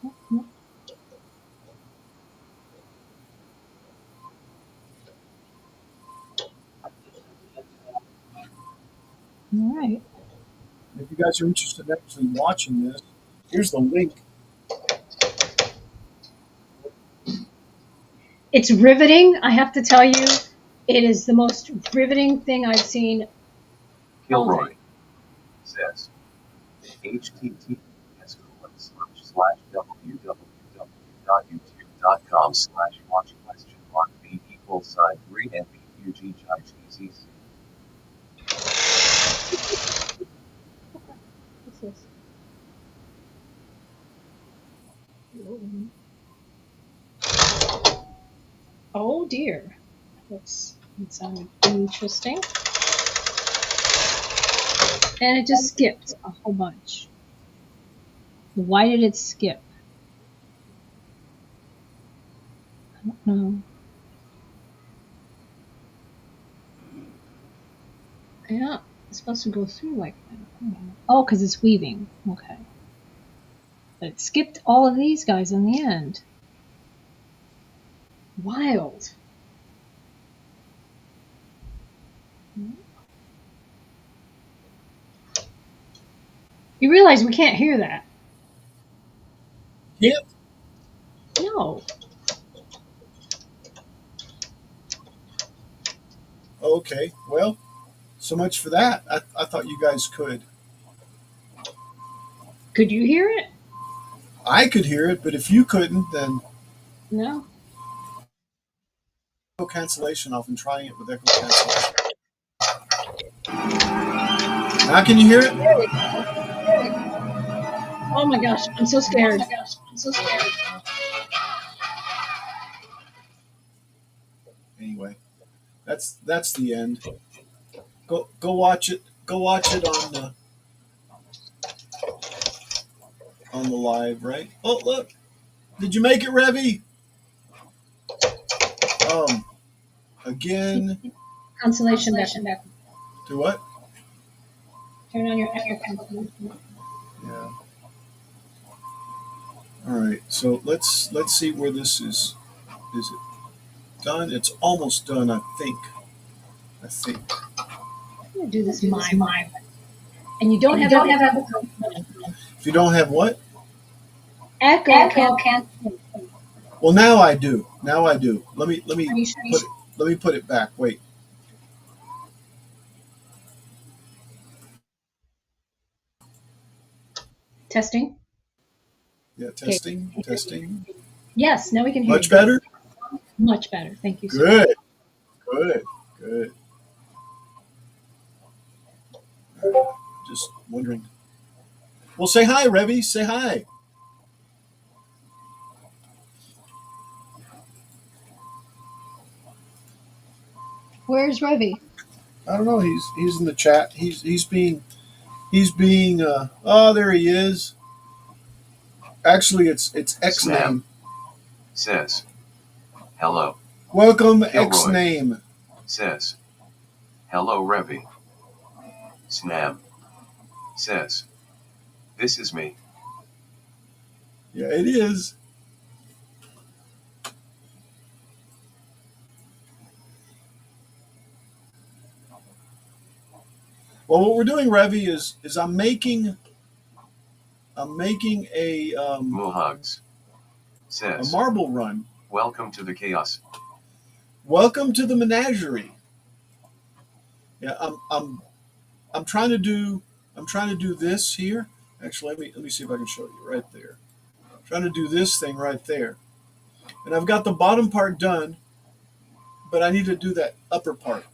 Yep. Yep. All right. If you guys are interested in actually watching this, here's the link. It's riveting, I have to tell you. It is the most riveting thing I've seen. Kilroy says, https://www.youtube.com/watch?b=3npqgchizz. What's this? Oh dear. That sounded interesting. And it just skipped a whole bunch. Why did it skip? I don't know. Yeah, it's supposed to go through like that. Oh, because it's weaving. Okay. But it skipped all of these guys in the end. Wild. You realize we can't hear that? Yeah. No. Okay. Well, so much for that. I thought you guys could. Could you hear it? I could hear it, but if you couldn't, then No. echo cancellation off and trying it with echo cancellation. Now can you hear it? There we go. There we go. Oh my gosh, I'm so scared. I'm so scared. Anyway, that's the end. Go watch it. Go watch it on the live, right? Oh look, did you make it, Revy? Again. Consolation back. Do what? Turn on your echo cancellation. Yeah. All right. So let's see where this is. Is it done? It's almost done, I think. I'm gonna do this mime. And you don't have echo. If you don't have what? Echo cancellation. Well, now I do. Now I do. Let me Are you sure? let me put it back. Wait. Testing. Yeah. Testing. Okay. Testing. Yes, now we can hear Much you. better. Much better. Thank you, sir. Good. Good. Good. Just wondering. Well, say hi, Revy. Say hi. Where's Revy? I don't know. He's in the chat. He's being. Oh, there he is. Actually, it's X Snap name. says, hello. Welcome, Kilroy X name. says, hello Revy. Snam says, this is me. Yeah, it is. Well, what we're doing, Revy, is I'm making Mohugs a says, marble run. welcome to the chaos. Welcome to the menagerie. Yeah, I'm trying to do this here. Actually, let me see if I can show you right there. I'm trying to do this thing right there, and I've got the bottom part done, but I need to do that upper part,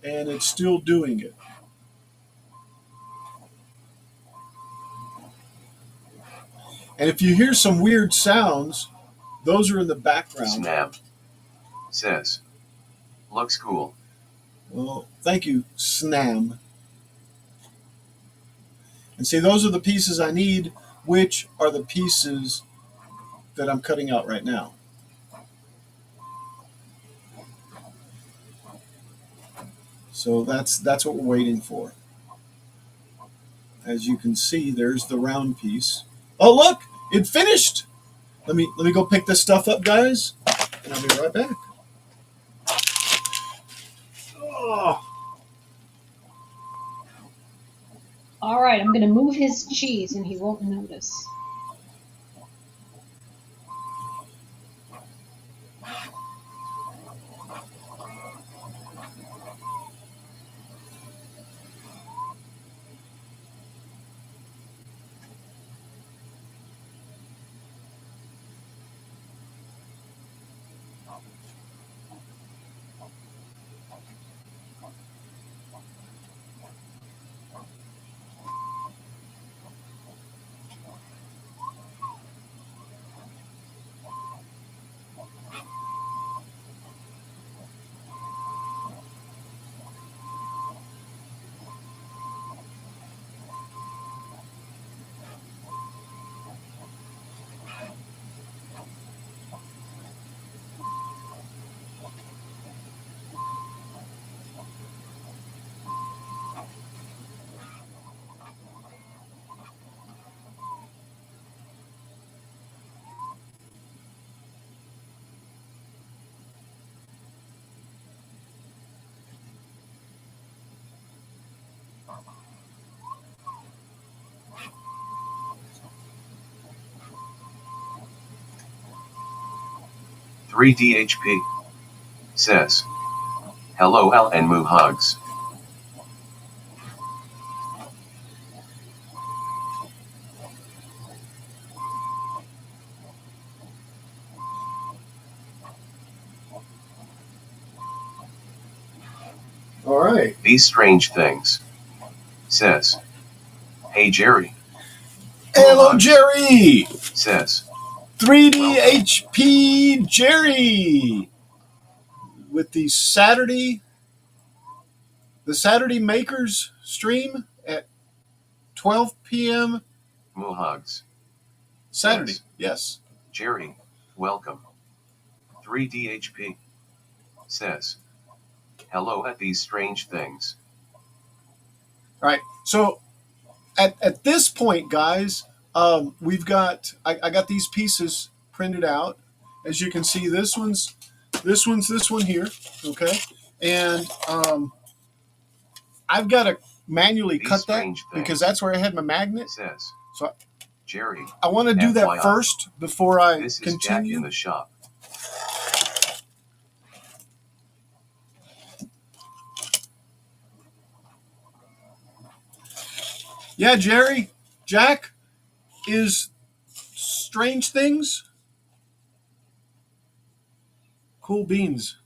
and it's still doing it. And if you hear some weird sounds, those are in the background. Snam says, looks cool. Well, thank you, Snam. And see, those are the pieces I need, which are the pieces that I'm cutting out right now. So that's what we're waiting for. As you can see, there's the round piece. Oh, look, it finished. Let me go pick this stuff up, guys, and I'll be right back. Oh, All right, I'm going to move his cheese and he won't notice. Three DHP says, hello Al and Mohugs. all right. These strange things says, hey Jerry. Hello, Mohugs Jerry. says, 3D HP Jerry with the Saturday Makers stream at 12 p.m. Mohugs Saturday. says, Yes. Jerry, welcome. 3DHP says, hello at these strange things. All right. So at this point, guys, we've got I got these pieces printed out. As you can see, this one here. Okay, and I've got to manually These cut that strange because things that's where I had my magnet. says, So Jerry, I want to do that FYI, first before I this is Jack continue. in the shop. Yeah, Jerry, Jack is strange things. Cool beans.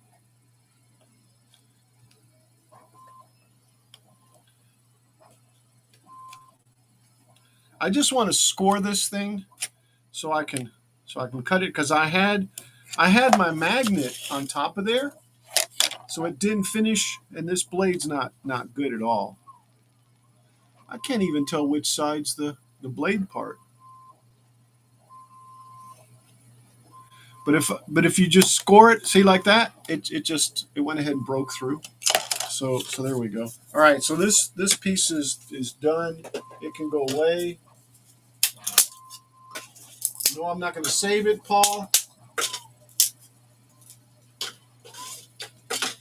I just want to score this thing so I can cut it because I had my magnet on top of there, so it didn't finish, and this blade's not good at all. I can't even tell which side's the blade part. But if you just score it, see like that, it went ahead and broke through. So there we go. All right, so this piece is done. It can go away. No, I'm not going to save it, Paul.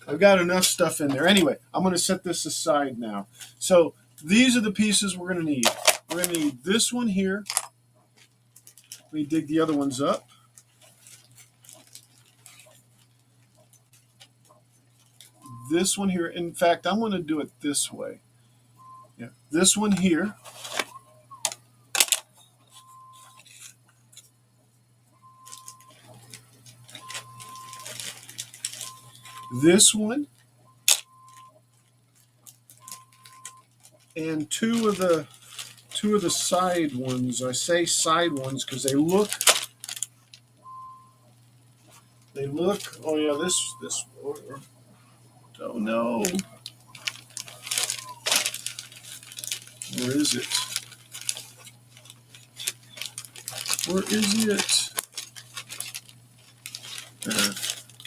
I've got enough stuff in there. Anyway, I'm going to set this aside now. So these are the pieces we're going to need. We're going to need this one here. Let me dig the other ones up. This one here. In fact, I'm going to do it this way. Yeah, this one here. This one. And two of the side ones. I say side ones because they look. Oh yeah, this. Oh no. Where is it? Where is it?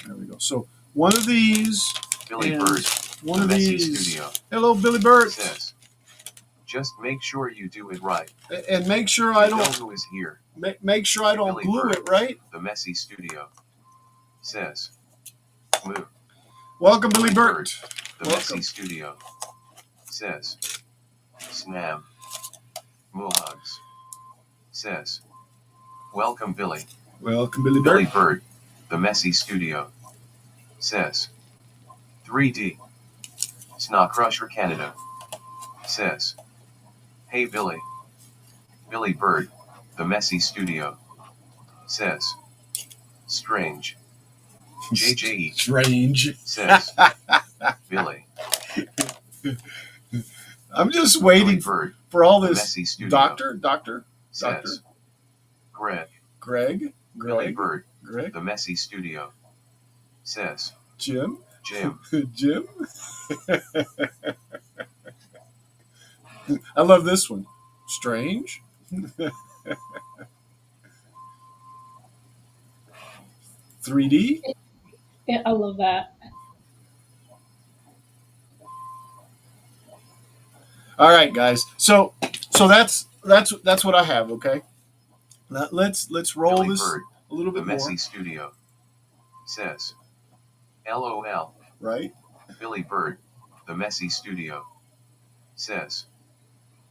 There we go. So one of these. Billy Bird, one the of Messy these. Studio, Hello, Billy Bird. says, just make sure you do it right. And make sure You I know don't. who is here. Make sure I don't Billy glue Bird, it, right? The Messy Studio, says, move. Welcome, Billy Bird. The Messy Studio, says, snam. Mohugs, says, welcome Billy. Welcome, Billy Billy Bird. Bird, The Messy Studio, says, 3D. Sna Crusher Canada, says, hey Billy. Billy Bird, The Messy Studio, says, strange. JJE, Strange. says, Billy. I'm just Billy waiting Bird, for all The this. Messy Studio, Doctor. says, Greg. Greg. Billy Bird, Greg. The Messy Studio, says, Jim. Jim. Jim. I love this one. Strange. 3D. Yeah, I love that. All right, guys. So that's what I have. Okay. Now let's roll Billy this Bird, a little The bit more. Messy Studio, says, LOL. Right. Billy Bird, The Messy Studio, says,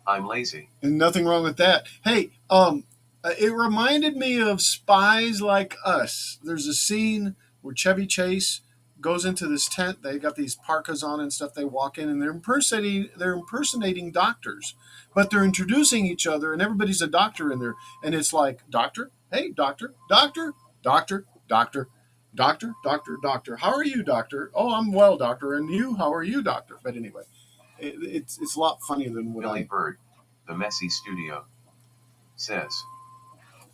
I'm lazy. And nothing wrong with that. Hey, it reminded me of Spies Like Us. There's a scene where Chevy Chase goes into this tent. They got these parkas on and stuff. They walk in and they're impersonating doctors, but they're introducing each other and everybody's a doctor in there. And it's like, doctor, hey, doctor, doctor, doctor, doctor, doctor, doctor, doctor. How are you, doctor? Oh, I'm well, doctor. And you? How are you, doctor? But anyway, it's a lot funnier than what Billy Bird, The Messy Studio, says,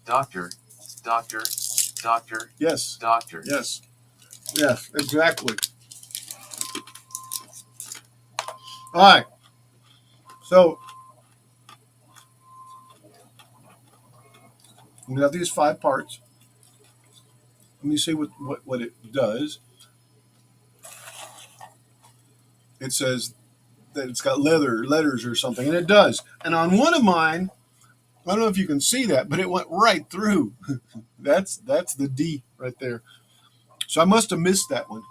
Doctor, doctor, doctor, Yes. doctor. Yes. Yes, exactly. All right. So we got these 5 parts. Let me see what it does. It says that it's got letters or something, and it does. And on one of mine, I don't know if you can see that, but it went right through. That's the D right there. So I must have missed that one.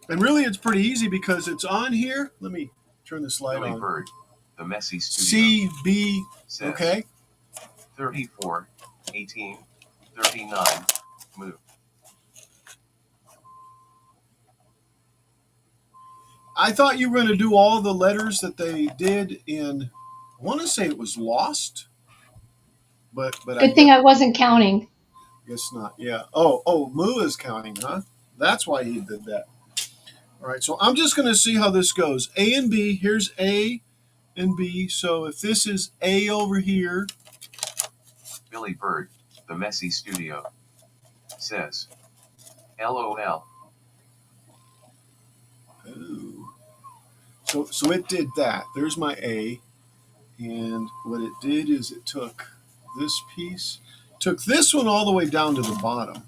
And really, it's pretty easy because it's on here. Let me turn this light Billy on. Bird, The Messy Studio, CB. says, Okay. 34, 18, 39, move. I thought you were going to do all the letters that they did in. I want to say it was Lost, but Good thing I wasn't counting. guess not. Yeah. Oh, Moo is counting, huh? That's why he did that. All right. So I'm just going to see how this goes. A and B. Here's A and B. So if this is A over here. Billy Bird, The Messy Studio, says, LOL. Oh. So it did that. There's my A. And what it did is it took this piece, took this one all the way down to the bottom,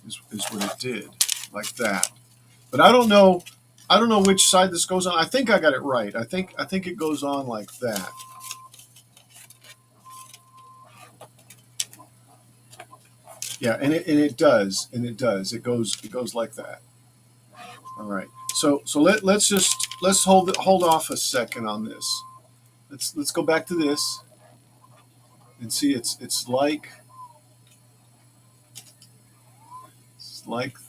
is what it did, like that. But I don't know which side this goes on. I think I got it right. I think it goes on like that. Yeah, and it does. It goes like that. All right. So let's hold off a second on this. Let's go back to this and see it's like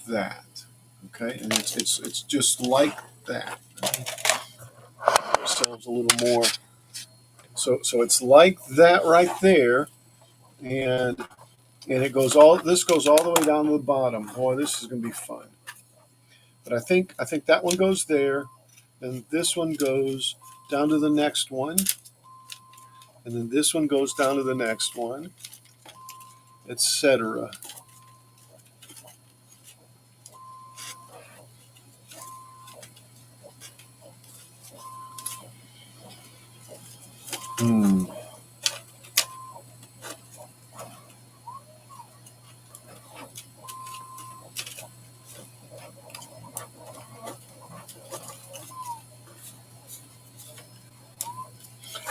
that. Okay, and it's just like that. Ourselves a little more. So it's like that right there, and it goes all this goes all the way down to the bottom. Boy, this is going to be fun. But I think that one goes there, and this one goes down to the next one, and then this one goes down to the next one, etc. Hmm.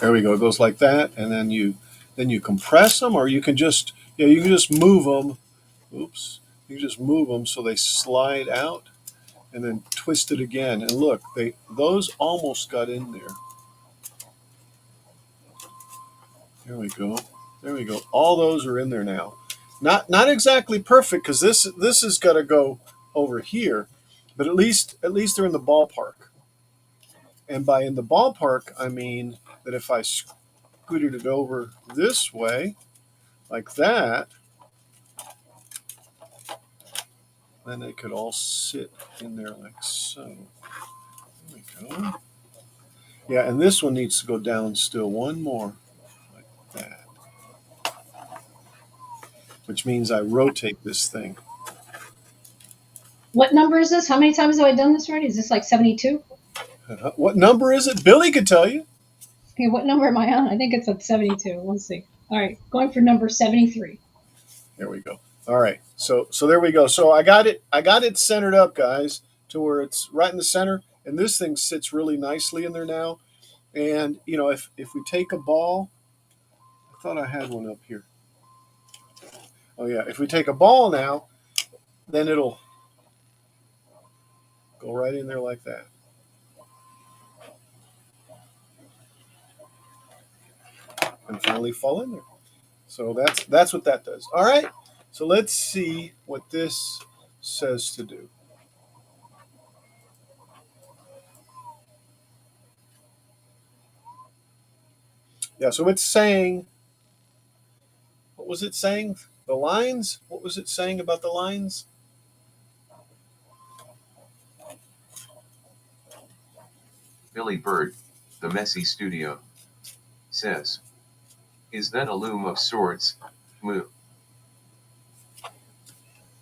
There we go. It goes like that, and then you compress them, or you can just move them. Oops, you can just move them so they slide out, and then twist it again. And look, those almost got in there. There we go. There we go. All those are in there now. Not exactly perfect because this has got to go over here, but at least they're in the ballpark. And by in the ballpark, I mean that if I scooted it over this way, like that, then they could all sit in there like so. There we go. Yeah, and this one needs to go down still one more, like that. Which means I rotate this thing. What number is this? How many times have I done this already? Is this like 72? What number is it? Billy could tell you. Okay, what number am I on? I think it's at 72. Let's see. All right, going for number 73. There we go. All right. So there we go. So I got it centered up, guys, to where it's right in the center, and this thing sits really nicely in there now. And if we take a ball, I thought I had one up here. Oh yeah, if we take a ball now, then it'll go right in there like that. And finally fall in there. So that's what that does. All right. So let's see what this says to do. Yeah, so it's saying, what was it saying? The lines? What was it saying about the lines? Billy Bird, the Messy Studio, says, "Is that a loom of sorts, Moo?"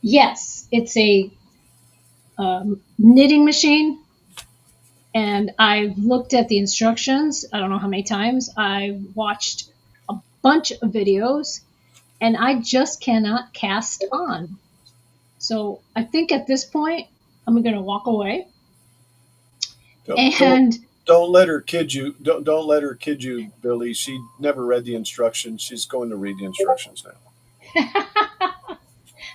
Yes, it's a knitting machine, and I've looked at the instructions. I don't know how many times. I watched a bunch of videos, and I just cannot cast on. So I think at this point, I'm going to walk away. Don't, don't And don't let her kid you. Don't let her kid you, Billy. She never read the instructions. She's going to read the instructions now.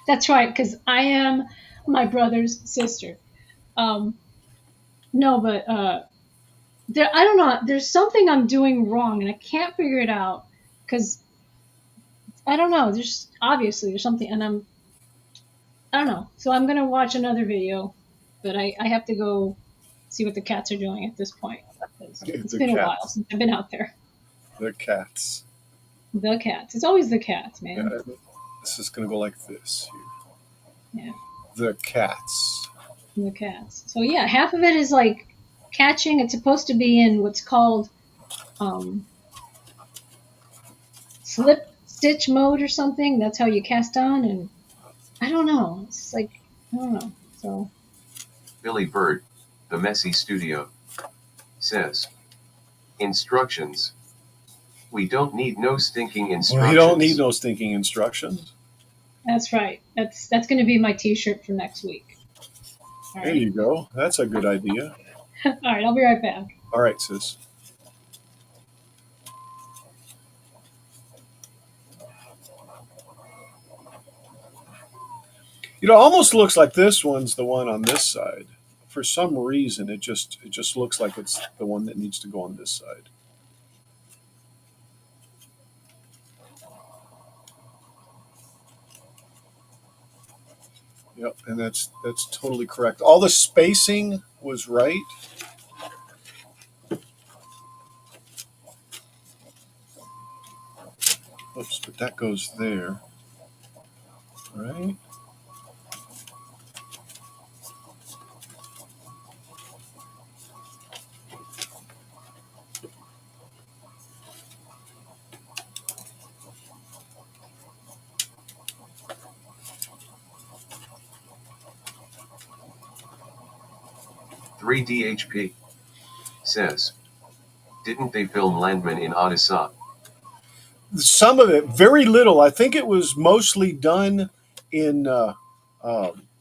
that's right, because I am my brother's sister. Um, no, but there, I don't know. There's something I'm doing wrong, and I can't figure it out because I don't know. There's something, and I don't know. So I'm gonna watch another video, but I have to go see what the cats are doing at this point. 'Cause it's The been a while cats. since I've been out there. The cats. The cats. It's always the cats, man. Yeah, this is going to go like this. Yeah, The cats. the cats. So yeah, half of it is like catching. It's supposed to be in what's called um, slip stitch mode or something. That's how you cast on, and I don't know. It's like I don't know. So Billy Bird, the Messy Studio, says, "Instructions. We don't need no stinking Well, you don't need instructions." no stinking instructions. that's right. That's going to be my T-shirt for next week. All There right. you go. That's a good idea. All right. I'll be right back. All right, sis. It almost looks like this one's the one on this side for some reason it just looks like it's the one that needs to go on this side. Yep, and that's totally correct. All the spacing was right. Oops, but that goes there, right? Three DHP says, didn't they film Landman in Odessa? Some of it, very little. I think it was mostly done in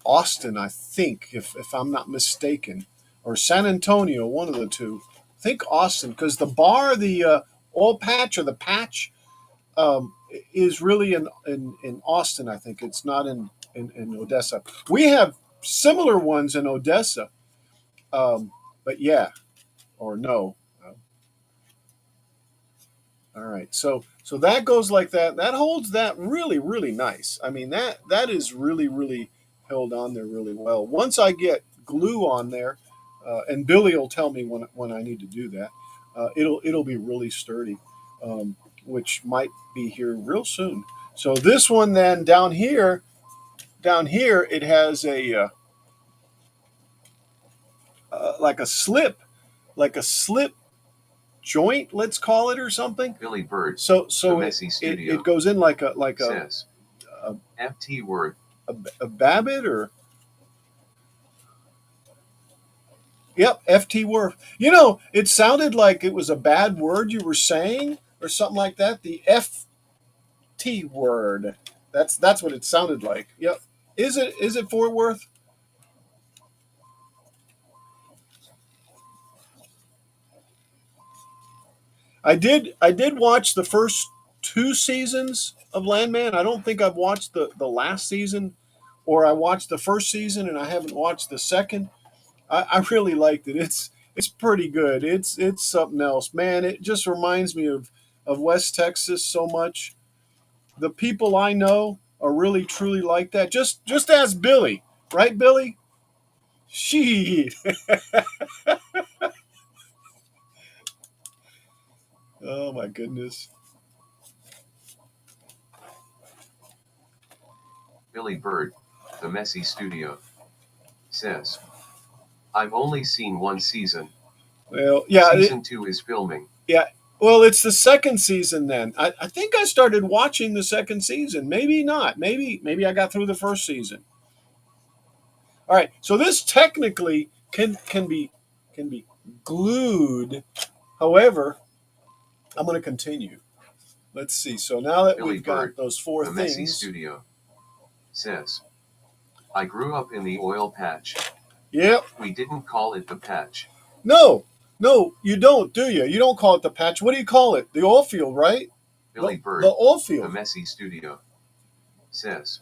Austin, I think, if I'm not mistaken, or San Antonio, one of the two. I think Austin, because the bar, the oil patch or the patch, is really in Austin. I think it's not in Odessa. We have similar ones in Odessa, but yeah, or no. All right, so that goes like that. That holds that really nice. I mean that is really held on there really well. Once I get glue on there, and Billy will tell me when I need to do that. It'll be really sturdy, which might be here real soon. So this one then down here it has a like a slip joint, let's call it, or something. Billy Bird, So the Messy Studio, it goes in like a says, FT word, a Babbitt or yep, FT word. You know, it sounded like it was a bad word you were saying or something like that. The FT word. That's what it sounded like. Yep. Is it Fort Worth? I did watch the first two seasons of Landman. I don't think I've watched the last season, or I watched the first season and I haven't watched the second. I really liked it. It's pretty good. It's something else, man. It just reminds me of West Texas so much. The people I know are really truly like that. Just ask Billy, right, Billy? She. Oh my goodness. Billy Bird, the Messy Studio, says, I've only seen one season. Well, yeah, Season 2 is filming. yeah. Well, it's the second season then. I think I started watching the second season. Maybe not. Maybe I got through the first season. All right. So this technically can be glued. However, I'm going to continue. Let's see. So now that Billy we've got Bird, those four the Messy things. Studio, says, I grew up in the oil patch. Yep. We didn't call it the patch. No, you don't, do you? You don't call it the patch. What do you call it? The oil field, right? Billy Bird, the oil the field. Messy Studio, says,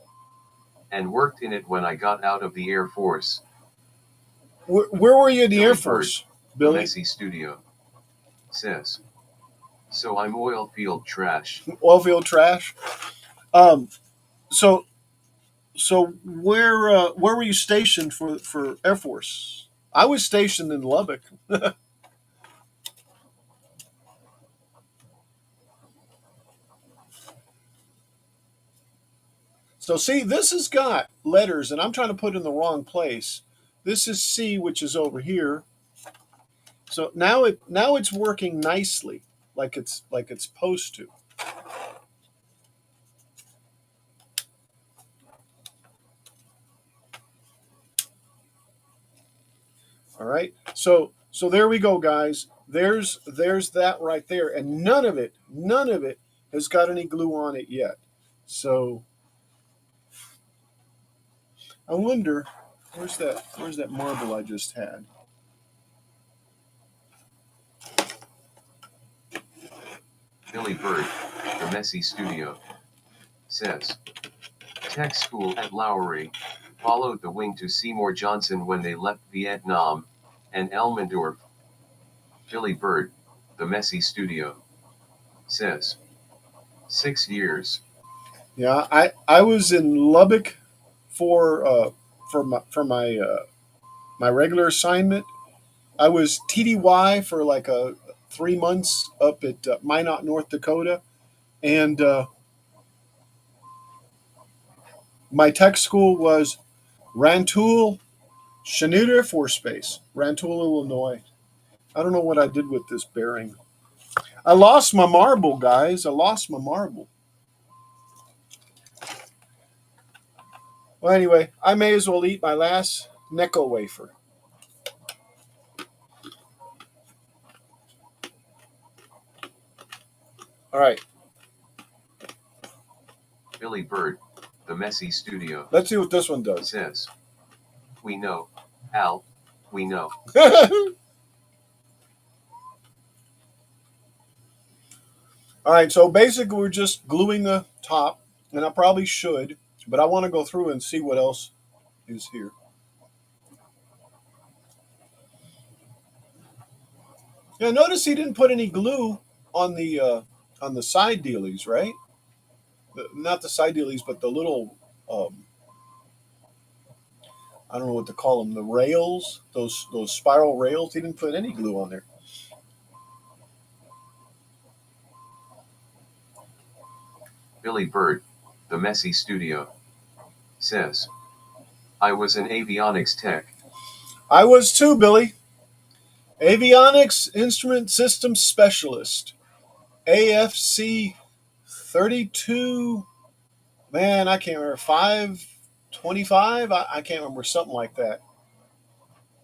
and worked in it when I got out of the Air Force. Where were you in the Billy Air Bird, Force, the Billy? Messy Studio, says, so I'm oil field trash. Oil field trash. Um. So where were you stationed for Air Force? I was stationed in Lubbock. So see, this has got letters, and I'm trying to put in the wrong place. This is C, which is over here. So now it's working nicely, like it's supposed to. All right. So there we go, guys. There's that right there, and none of it has got any glue on it yet. So I wonder where's that marble I just had. Billy Bird, the Messy Studio, says, tech school at Lowry. Followed the wing to Seymour Johnson when they left Vietnam, and Elmendorf. Philly Bird, the messy studio, says 6 years. Yeah, I was in Lubbock for my regular assignment. I was TDY for like 3 months up at Minot, North Dakota, and my tech school was Rantoul Cheney Air Force Base, Rantoul, Illinois. I don't know what I did with this bearing. I lost my marble, guys. I lost my marble. Well, anyway, I may as well eat my last Necco wafer. All right. Billy Bird, the messy studio. Let's see what this one does. Says, we know, Al, we know. All right, so basically we're just gluing the top, and I probably should, but I want to go through and see what else is here. Yeah, notice he didn't put any glue on the side dealies, right? Not the side dealies, but the little I don't know what to call them, the rails, those spiral rails. He didn't put any glue on there. Billy Bird, the messy studio, says, I was an avionics tech. I was too, Billy. Avionics Instrument System Specialist. AFC 32. Man, I can't remember. 525? I can't remember. Something like that.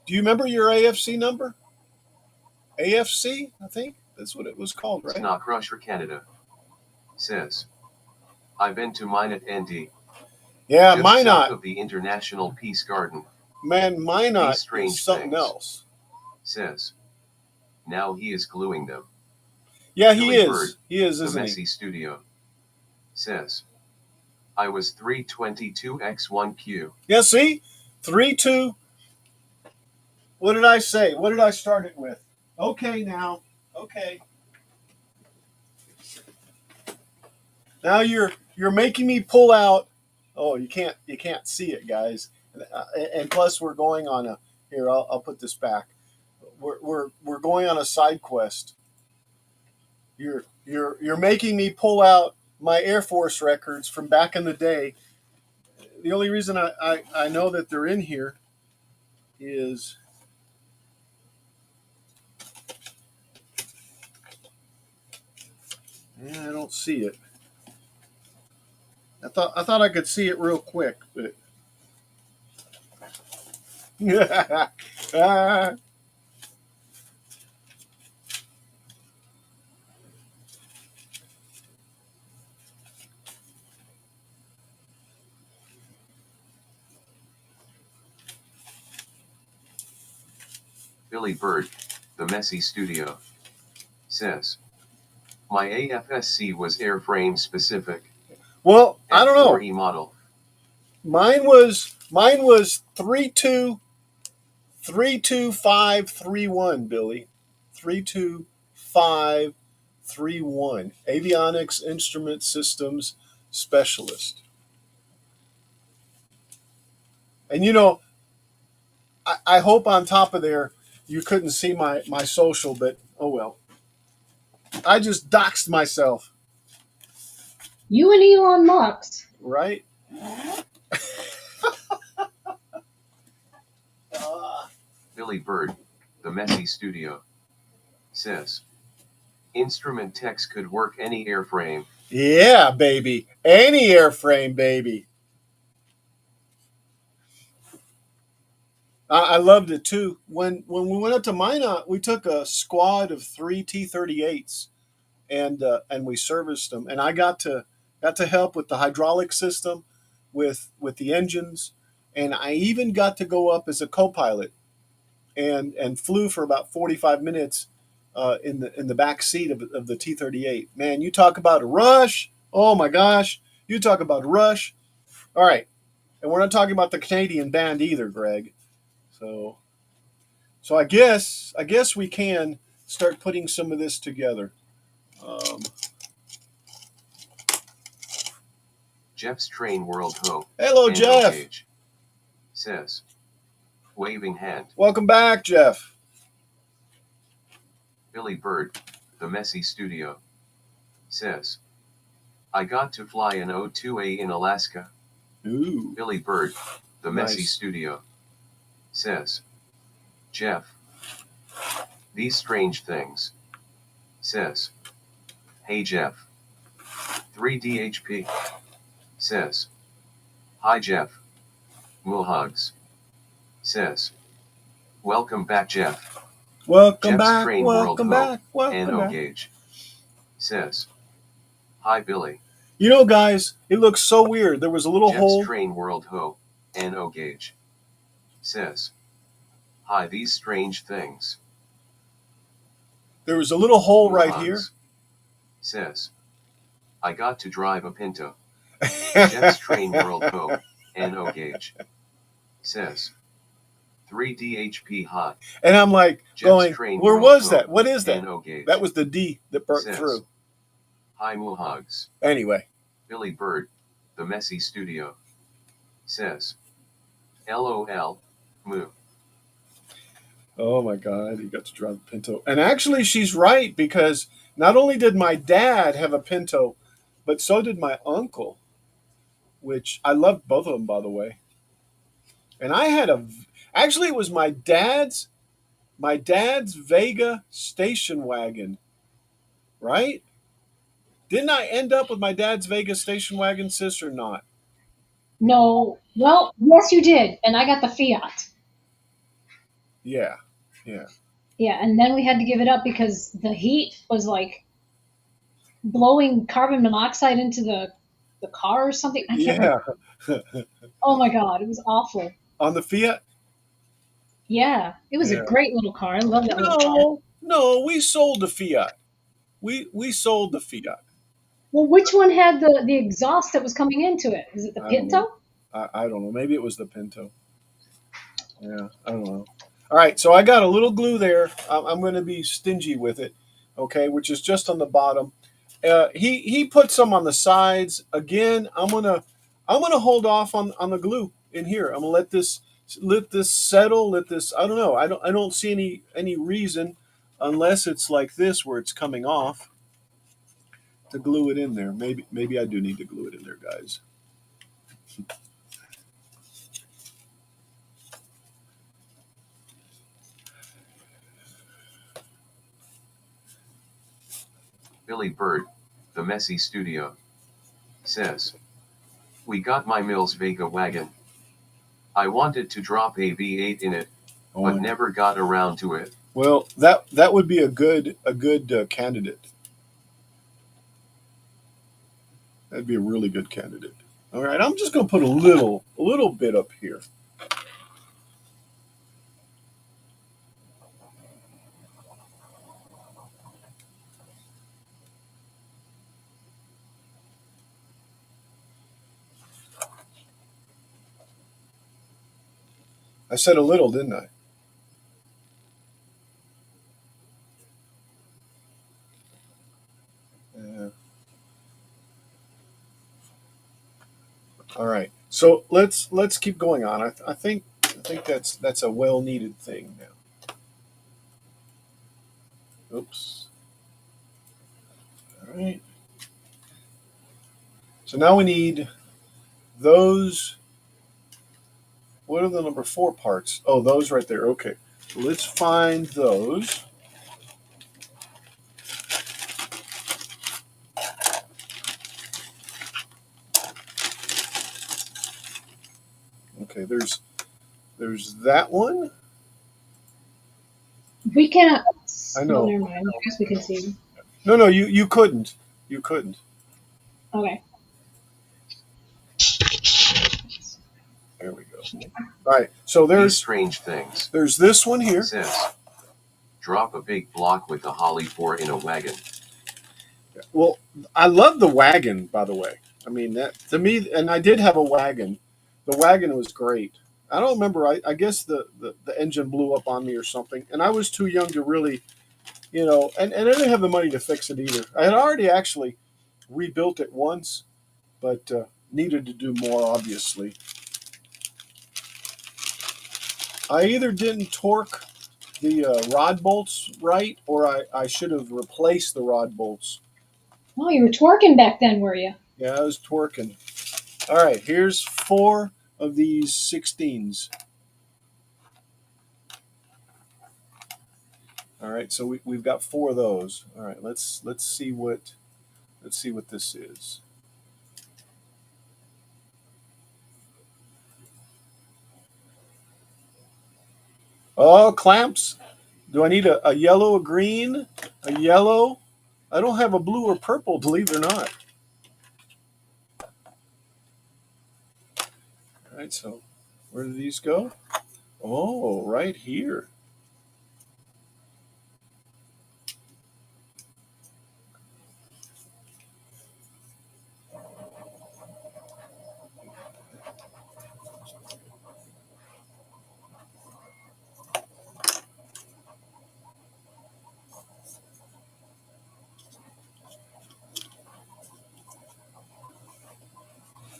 Do you remember your AFC number? AFC, I think that's what it was called, right? Snow Crusher Canada says, I've been to Minot, ND. Yeah, just Minot. South of the International Peace Garden. Man, Minot strange is something things. else. Says, now he is gluing them. Yeah, Billy he is. Bird, He is, the isn't messy he? studio, says, I was 322x1Q. Yeah, see? 3-2. What did I say? What did I start it with? Okay, now. Okay. Now you're making me pull out. Oh, you can't see it, guys. And plus, we're going on a. Here, I'll put this back. We're going on a side quest. You're making me pull out my Air Force records from back in the day. The only reason I know that they're in here is I don't see it. I thought I could see it real quick, but ah. Billy Bird, the messy studio, says, my AFSC was airframe specific. Well, I don't know. F4E model. Mine was 32531, Billy. 32531. Avionics Instrument Systems Specialist. And I hope on top of there you couldn't see my social, but oh well. I just doxed myself. You and Elon Musk. Right? Billy Bird, the messy studio, says, instrument techs could work any airframe. Yeah, baby. Any airframe, baby. I loved it too. When we went up to Minot, we took a squad of 3 T-38s and we serviced them. And I got to help with the hydraulic system, with the engines, and I even got to go up as a co-pilot and flew for about 45 minutes in the back seat of the T-38. Man, you talk about a rush! Oh my gosh, you talk about a rush! All right, And we're not talking about the Canadian band either, Greg. So, so I guess we can start putting some of this together. Um, Jeff's Train World Ho. Hello, and Jeff. Gage says, waving hand. Welcome back, Jeff. Billy Bird, the Messy Studio, says, I got to fly an O2A in Alaska. Ooh. Billy Bird, the Messy Nice. Studio, says, Jeff, these strange things, says, hey Jeff. 3DHP, says, hi Jeff. Hugs, says, welcome back Jeff. Welcome Jeff's back. Train World Welcome Ho. back. And Welcome back. Gage says, hi Billy. You know, guys, it looks so weird. There was a little Jeff's hole. Train World Ho. And Gage says, hi these strange things. There was a little hole right Hugs, here. says, I got to drive a Pinto. Jeff's Train World Ho. And Gage says, 3DHP hot. And I'm like Jeff's going, Train where World was Ho. that? What is that? And Gage That was the D that burnt says, through. hi Hugs. Anyway. Billy Bird, the Messy Studio, says, LOL, moo. Oh my God, he got to drive a Pinto. And actually, she's right, because not only did my dad have a Pinto, but so did my uncle, which I loved both of them, by the way. And I had actually, it was my dad's Vega station wagon, right? Didn't I end up with my dad's Vega station wagon, sis, or not? No. Well, yes, you did. And I got the Fiat. Yeah, yeah. Yeah, and then we had to give it up because the heat was like blowing carbon monoxide into the car or something. I can't remember. Yeah. Oh my God, it was awful. On the Fiat? Yeah, it was Yeah. a great little car. I love that little car. No, we sold the Fiat. We sold the Fiat. Well, which one had the exhaust that was coming into it? Is it the I don't Pinto? I don't know. Maybe it was the Pinto. Yeah, I don't know. All right, so I got a little glue there. I'm going to be stingy with it, okay, which is just on the bottom. He put some on the sides. Again, I'm gonna hold off on the glue in here. I'm gonna let this settle. Let this. I don't know. I don't see any reason, unless it's like this where it's coming off, to glue it in there. Maybe I do need to glue it in there, guys. Billy Bird, the Messy Studio, says, we got my Mills Vega wagon. I wanted to drop a V8 in it, but never got around to it. Well, that would be a good candidate. That'd be a really good candidate. All right, I'm just going to put a little bit up here. I said a little, didn't I? Yeah. All right. So let's keep going on. I think that's a well needed thing now. Oops. All right. So now we need those. What are the number 4 parts? Oh, those right there. Okay. So let's find those. Okay, there's that one. We can't. I know. Oh, never mind. I guess we can see them. No, you couldn't. You couldn't. Okay. There we go. All right. So These there's strange things. There's this one here. Says, drop a big block with the Holly 4 in a wagon. Well, I love the wagon, by the way. I mean, that to me, and I did have a wagon, The wagon was great. I don't remember. I guess the engine blew up on me or something, and I was too young to really, and I didn't have the money to fix it either. I had already actually rebuilt it once, but needed to do more, obviously. I either didn't torque the rod bolts right, or I should have replaced the rod bolts. Oh, you were twerking back then, were you? Yeah, I was torquing. All right, here's 4 of these 16s. All right, so we've got 4 of those. All right, let's see what this is. Oh, clamps. Do I need a yellow, a green, a yellow? I don't have a blue or purple, believe it or not. All right, so where do these go? Oh, right here.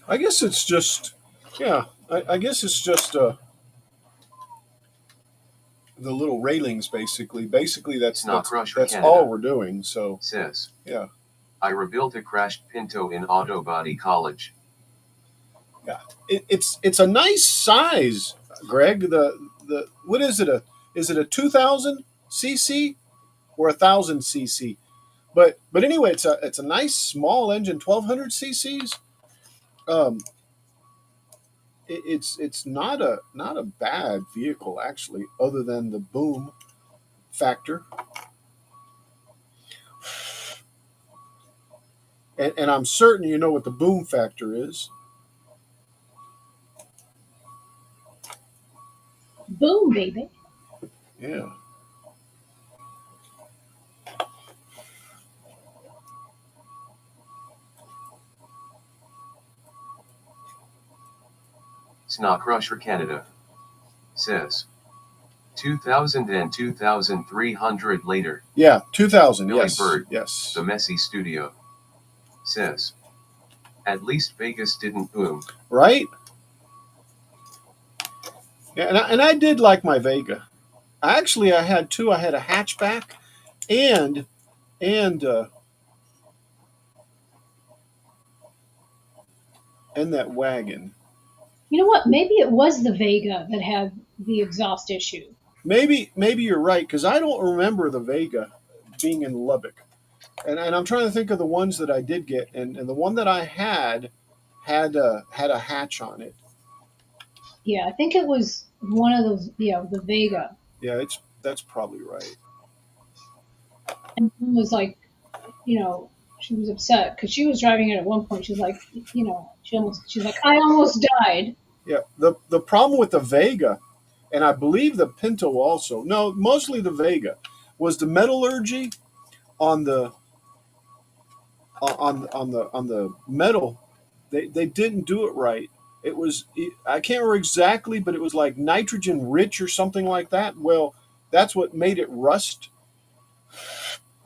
I guess it's just, yeah. I guess it's just the little railings, basically. Basically, that's all we're doing. So Says, yeah, I rebuilt a crashed Pinto in Auto Body College. yeah. It's a nice size, Greg. The what is it? A 2,000 cc or 1,000 cc? But anyway, it's a nice small engine, 1,200 cc's. Um, it's not a bad vehicle actually, other than the boom factor. And I'm certain you know what the boom factor is. Boom, baby. Yeah. Snow Crusher Canada. Says, 2,000 and 2,300 later. Yeah, 2,000. Billy Yes. Bird, Yes. The Messy Studio. Says, at least Vegas didn't boom. Right? Yeah, and I did like my Vega. Actually, I had two. I had a hatchback and and uh, and that wagon. You know what? Maybe it was the Vega that had the exhaust issue. Maybe you're right, because I don't remember the Vega being in Lubbock, and I'm trying to think of the ones that I did get, and the one that I had a hatch on it. Yeah, I think it was one of those. Yeah, the Vega. Yeah, that's probably right. And Mom was like, she was upset because she was driving it at one point. She was like, she's like, I almost died. Yeah, the problem with the Vega, and I believe the Pinto also. No, mostly the Vega, was the metallurgy on the metal. They didn't do it right. It was, I can't remember exactly, but it was like nitrogen rich or something like that. Well, that's what made it rust,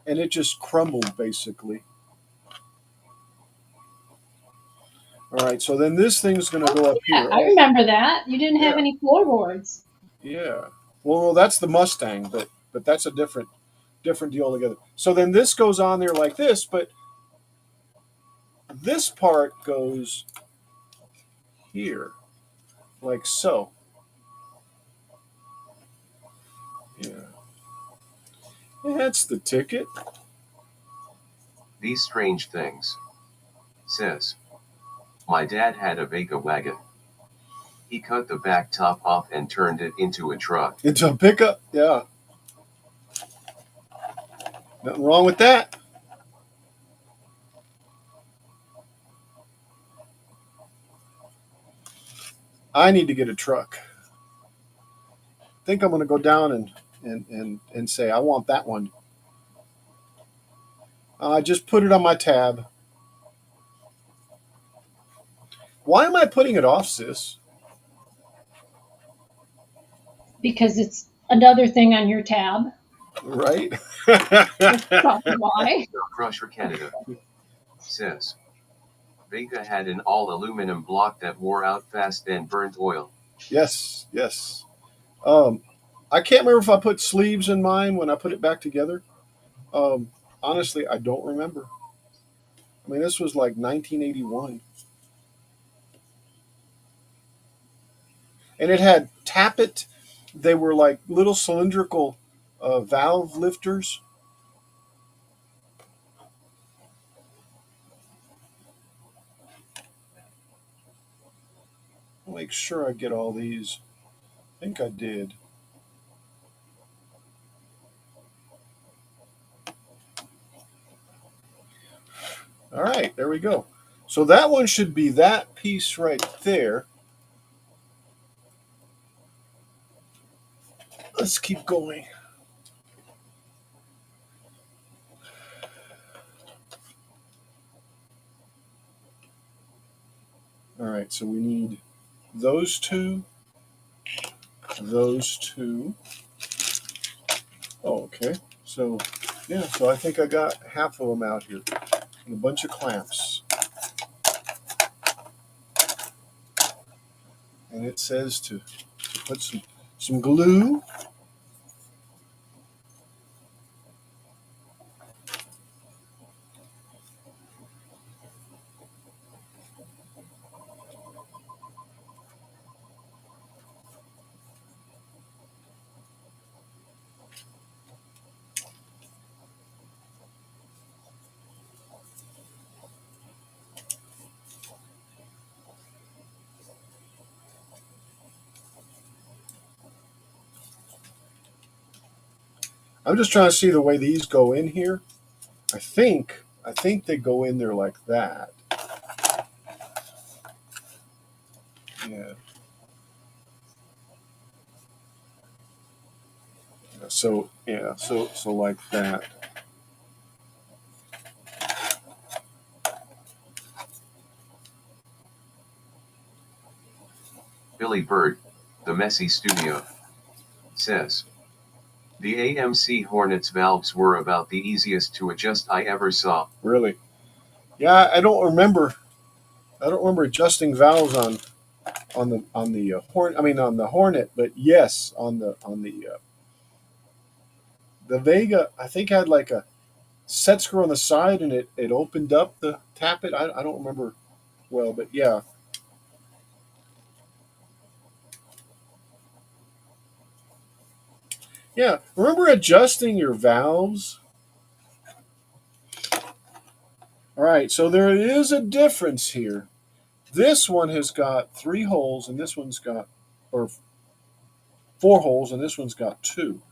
and it just crumbled basically. All right, so then this thing's going to Oh go up yeah, here. I Oh, remember that. You didn't have yeah, any floorboards. yeah. Well, that's the Mustang, but that's a different deal altogether. So then this goes on there like this, but this part goes here, like so. Yeah, that's the ticket. These strange things. Says, my dad had a Vega wagon. He cut the back top off and turned it into a truck. It's a pickup. Yeah, nothing wrong with that. I need to get a truck. I think I'm going to go down and say I want that one. I just put it on my tab. Why am I putting it off, sis? because it's another thing on your tab. Right? That's probably why. Crusher Canada says Vega had an all aluminum block that wore out fast and burnt oil. Yes, yes. I can't remember if I put sleeves in mine when I put it back together. Um, Honestly, I don't remember. I mean, this was like 1981. And it had tappet. They were like little cylindrical valve lifters. I'll make sure I get all these. I think I did. All right, there we go. So that one should be that piece right there. Let's keep going. All right, so we need those two, those two. Oh, okay. So, yeah, so I think I got half of them out here. And a bunch of clamps. And it says to put some glue. I'm just trying to see the way these go in here. I think they go in there like that. Yeah. So yeah, so like that. Billy Bird, the Messy Studio, says the AMC Hornets valves were about the easiest to adjust I ever saw. Really? Yeah, I don't remember. I don't remember adjusting valves on the horn. I mean on the Hornet, but yes, on the Vega. I think had like a set screw on the side, and it opened up the tappet. I don't remember well, but yeah. Yeah, remember adjusting your valves? All right, so there is a difference here. This one has got 3 holes, and this one's got, or 4 holes, and this one's got 2.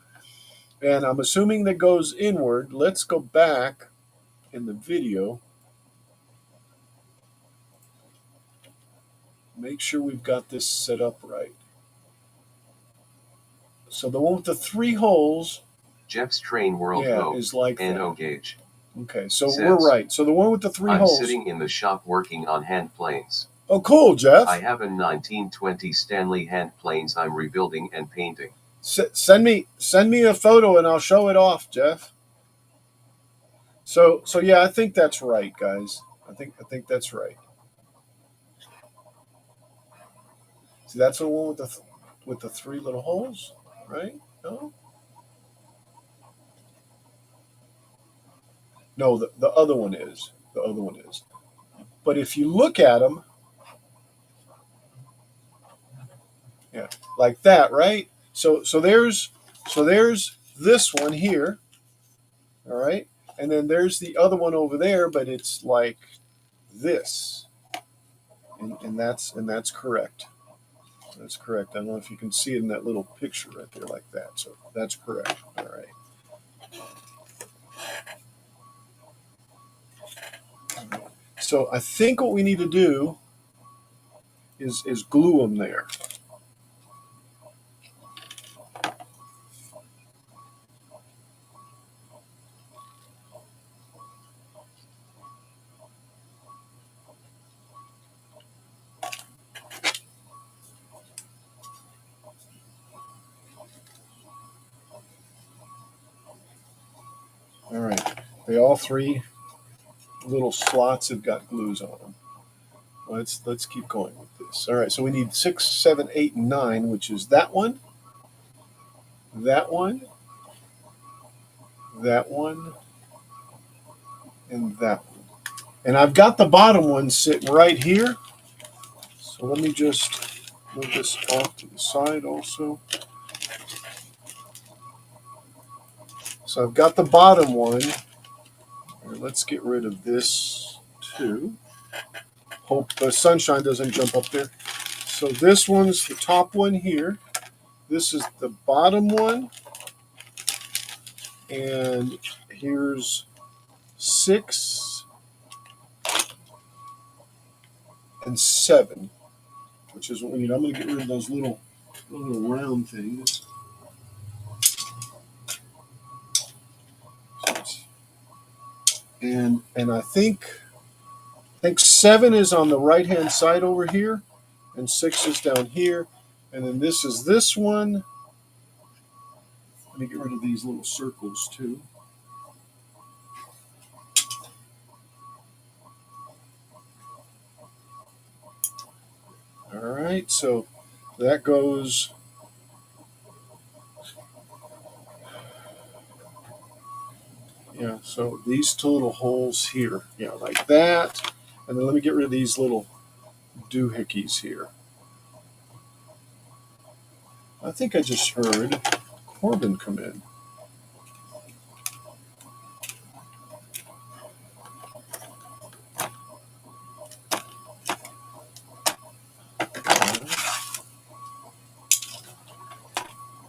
And I'm assuming that goes inward. Let's go back in the video. Make sure we've got this set up right. So the one with the 3 holes, Jeff's Train World yeah, Go is like and that. O gauge. Okay, so says, we're right. So the one with the 3 I'm holes. sitting in the shop working on hand planes. Oh, cool, Jeff. I have a 1920 Stanley hand planes I'm rebuilding and painting. Send me a photo and I'll show it off, Jeff. So yeah, I think that's right, guys. I think that's right. See, that's the one with the 3 little holes, right? No, no, the other one is. The other one is. But if you look at them, yeah, like that, right? So there's this one here, all right, and then there's the other one over there, but it's like this, and that's correct. That's correct. I don't know if you can see it in that little picture right there, like that. So that's correct. All right. So I think what we need to do is glue them there. all three little slots have got glues on them. Let's keep going with this. All right, so we need 6, 7, 8, and 9, which is that one, that one, that one, and that one. And I've got the bottom one sitting right here. So let me just move this off to the side also. So I've got the bottom one. Here, let's get rid of this too. Hope the sunshine doesn't jump up there. So this one's the top one here. This is the bottom one. And here's 6 and 7, which is what we need. I'm going to get rid of those little round things. And I think 7 is on the right hand side over here, and 6 is down here, and then this is this one. Let me get rid of these little circles too. All right, so that goes. Yeah, so these two little holes here, yeah, like that. And then let me get rid of these little doohickeys here. I think I just heard Corbin come in.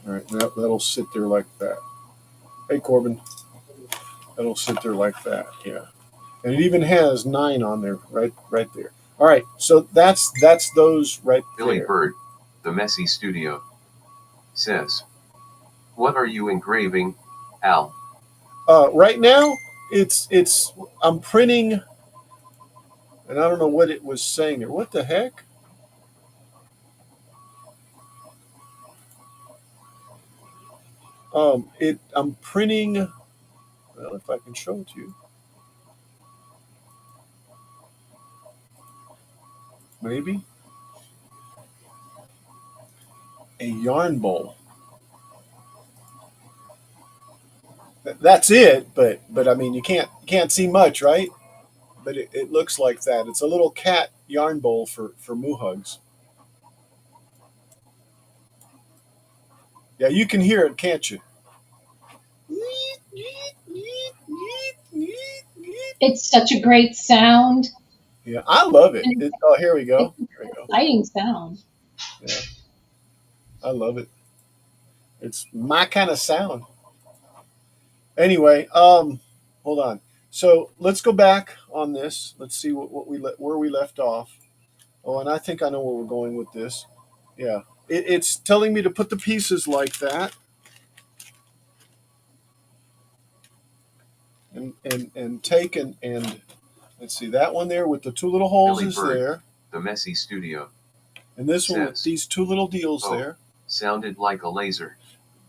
All right, that'll sit there like that. Hey, Corbin. That'll sit there like that, yeah. And it even has 9 on there, right there. All right, so that's those right Billy there. Bird, the Messy Studio, says, "What are you engraving, Al?" Right now, it's I'm printing, and I don't know what it was saying there. What the heck? I'm printing. Well, if I can show it to you, maybe a yarn bowl. That's it, but I mean you can't see much, right? But it looks like that. It's a little cat yarn bowl for moo hugs. Yeah, you can hear it, can't you? It's such a great sound. Yeah, I love it. And Oh, here we go. it's an Here we go. exciting sound. Yeah, I love it. It's my kind of sound. Anyway, hold on. So let's go back on this. Let's see where we left off. Oh, and I think I know where we're going with this. Yeah, it's telling me to put the pieces like that, and take and let's see that one there with the 2 little holes Billy is Bird, there, the Messy Studio, and this one with says, these 2 little deals "Oh, there. sounded like a laser."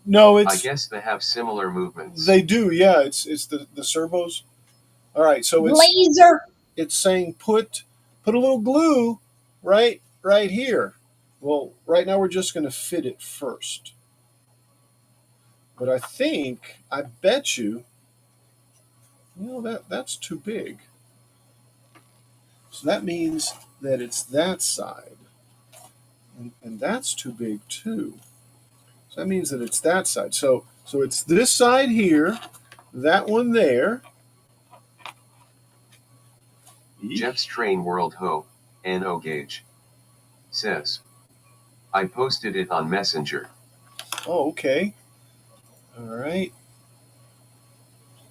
No, I it's guess they have similar movements. they do. Yeah, it's the servos. All right, so Laser. it's saying put a little glue right here. Well, right now we're just going to fit it first. But I bet you, that's too big. So that means that it's that side. And that's too big too. So that means that it's that side. So it's this side here, that one there. Jeff's Train World Ho, N.O. Gauge, says, "I posted it on Messenger." Oh, okay. All right.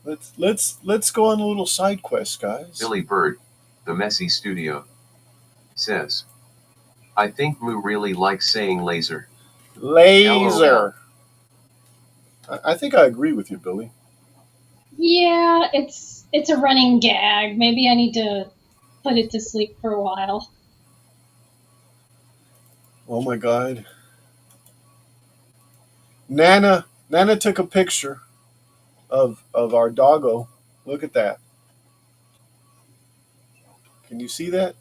Let's go on a little side quest, guys. Billy Bird, the Messy Studio, says, "I think Moo really likes saying laser." Laser. I think I agree with you, Billy. Yeah, it's a running gag. Maybe I need to put it to sleep for a while. Oh my God. Nana took a picture of our doggo, Look at that. Can you see that?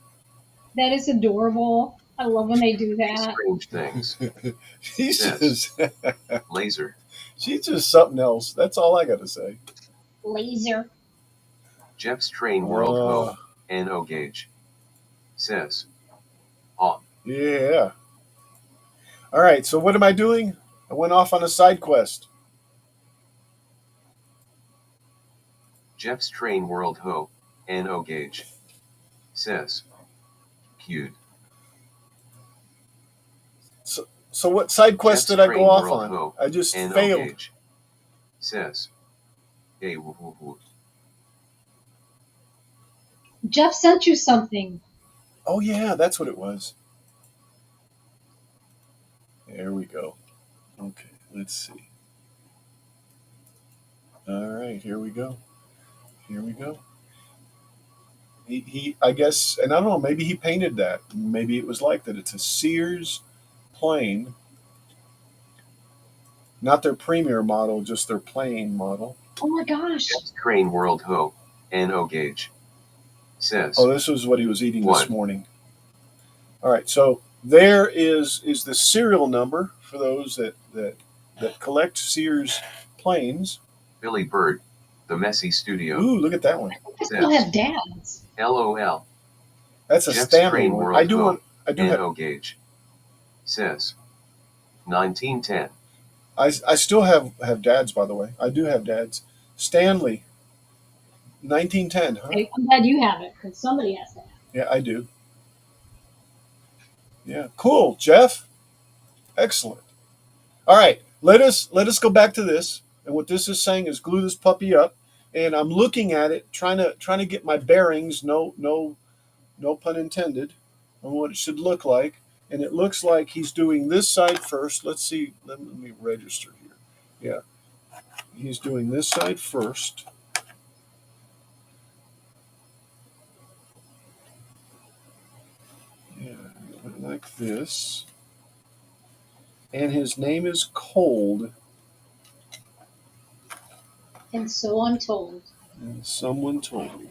That is adorable. I love when they do These that. strange things. She's Says just laser. she's just something else. That's all I got to say. Laser. Jeff's Train World Uh, Ho. No gauge. Says on. yeah. All right. So what am I doing? I went off on a side quest. Jeff's Train World Ho. No gauge. Says cute. So what side quest Jeff's did I go Train off World on? Ho. I just No failed. gauge. Says hey woo woo woo. Jeff sent you something. Oh yeah, that's what it was. There we go. Okay, let's see. All right, here we go. Here we go. He I guess, and I don't know, maybe he painted that. Maybe it was like that. It's a Sears plane, not their premier model, just their plain model. Oh my gosh. Jeff's Train World Ho. No gauge. Says Oh, this was what he was eating this 1. morning. All right, so there is the serial number for those that collect Sears planes. Billy Bird. The Messy Studio. Ooh, look at that one. I still Says have dads. LOL. That's a Jeff's Stanley Train one. World I do Ho. want. I do have. No gauge. Says 1910. I still have dads, by the way. I do have dads. Stanley, 1910, huh? I'm glad you have it because somebody has that. Yeah, I do. Yeah, cool, Jeff. Excellent. All right, let us go back to this. And what this is saying is glue this puppy up. And I'm looking at it, trying to get my bearings. No pun intended, on what it should look like. And it looks like he's doing this side first. Let's see. Let me register here. Yeah, he's doing this side first. Yeah, like this. And his name is Cold. And so I'm told. And someone told me.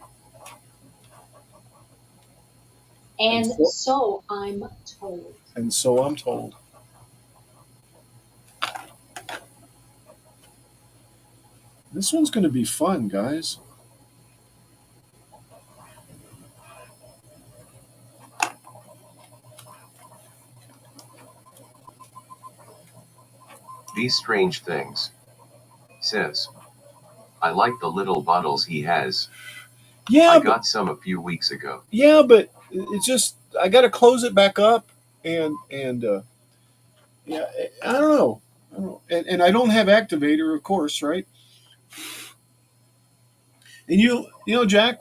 And And so, so I'm told. and so I'm told. This one's going to be fun, guys. These strange things. Says I like the little bottles he has. Yeah, I but got some a few weeks ago. yeah, but it's just I got to close it back up, and yeah, I don't know. I don't know. And I don't have activator, of course, right? And Jack,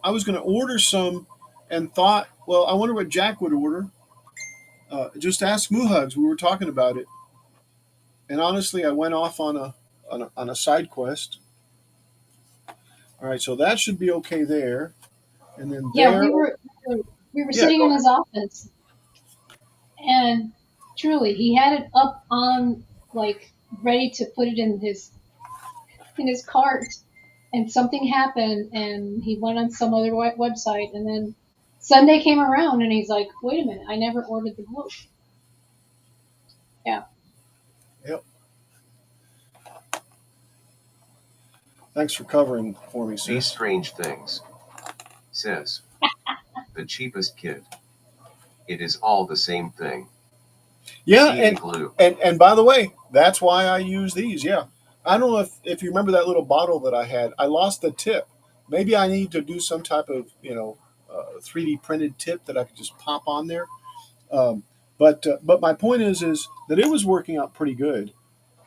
I was going to order some, and thought, well, I wonder what Jack would order. Just ask Muhugs. We were talking about it, and honestly, I went off on a side quest. All right, so that should be okay there, and then Yeah, there. we were Yeah, sitting go in ahead. his office, and truly, he had it up on like ready to put it in his cart, and something happened, and he went on some other website, and then Sunday came around, and he's like, "Wait a minute, I never ordered the glue." Yeah, Yep. Thanks for covering for me, These sis. strange things. Says the cheapest kit. It is all the same thing. Yeah, See the glue. and by the way, that's why I use these. Yeah, I don't know if you remember that little bottle that I had. I lost the tip. Maybe I need to do some type of 3D printed tip that I could just pop on there. But my point is that it was working out pretty good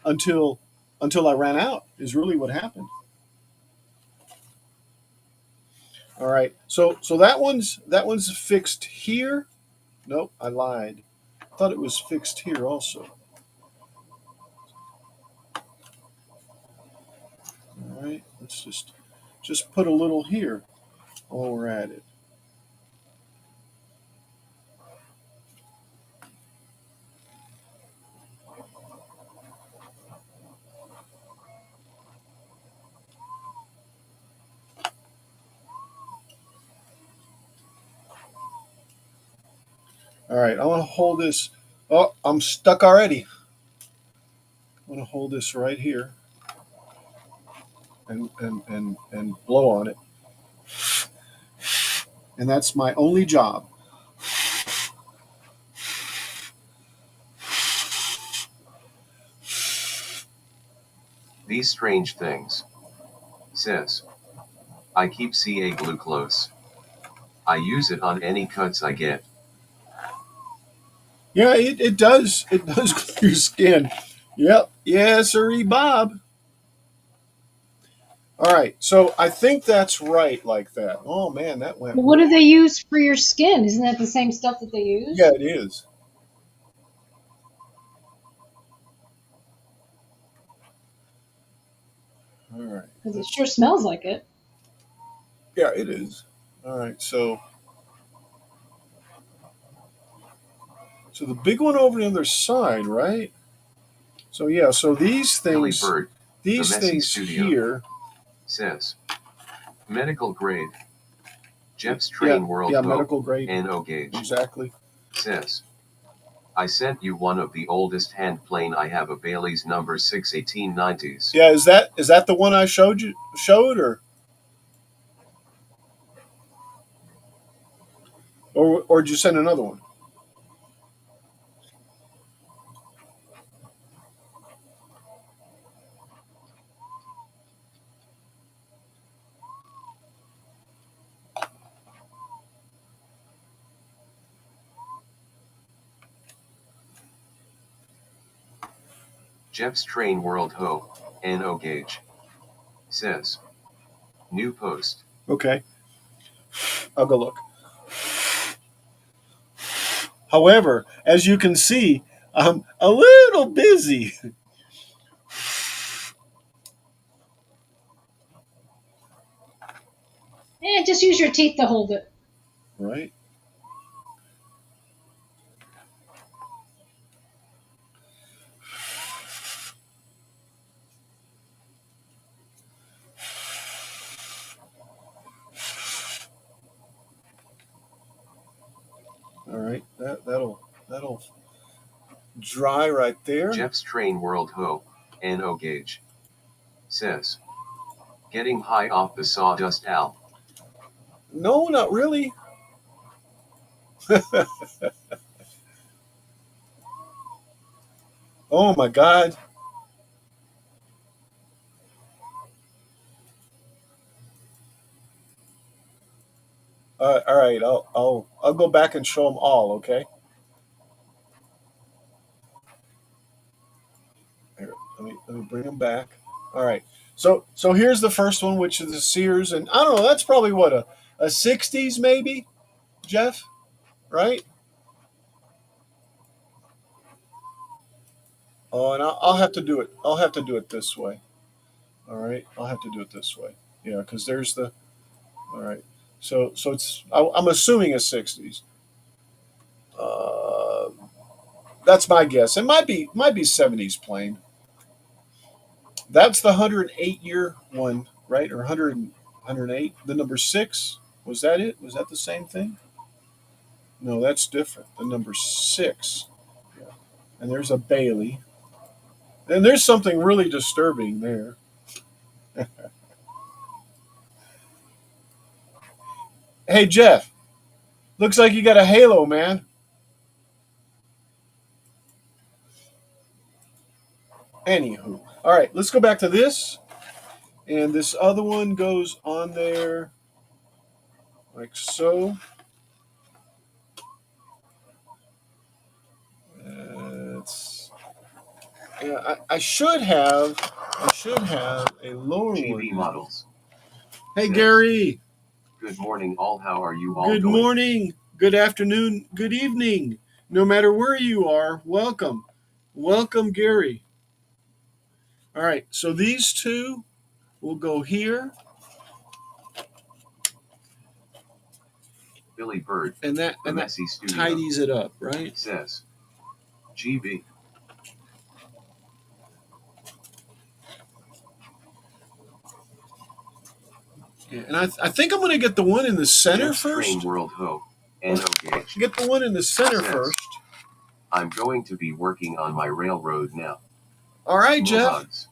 until I ran out. Is really what happened. All right, so that one's fixed here. Nope, I lied. I thought it was fixed here also. All right, let's just put a little here while we're at it. All right, I want to hold this. Oh, I'm stuck already. I want to hold this right here and blow on it. And that's my only job. These strange things. Says. I keep CA glue close. I use it on any cuts I get. Yeah, it does. It does clear your skin. Yep. Yeah, sirree, Bob. All right. So I think that's right like that. Oh, man, that went Well, what do really. they use for your skin? Isn't that the same stuff that they Yeah, use? it is. All right. Because it sure smells like it. Yeah, it is. All right. So the big one over the other side, right? So yeah, so Billy Bird, the these Messy things Studio. here. Says. Medical grade. Jeff's Yeah, Train World yeah, Ho. medical grade. NO gauge. Exactly. Says. I sent you one of the oldest hand plane I have, a Bailey's number 6 1890s. Yeah, is that the one I showed or did you send another one? Jeff's Train World Ho. NO gauge. Says. New post. Okay, I'll go look. However, as you can see, I'm a little busy. Just use your teeth to hold it. Right. All right. That'll dry right there. Jeff's Train World Ho. NO gauge. Says. Getting high off the sawdust, Al. No, not really. Oh my God. All right. I'll go back and show them all. Okay. Here, let me bring them back. All right. So here's the first one, which is the Sears, and I don't know. That's probably what a '60s maybe, Jeff. Right? Oh, and I'll have to do it. I'll have to do it this way. All right. I'll have to do it this way. Yeah, because there's the. All right. So it's. I'm assuming a '60s. Uh, that's my guess. It might be '70s plane. That's the 108-year one, right? Or 108. The number six, was that it? Was that the same thing? No, that's different. The number six. Yeah. And there's a Bailey. And there's something really disturbing there. Hey, Jeff, looks like you got a halo, man. Anywho. All right, let's go back to this. And this other one goes on there like so. It's yeah, I should have a lower GV one. models. Hey, Says. Gary. Good morning, all. How are you all Good going? morning, good afternoon, good evening. No matter where you are, welcome. Welcome, Gary. All right, so these two will go here, Billy Bird, and that the Messy Studio. tidies it up, right? Says. GB. Yeah, and I think I'm going to get the one in the center Jeff's Train first. World Ho. and gauge. Get the one in the center Says, first. I'm going to be working on my railroad now. All right, Jeff. Hugs.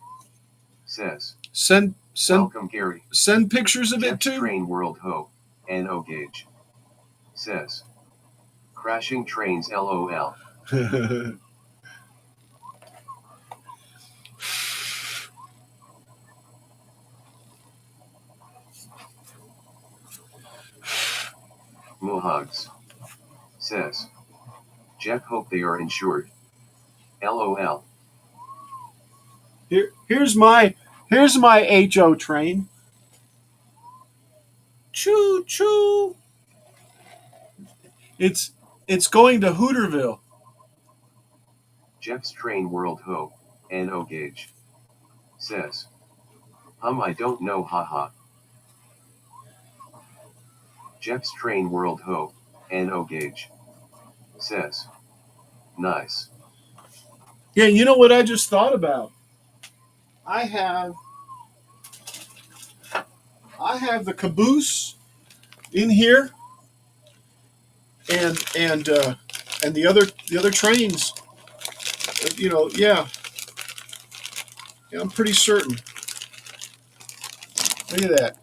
Says, Send welcome, Gary. Send pictures of Jeff's it too. Train World Ho, no gauge. Says, crashing trains LOL. Hugs. Says, Jeff, hope they are insured. LOL. Here's my HO train. Choo choo. It's going to Hooterville. Jeff's Train World Ho, no gauge. Says, I don't know, haha. Jeff's Train World Ho, no gauge. Says, nice. Yeah, you know what I just thought about? I have the caboose in here, and the other trains. You know, yeah, I'm pretty certain. Look at that.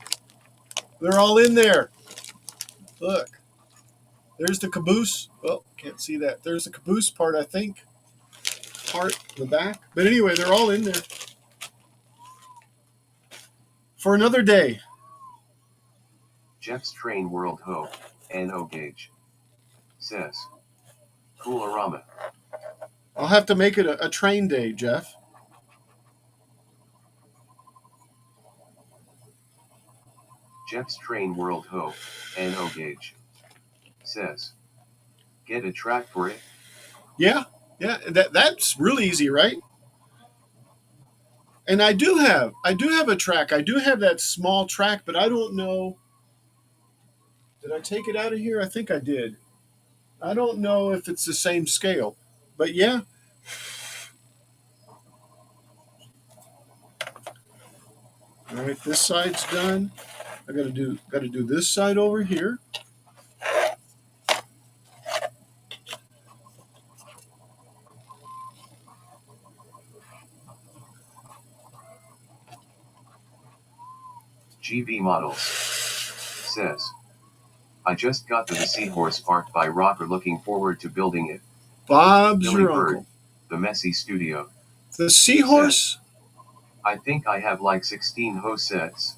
They're all in there. Look. There's the caboose. Oh, can't see that. There's the caboose part, I think. Part in the back. But anyway, they're all in there. For another day. Jeff's Train World Ho, no gauge. Says, Coolarama. I'll have to make it a train day, Jeff. Jeff's Train World Ho, no gauge. Says, get a track for it. Yeah, that's really easy, right? And I do have a track. I do have that small track, but I don't know. Did I take it out of here? I think I did. I don't know if it's the same scale, but yeah. All right, this side's done. I got to do this side over here. GV Models. Says, I just got to the Seahorse parked by Rocker, looking forward to building it. Bob's Billy your Bird, uncle. the Messy Studio. The Seahorse? Says, I think I have like 16 ho sets.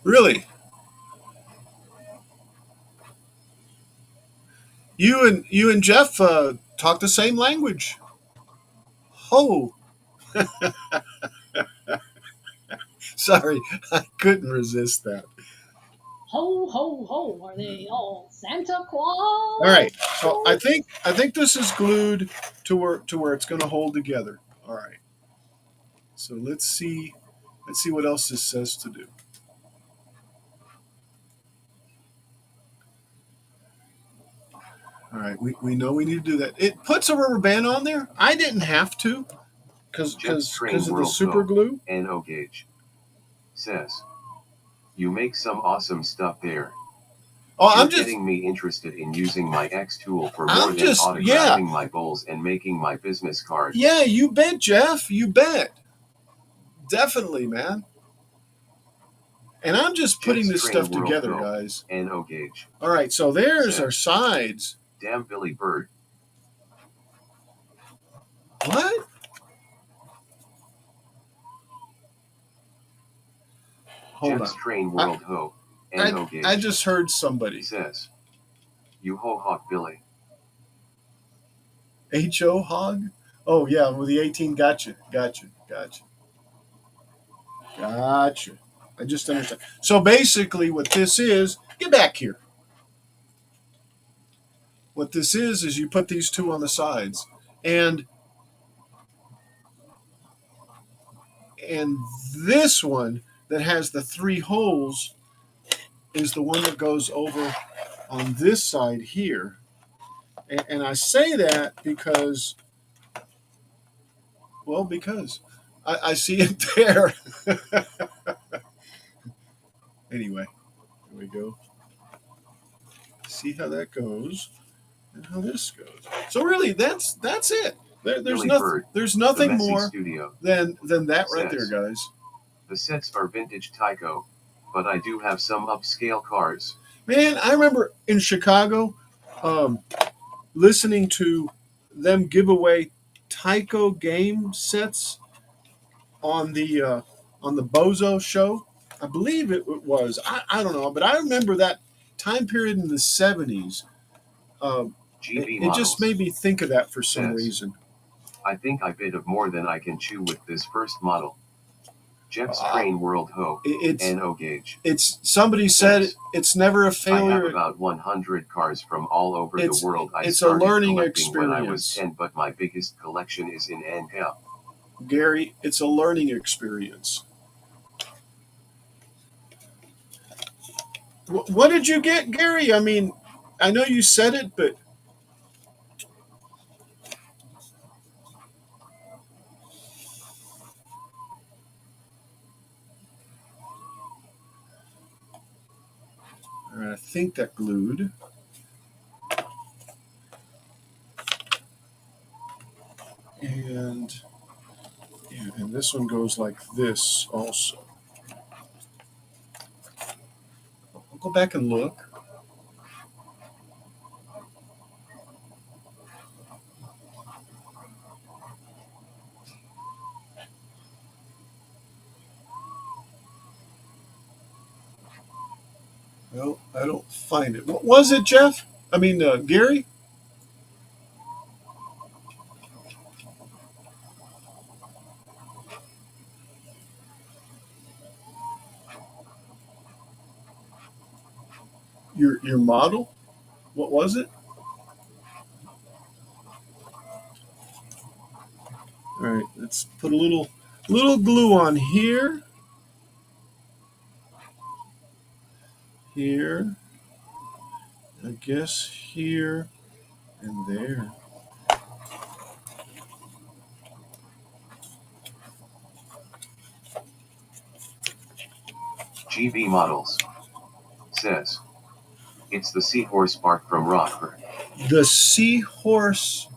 Really? You and Jeff talk the same language. Ho. Sorry, I couldn't resist that. Ho, ho, ho. Are they all Santa Claus? All right. So I think this is glued to where it's going to hold together. All right. So let's see what else this says to do. All right, we know we need to do that. It puts a rubber band on there. I didn't have to because of the super glue. No gauge. Says, you make some awesome stuff there. Oh, You're I'm just getting me interested in using my X tool for more than autographing my goals and making my business card. Yeah, you bet, Jeff. You bet. Definitely, man. And I'm just putting this stuff together, guys. No gauge. All right, so there's our sides. Damn Billy Bird. What? Hold Jeff's on. Train World Ho, no gauge. I just heard somebody. Says, you ho hawk Billy. H.O. Hog? Oh, yeah, with the 18. Gotcha. I just understand. So basically what this is, get back here. What this is you put these two on the sides. And this one that has the 3 holes is the one that goes over on this side here. And I say that because I see it there. Anyway, There we go. See how that goes and how this goes. So really, that's it. There's Billy nothing. Bird, There's the nothing Messy more Studio, than that right there, says, guys. the sets are vintage Tyco, but I do have some upscale cars. Man, I remember in Chicago, listening to them give away Tyco game sets on the Bozo show. I believe it was. I don't know, but I remember that time period in the '70s. GB It just Models, made me think of that for some says, reason. I think I bit of more than I can chew with this first model. Jeff's Uh, Train World Hope, it's NO gauge. it's somebody said it's never a I have failure. about 100 cars from all over the world. I It's a started learning collecting when I was experience, 10, but my biggest collection is in NCAP. Gary. It's a learning experience. What did you get, Gary? I mean, I know you said it, but I think that glued. And yeah, and this one goes like this also. I'll go back and look. Well, I don't find it. What was it, Jeff? I mean, Gary? Your model? What was it? All right, let's put a little glue on here, here, I guess here, and there. GB Models, says, it's the Seahorse Bark from Rockford. The Seahorse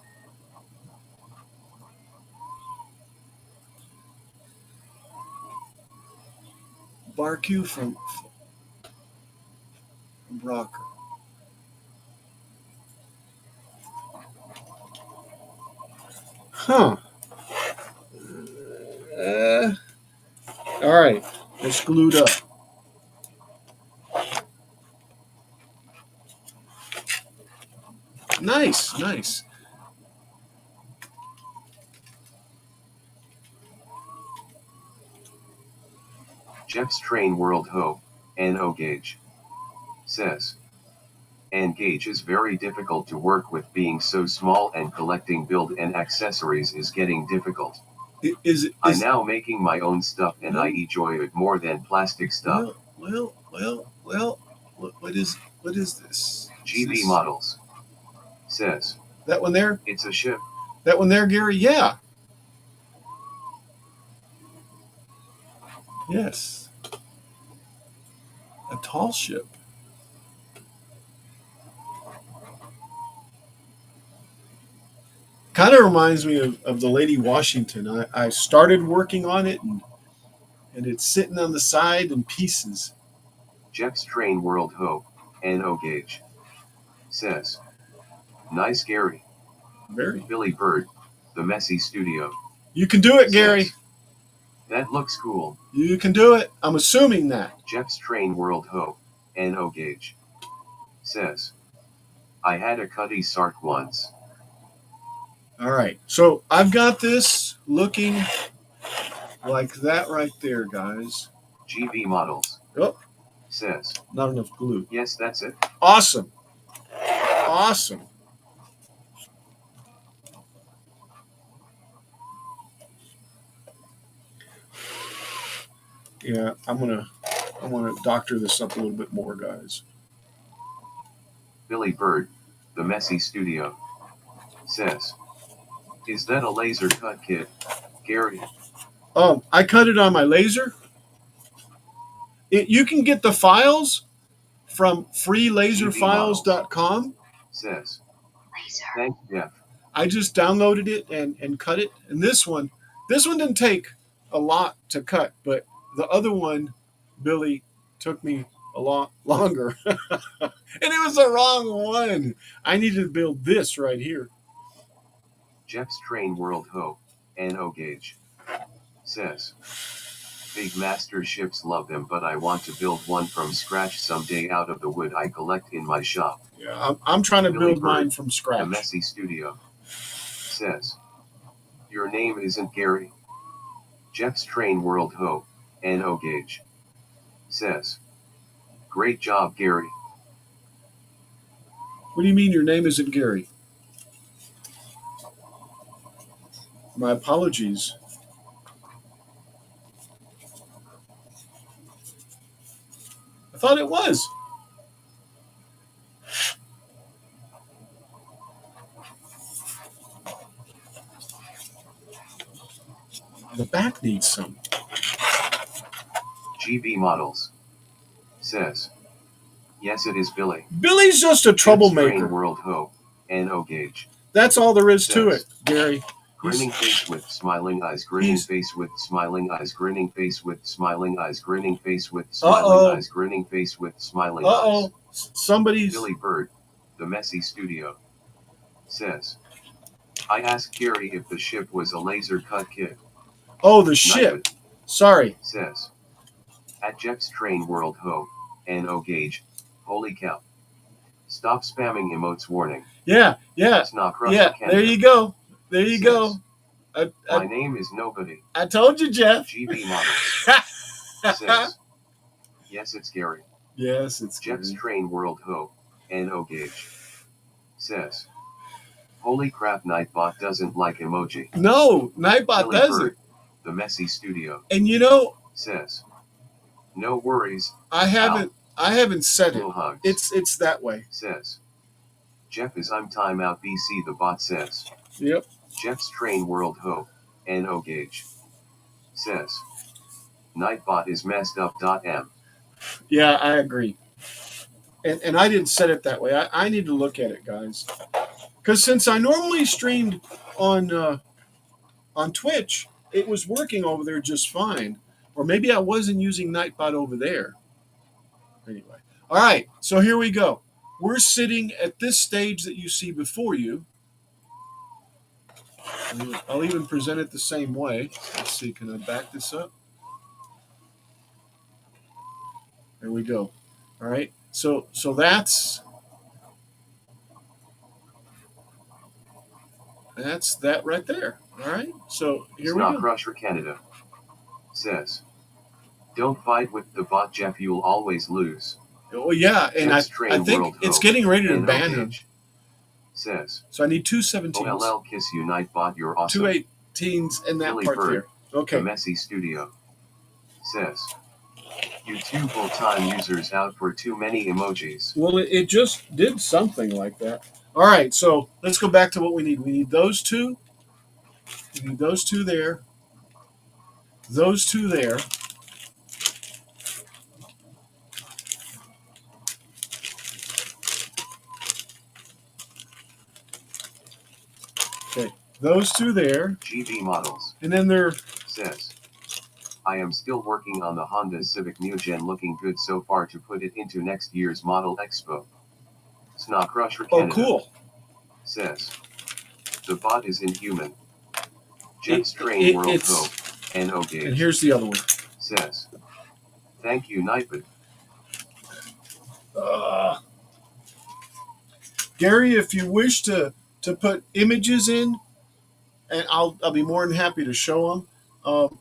Barque from Rocker. Huh. Uh, all right, it's glued up. Nice, nice. Jeff's Train World Hope, NO gauge, says, N gauge is very difficult to work with being so small, and collecting build and accessories is getting difficult. I'm now making my own stuff, and I enjoy it more than plastic stuff. Well, what is this? GB Models, says, that one there? It's a ship. That one there, Gary? Yeah. Yes. A tall ship. Kind of reminds me of the Lady Washington. I started working on it, and it's sitting on the side in pieces. Jeff's Train World Hope, NO gauge, says, nice, Gary. Very. Billy Bird, the Messy Studio. You can do it, Gary. Says, that looks cool. You can do it. I'm assuming that. Jeff's Train World Hope, NO gauge, says, I had a Cuddy Sark once. All right. So I've got this looking like that right there, guys. GB Models. Oh. Says, not enough glue. Yes, that's it. Awesome. Awesome. Yeah, I'm gonna doctor this up a little bit more, guys. Billy Bird, the Messy Studio, says, is that a laser cut kit, Gary? I cut it on my laser. You can get the files from freelaserfiles.com. Says. Laser. Thanks, Jeff. I just downloaded it and cut it. And this one didn't take a lot to cut, but the other one, Billy, took me a lot longer. And it was the wrong one. I needed to build this right here. Jeff's Train World Hope, NO Gauge. Says. Big master ships love them, but I want to build one from scratch someday out of the wood I collect in my shop. Yeah, I'm trying to Billy build Bird, mine from The scratch. Messy Studio. Says. Your name isn't Gary. Jeff's Train World Hope, NO Gauge. Says. Great job, Gary. What do you mean your name isn't Gary? My apologies. I thought it was. The back needs some. GB Models. Says. Yes, it is Billy. Billy's just a Jeff's Train troublemaker. World Hope, NO Gauge. That's all there is to it, Gary. Grinning face with smiling eyes, grinning face with smiling eyes, grinning face with smiling eyes, grinning face with smiling eyes, grinning face with smiling eyes. Somebody's. Billy Bird, The Messy Studio. Says. I asked Gary if the ship was a laser cut kit. Oh, the ship. Sorry. Says. At Jeff's Train World Hope, NO Gauge. Holy cow. Stop spamming emotes warning. Yeah. It's not Crush Yeah, Canada. there you go. There you go. My name is nobody. I told you, Jeff. GB Models. Says. Yes, it's Gary. Yes, it's Jeff's Gary. Train World Hope, NO Gauge. Says. Holy crap, Nightbot doesn't like emoji. No, Nightbot Billy doesn't. Bird, The Messy Studio. And you know, Says. No worries. I haven't said it. No hugs. It's that way. Says. Jeff is I'm timeout BC, the bot says. Yep. Jeff's Train World Hope, NO Gauge. Says. Nightbot is messed up. M. Yeah, I agree. And I didn't set it that way. I need to look at it, guys. Because since I normally streamed on Twitch, it was working over there just fine. Or maybe I wasn't using Nightbot over there. Anyway. All right, so here we go. We're sitting at this stage that you see before you. I'll even present it the same way. Let's see, can I back this up? There we go. All right, so that's that right there. All right, so here we go. Crusher Canada. Says. Don't fight with the bot, Jeff, you'll always lose. Oh yeah, and I think it's getting ready to ban him. Says. So I need two 17s. OLL kiss you, Nightbot, you're awesome. Two 18s and that Billy part Bird, there. Okay. The Messy Studio. Says. You two full-time users out for too many emojis. Well, it just did something like that. All right, so let's go back to what we need. We need those two. We need those two there. Those two there. Okay, those two there. GB Models. And then there. Says. I am still working on the Honda Civic New Gen, looking good so far to put it into next year's Model Expo. Snot Crusher Canada. Oh, cool. Says. The bot is inhuman. Jeff's Train World Hope, NO Gauge. And here's the other one. Says. Thank you, Nightbot. Gary, if you wish to put images in, and I'll be more than happy to show them.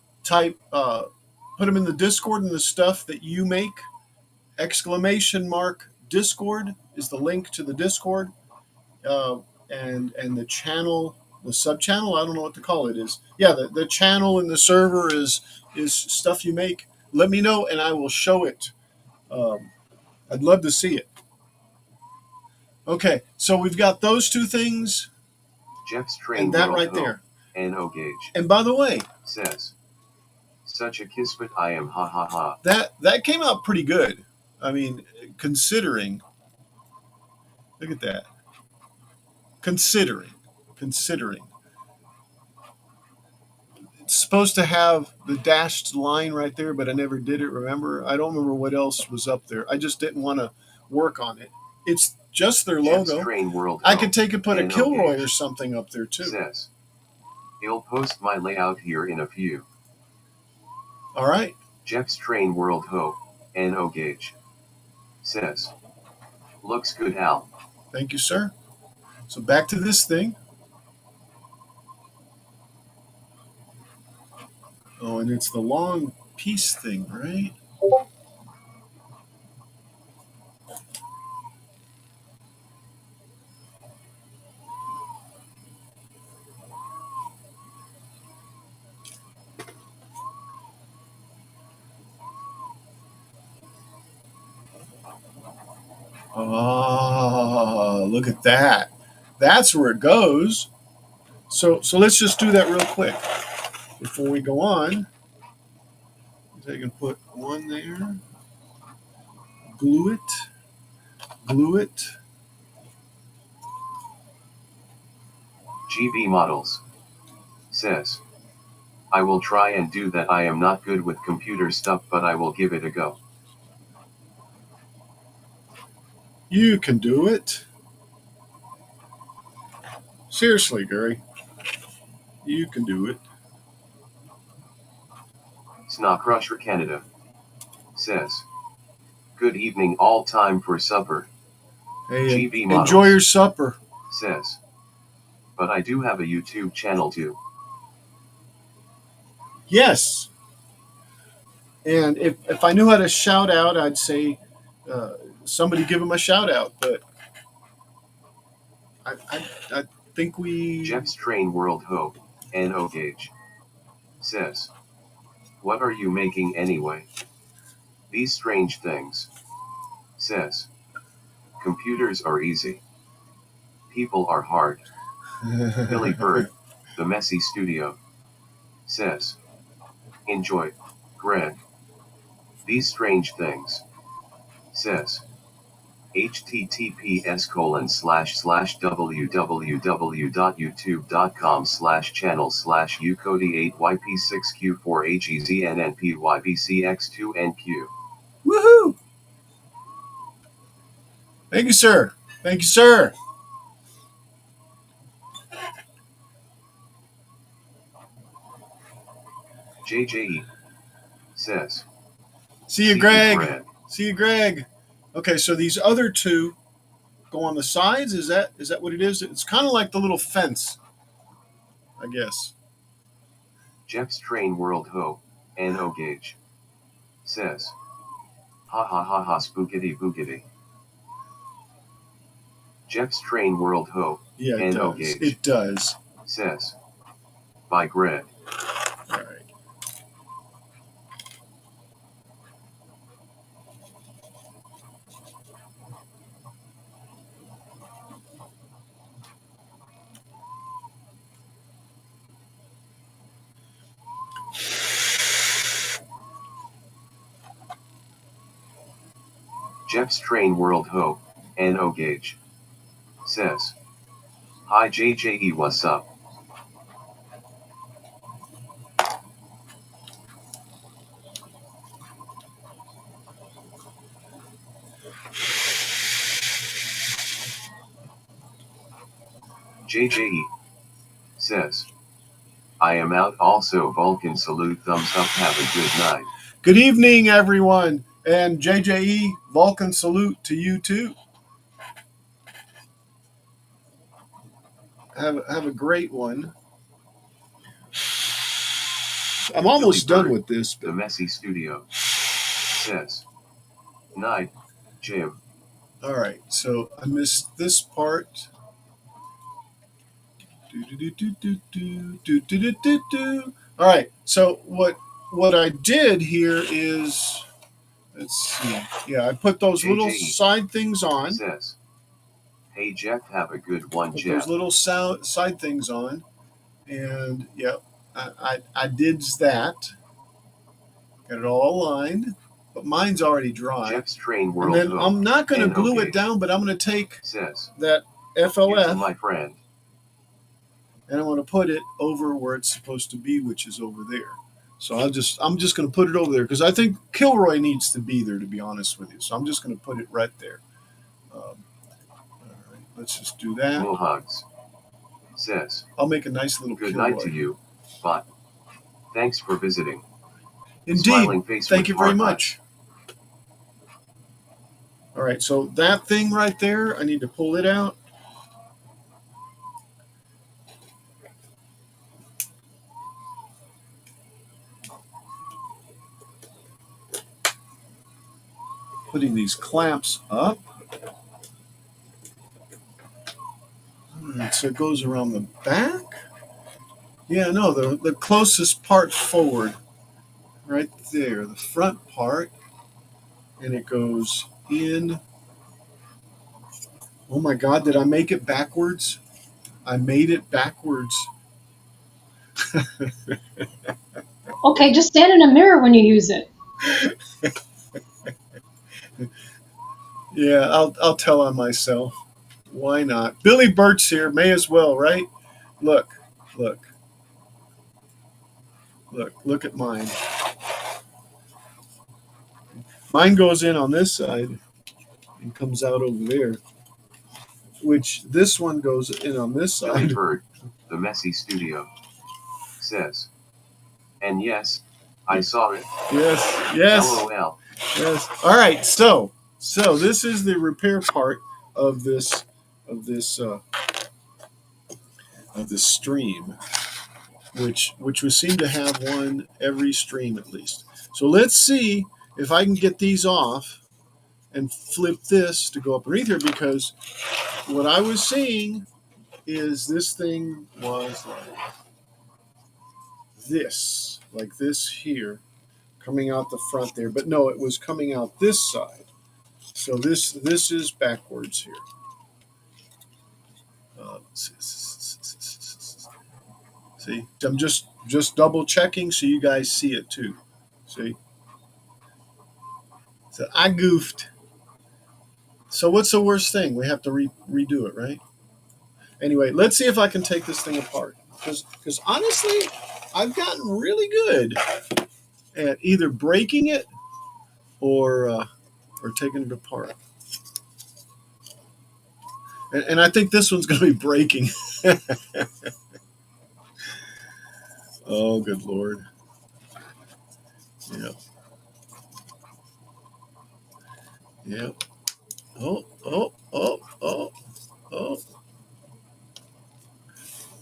Put them in the Discord and the stuff that you make. !! Discord is the link to the Discord, and the channel, the sub channel. I don't know what to call it. Is the channel and the server is stuff you make. Let me know and I will show it. I'd love to see it. Okay, so we've got those two things. Jeff's Train and that World right Hope, there. NO Gauge. And by the way, says. Such a kiss, but I am ha ha ha. That came out pretty good. I mean, considering, look at that. Considering. It's supposed to have the dashed line right there, but I never did it. Remember? I don't remember what else was up there. I just didn't want to work on it. It's just their Jeff's logo. Train World I Home, could take and put a NO Kilroy gauge, or something up there too. says. He'll post my layout here in a few. All right. Jeff's Train World Ho, NO gauge, says. Looks good, Al. Thank you, sir. So back to this thing. Oh, and it's the long piece thing, right? Oh, look at that. That's where it goes. So let's just do that real quick before we go on. I can put one there, glue it. GB Models, says. I will try and do that. I am not good with computer stuff, but I will give it a go. You can do it. Seriously, Gary. You can do it. Sna Crusher Canada, says. Good evening, all time for supper. Hey, GB Models, enjoy your supper. says. But I do have a YouTube channel too. Yes. And if I knew how to shout out, I'd say somebody give him a shout out. But I think we. Jeff's Train World Ho, NO gauge, says. What are you making anyway? These strange things, says. Computers are easy. People are hard. Billy Bird, the Messy Studio, says. Enjoy, Greg. These strange things, says. https://www.youtube.com/channel/ucody8yp6q4heznnpybcx2nq. Woohoo! Thank you, sir. Thank you, sir. JJE says. See you, Greg. See you, Greg. Okay, so these other two go on the sides. Is that what it is? It's kind of like the little fence, I guess. Jeff's Train World Ho, NO gauge, says. Ha ha ha ha spookity boogity. Jeff's Train World Ho, Yeah, it NO does. gauge, It does. says. By Greg. All right. Jeff's Train World Ho, NO gauge, says. Hi JJE, what's up? JJE says. I am out also. Vulcan salute, thumbs up, have a good night. Good evening, everyone. And JJE, Vulcan salute to you too. Have a great one. I'm almost Billy done Bird, with this. The Messy Studio, says. Night, Jim. All right, so I missed this part. All right, so what I did here is, let's see. Yeah, I put those little side things on. Says. Hey Jeff, have a good one, Put Jeff. those little side things on, and yeah, I did that. Got it all aligned. but mine's already dry. Jeff's Train And World then Hope, I'm not going to glue NOG, it down, but I'm going to take says, that "You to FLF my friend." and I'm going to put it over where it's supposed to be, which is over there. So I'm just going to put it over there because I think Kilroy needs to be there, to be honest with you. So I'm just going to put it right there. All right, let's just do that. Mohugs says, I'll make a nice little "Good Kilroy. night to you, but thanks for visiting." Indeed. Smiling face Thank with you very heart much. All right, so that thing right there, I need to pull it out. Putting these clamps up. All right, so it goes around the back. Yeah, no, the closest part forward, right there, the front part, and it goes in. Oh my God, did I make it backwards? I made it backwards. Okay, just stand in a mirror when you use it. Yeah, I'll tell on myself. Why not? Billy Burt's here, may as well, right? Look, look, look at mine. Mine goes in on this side and comes out over there, which this one goes in on this Billy side. Bird, the Messy Studio, says, "And yes, I saw it. Yes, yes, LOL." yes. All right, so this is the repair part of this of this uh, of this stream, which would seem to have one every stream at least. So let's see if I can get these off and flip this to go up underneath here, because what I was seeing is this thing was like this here, coming out the front there, but no, it was coming out this side. So this is backwards here. See, I'm just double checking so you guys see it too. See, so I goofed. So what's the worst thing? We have to redo it, right? Anyway, let's see if I can take this thing apart. Because honestly, I've gotten really good at either breaking it or taking it apart. And I think this one's going to be breaking. Oh, good Lord. Yeah. Yeah. Oh, oh, oh, oh, oh.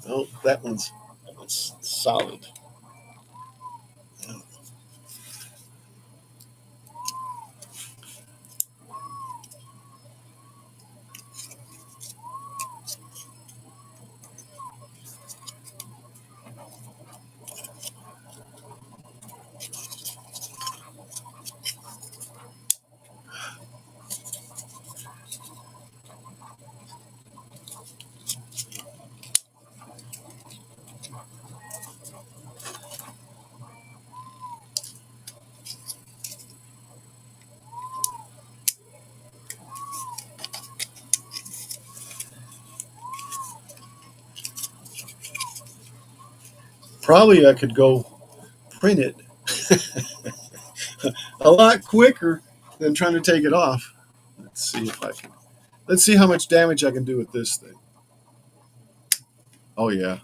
Oh, that one's solid. Probably I could go print it a lot quicker than trying to take it off. Let's see if I can. Let's see how much damage I can do with this thing. Oh yeah.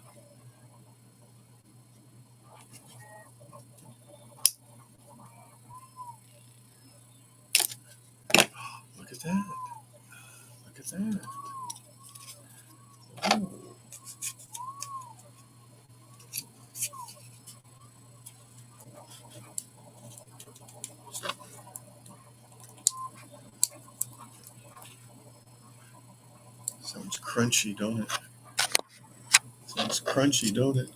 Look at that. Look at that. Oh. Sounds crunchy, don't it? Sounds crunchy, don't it?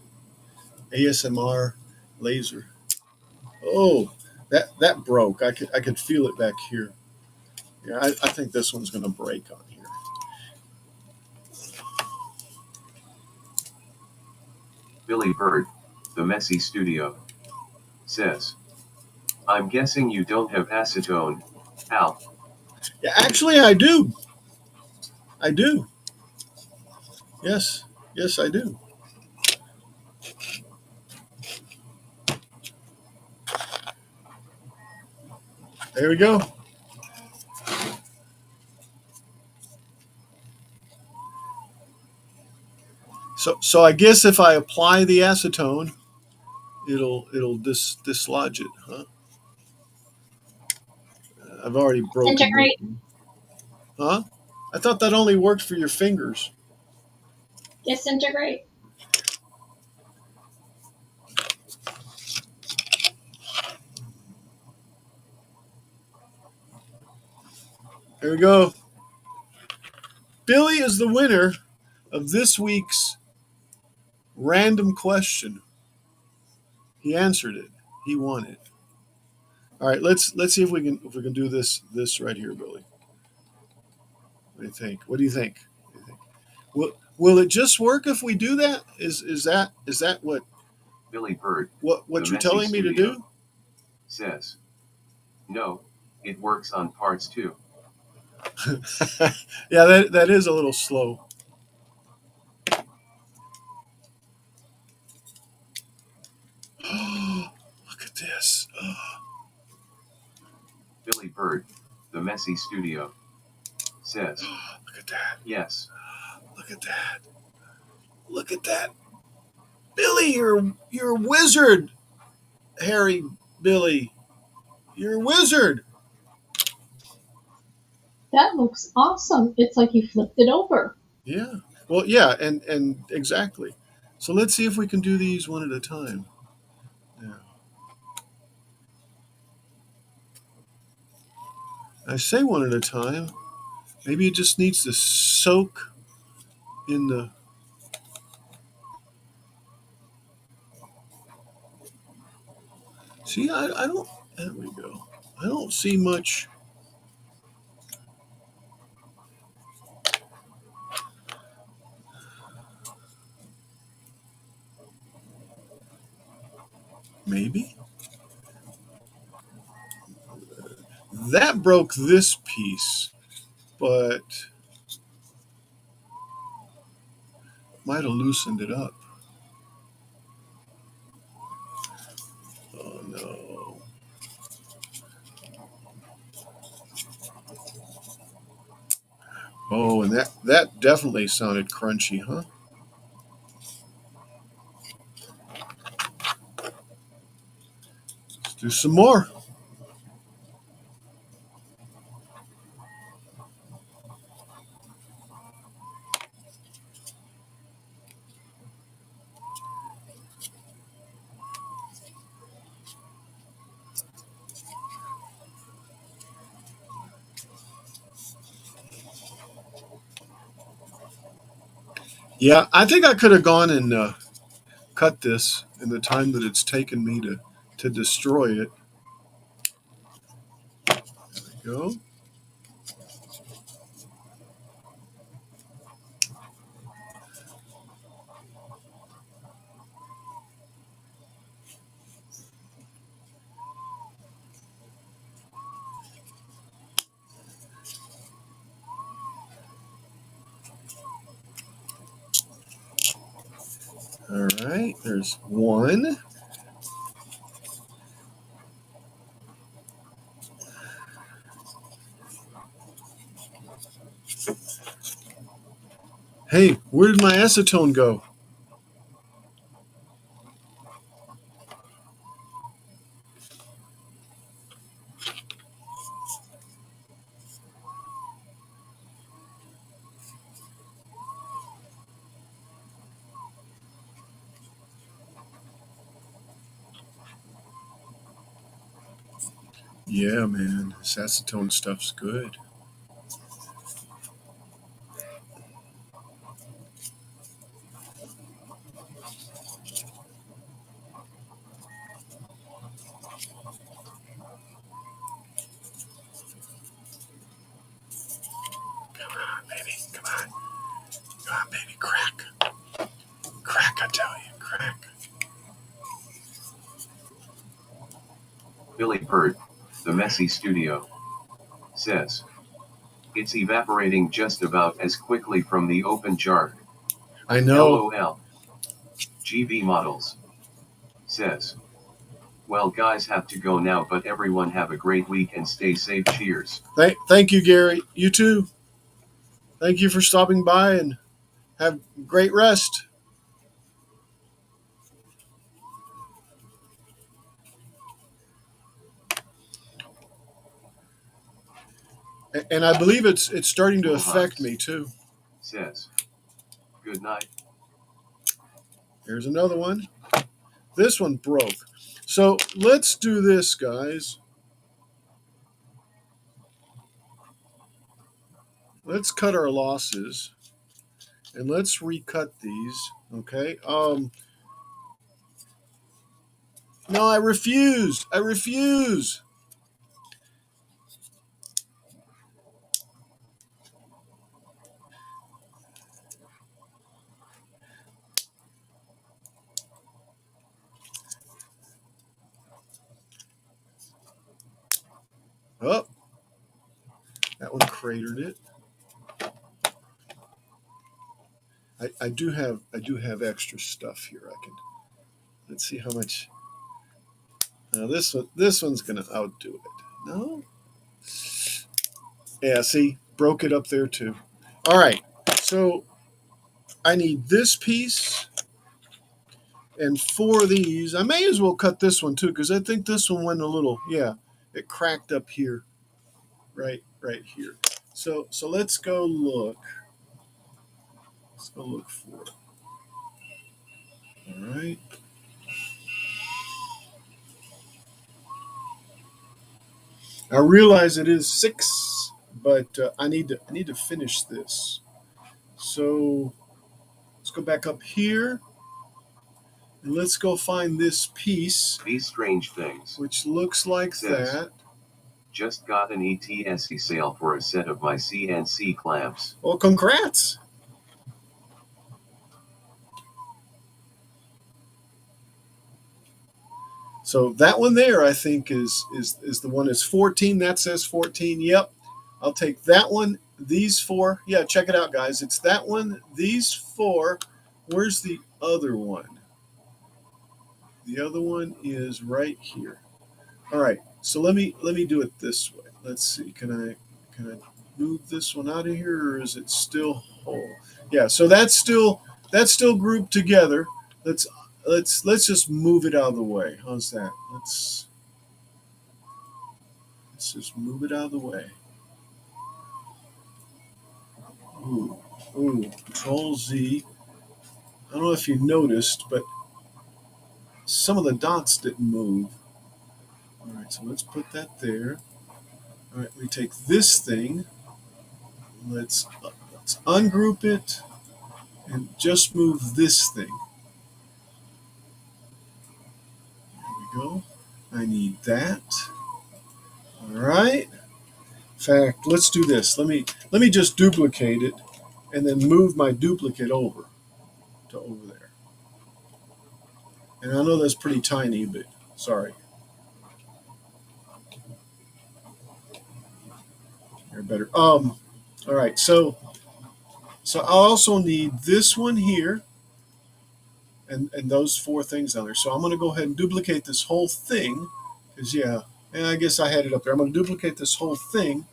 ASMR laser. Oh, that broke. I could feel it back here. Yeah, I think this one's going to break on here. Billy Bird, the Messy Studio, says, I'm guessing you don't have acetone, Al. Yeah, actually, I do. I do. Yes, yes, I do. There we go. So I guess if I apply the acetone, it'll dislodge it, huh? I've already broken this Disintegrate. one. Huh? I thought that only worked for your fingers. Disintegrate. There we go. Billy is the winner of this week's random question. He answered it. He won it. All right, let's see if we can do this right here, Billy. What do you think? What do you think? What do you think? Will it just work if we do that? Is that Billy Bird, the what you're messy telling me to studio, do? says. No, it works on parts too. Yeah, that is a little slow. Look at this. Billy Bird, the messy studio, says. Look at that. Yes. Look at that. Look at that. Billy, you're a wizard. Harry, Billy, you're a wizard. That looks awesome. It's like you flipped it over. Yeah. Well, yeah, and exactly. So let's see if we can do these one at a time. Yeah. I say one at a time. Maybe it just needs to soak in the. See, I don't. There we go. I don't see much. Maybe that broke this piece, but might have loosened it up. Oh no. Oh, and that definitely sounded crunchy, huh? Let's do some more. Yeah, I think I could have gone and cut this in the time that it's taken me to destroy it. There we go. All right, there's one. Hey, where did my acetone go? Yeah, man, this acetone stuff's good. Come on, baby, come on. Come on, baby, crack. Crack, I tell you, crack. Billy Bird, the messy studio, says. It's evaporating just about as quickly from the open jar. I know. LOL. GB Models, says. Well, guys, have to go now, but everyone have a great week and stay safe. Cheers. Thank you, Gary. You too. Thank you for stopping by and have great rest. And I believe it's starting to affect me too. Says. Good night. Here's another one. This one broke. So let's do this, guys. Let's cut our losses and let's recut these. Okay. No, I refuse. I refuse. Oh, that one cratered it. I do have extra stuff here. I can let's see how much. Now this one's gonna outdo it. No. Yeah. See, broke it up there too. All right. So I need this piece and 4 of these. I may as well cut this one too because I think this one went a little. Yeah, it cracked up here. Right here. So let's go look. Let's go look for it. All right. I realize it is 6, but I need to finish this. So let's go back up here and let's go find this piece. These strange things. Which looks like that. Just got an ETSC sale for a set of my CNC clamps. Well, congrats. So that one there, I think, is the one that's 14. That says 14. Yep. I'll take that one. These 4. Yeah, check it out, guys. It's that one. These 4. Where's the other one? The other one is right here. All right. So let me do it this way. Let's see. Can I move this one out of here, or is it still whole? Yeah. So that's still grouped together. Let's just move it out of the way. How's that? Let's just move it out of the way. Ooh, Control Z. I don't know if you noticed, but some of the dots didn't move. All right, so let's put that there. All right, we take this thing. Let's ungroup it and just move this thing. There we go. I need that. All right. In fact, let's do this. Let me just duplicate it and then move my duplicate over to over there. And I know that's pretty tiny, but sorry. You're better. All right. So I also need this one here and those 4 things on there. So I'm going to go ahead and duplicate this whole thing because and I guess I had it up there. I'm going to duplicate this whole thing.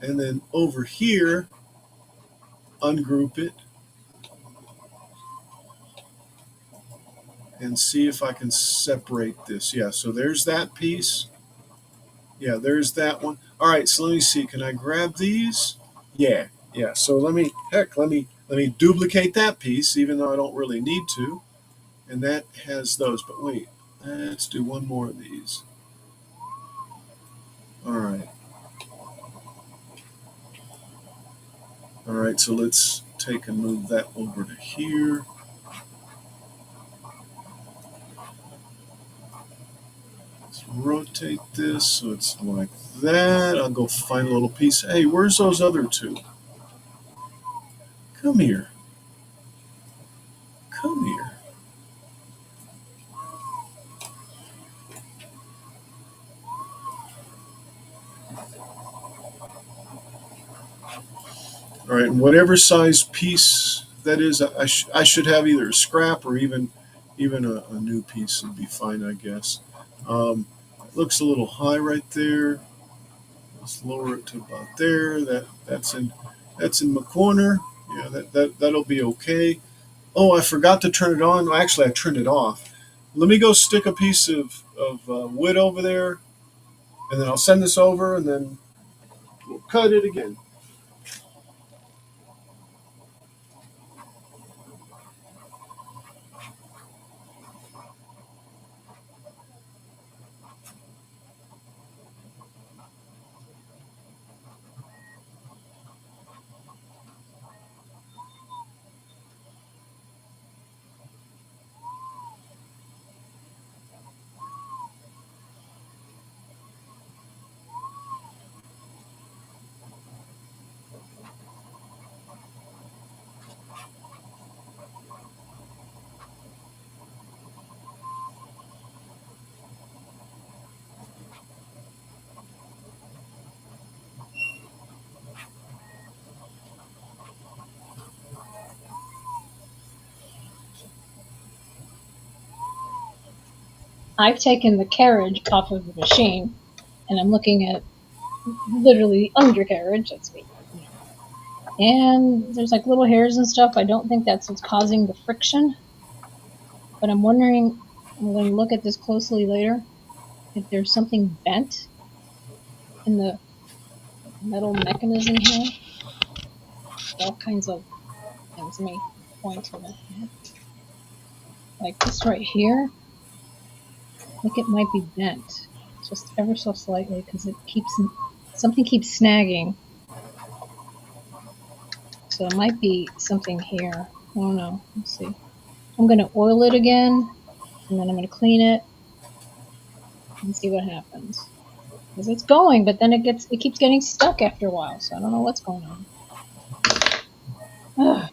And then over here, ungroup it and see if I can separate this. Yeah, so there's that piece. Yeah, there's that one. All right, so let me see. Can I grab these? Yeah. So let me duplicate that piece, even though I don't really need to. And that has those. But wait, let's do one more of these. All right. All right, so let's take and move that over to here. Let's rotate this so it's like that. I'll go find a little piece. Hey, where's those other 2? Come here. Come here. All right, and whatever size piece that is, I should have either a scrap or even a new piece would be fine, I guess. It looks a little high right there. Let's lower it to about there. That's in my corner. Yeah, that'll be okay. Oh, I forgot to turn it on. Well, actually, I turned it off. Let me go stick a piece of wood over there, and then I'll send this over, and then we'll cut it again. I've taken the carriage off of the machine, and I'm looking at literally the undercarriage. That's me. And there's like little hairs and stuff. I don't think that's what's causing the friction, but I'm wondering. I'm going to look at this closely later. If there's something bent in the metal mechanism here, all kinds of things. Let me point to it. Like this right here, I think it might be bent, just ever so slightly, because it keeps something keeps snagging. So it might be something here. I don't know. Let's see. I'm gonna oil it again, and then I'm gonna clean it and see what happens. Because it's going, but then it keeps getting stuck after a while. So I don't know what's going on. Ugh.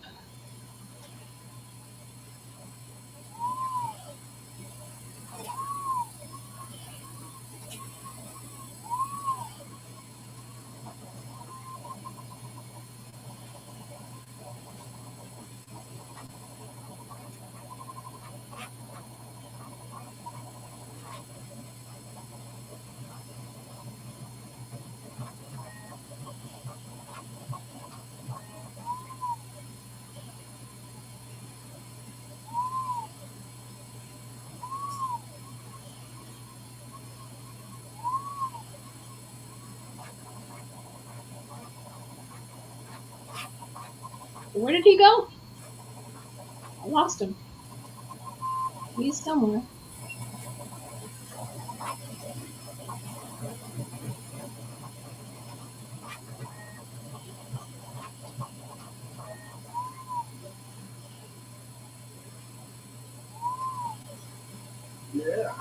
Where did he go? I lost him. He's somewhere. Yeah.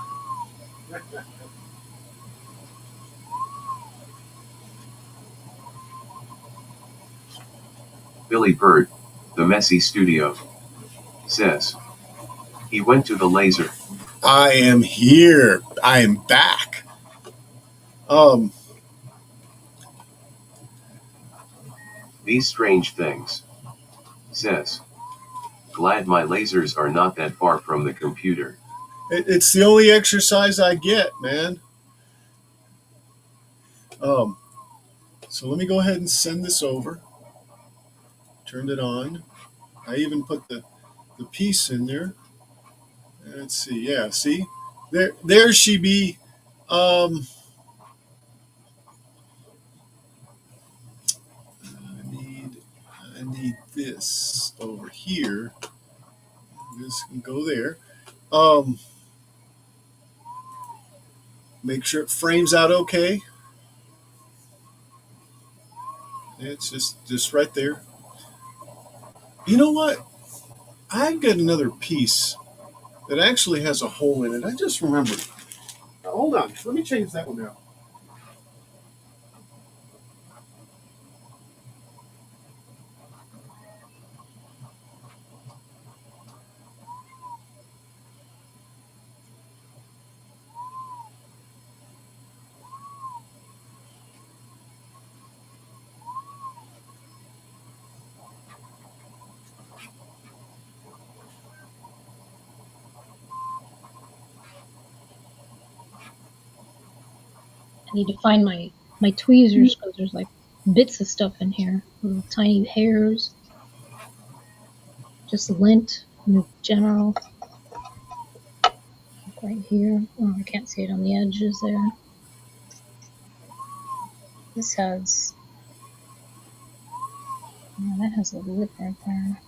Billy Bird, the messy studio, says. He went to the laser. I am here. I am back. Um, These strange things. Says. Glad my lasers are not that far from the computer. it's the only exercise I get, man. Um, so let me go ahead and send this over. Turned it on. I even put the piece in there. Let's see. Yeah, see? There she be. Um, I need I need this over here. This can go there. Um, make sure it frames out okay. It's just right there. You know what? I've got another piece that actually has a hole in it. I just remembered. Now, hold on. Let me change that one out. I need to find my tweezers because there's like bits of stuff in here, little tiny hairs, just lint in general. Like right here. Oh, I can't see it on the edges there. This has, yeah, that has a lip right there.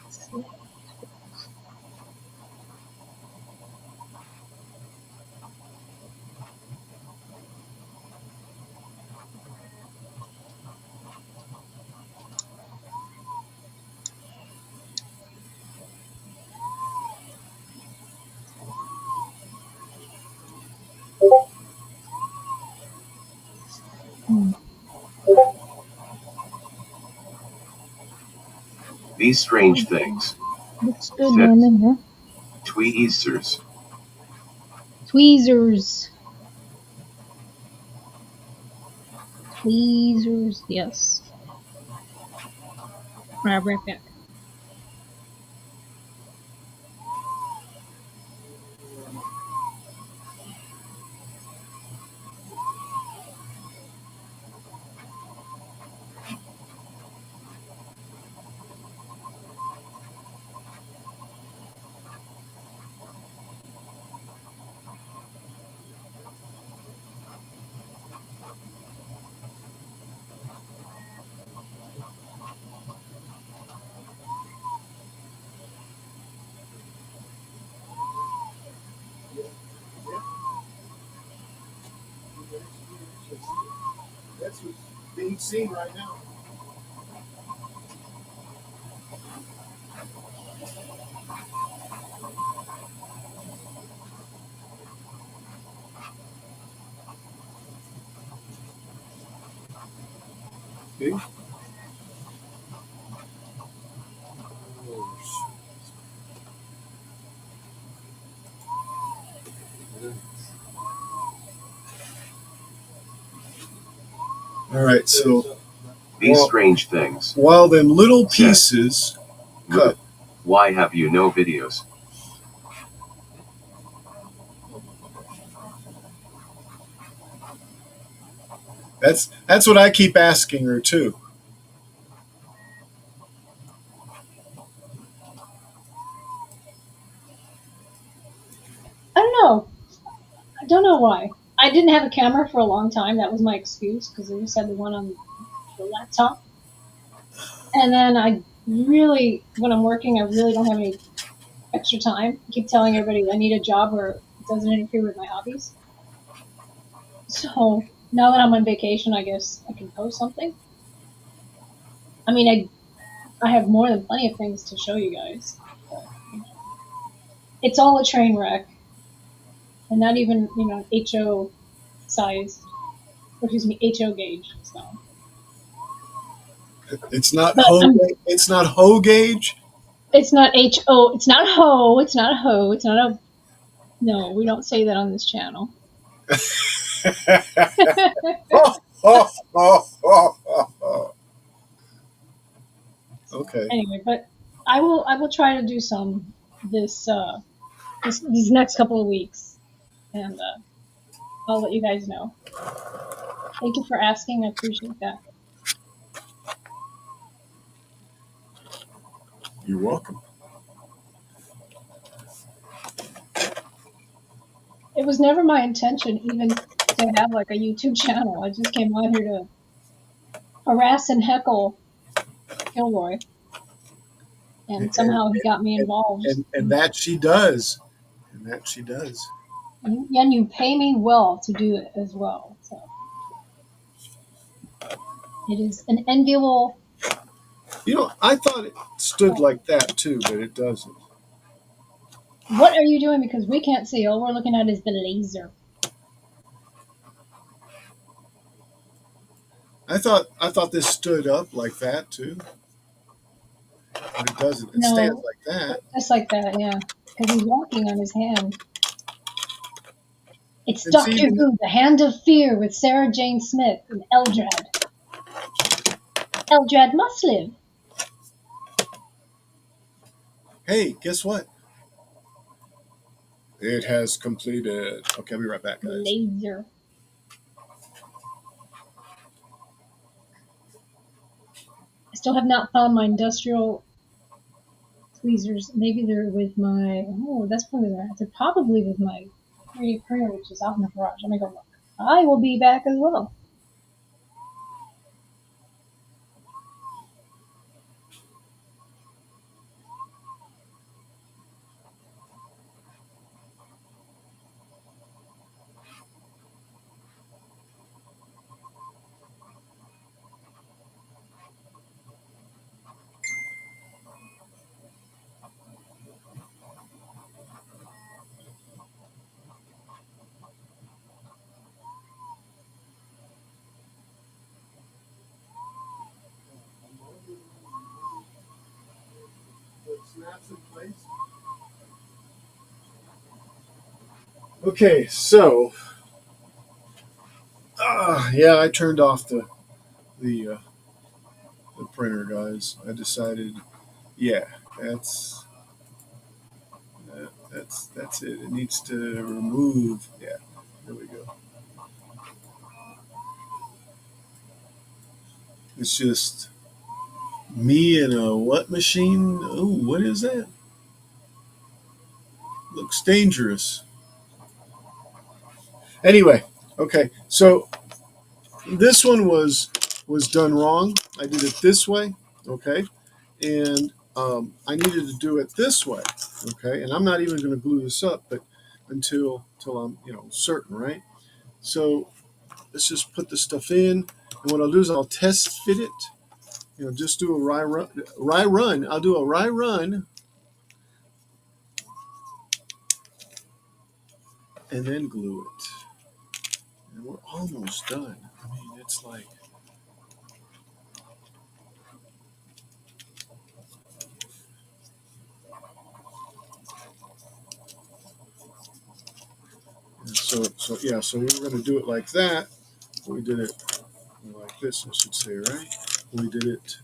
Let's see. Hmm. These strange things. Looks good Says down there. tweezers. Tweezers. Tweezers, yes. Right back. That's what's being seen right now. See? All right, so These strange things. while them little Says pieces cut, Why have you no videos? that's what I keep asking her too. I don't know. I don't know why. I didn't have a camera for a long time. That was my excuse because I just had the one on the laptop. And then I really, when I'm working, I really don't have any extra time. I keep telling everybody I need a job where it doesn't interfere with my hobbies. So now that I'm on vacation, I guess I can post something. I mean, I have more than plenty of things to show you guys, but you know, it's all a train wreck, and not even HO size, or excuse me, HO gauge. So, It's not but hoe. It's not hoe gauge. it's not HO. It's not ho. It's not a ho. It's not a. No, we don't say that on this channel. Oh, oh, oh, oh, oh. Okay. Anyway, but I will try to do some this these next couple of weeks, and I'll let you guys know. Thank you for asking. I appreciate that. You're welcome. It was never my intention even to have like a YouTube channel. I just came on here to harass and heckle Kilroy, and And, somehow he got me involved. and that she does. And that she does. And you pay me well to do it as well. So it is an enviable. You know, I thought it stood like that too, but it doesn't. What are you doing? Because we can't see. All we're looking at is the laser. I thought this stood up like that too, but it doesn't. It stands No, like that. just like that, yeah. Because he's walking on his hand. It's It's Doctor even. Who, The Hand of Fear with Sarah Jane Smith and Eldrad. Eldrad must live. Hey, guess what? It has completed. Okay, I'll be right back, guys. Laser. I still have not found my industrial tweezers. Maybe they're with my. Oh, that's probably there. They're probably with my 3D printer, which is out in the garage. Let me go look. I will be back as well. Okay, so yeah, I turned off the the printer, guys. I decided, yeah, that's that's it. It needs to remove. Yeah, there we go. It's just me and a what machine? Oh, what is that? Looks dangerous. Anyway, okay, so this one was done wrong. I did it this way, okay, and I needed to do it this way, okay, and I'm not even going to glue this up, but until I'm certain, right? So let's just put the stuff in, and what I'll do is I'll test fit it. Just do a rye run. Rye run. I'll do a rye run, and then glue it, and we're almost done. I mean, it's like. So yeah, so we were going to do it like that. We did it like this, I should say, right? We did it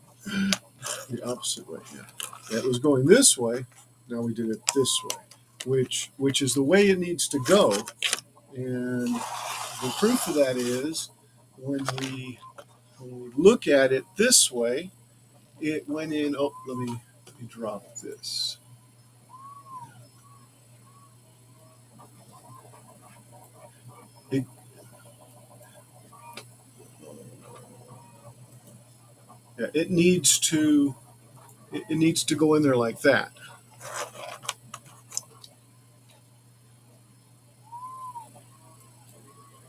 the opposite way. Yeah, that was going this way. Now we did it this way, which is the way it needs to go. And the proof of that is when we look at it this way, it went in. Oh, let me drop this. It, yeah, it needs to go in there like that.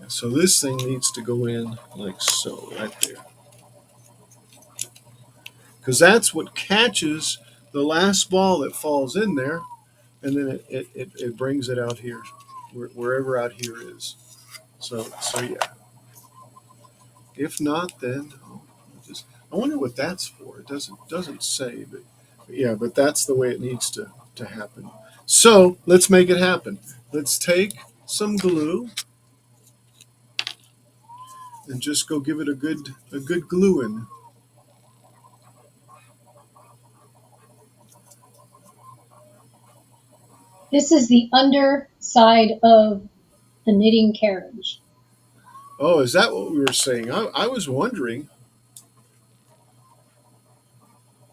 So this thing needs to go in like so, right there. Because that's what catches the last ball that falls in there, and then it brings it out here, wherever out here is. So yeah. If not, then I wonder what that's for. It doesn't say, but yeah, but that's the way it needs to happen. So let's make it happen. Let's take some glue and just go give it a good glue in. This is the underside of the knitting carriage. Oh, is that what we were saying? I was wondering.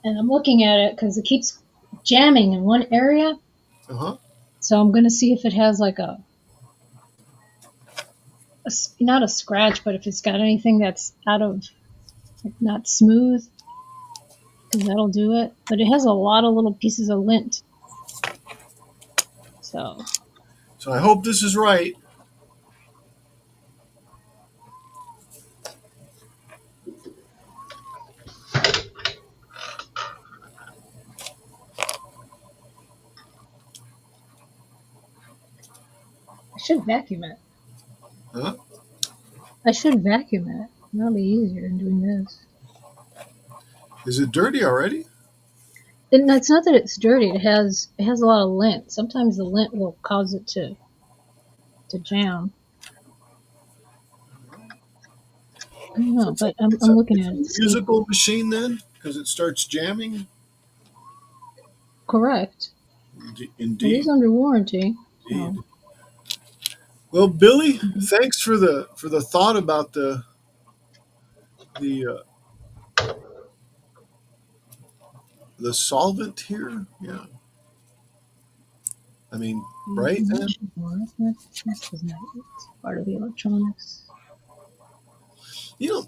And I'm looking at it because it keeps jamming in one area. Uh-huh. So I'm going to see if it has like not a scratch, but if it's got anything that's out of, like, not smooth, because that'll do it. But it has a lot of little pieces of lint. So I hope this is right. I should vacuum it. Huh? I should vacuum it. That'll be easier than doing this. Is it dirty already? And it's not that it's dirty. It has a lot of lint. Sometimes the lint will cause it to jam. I don't know, but I'm looking at it. It's a musical machine then, because it starts jamming. Correct. Indeed. It is under warranty. Indeed. Well, Billy, thanks for the thought about the uh, the solvent here. Yeah, I mean, right then. Part of the electronics. You know,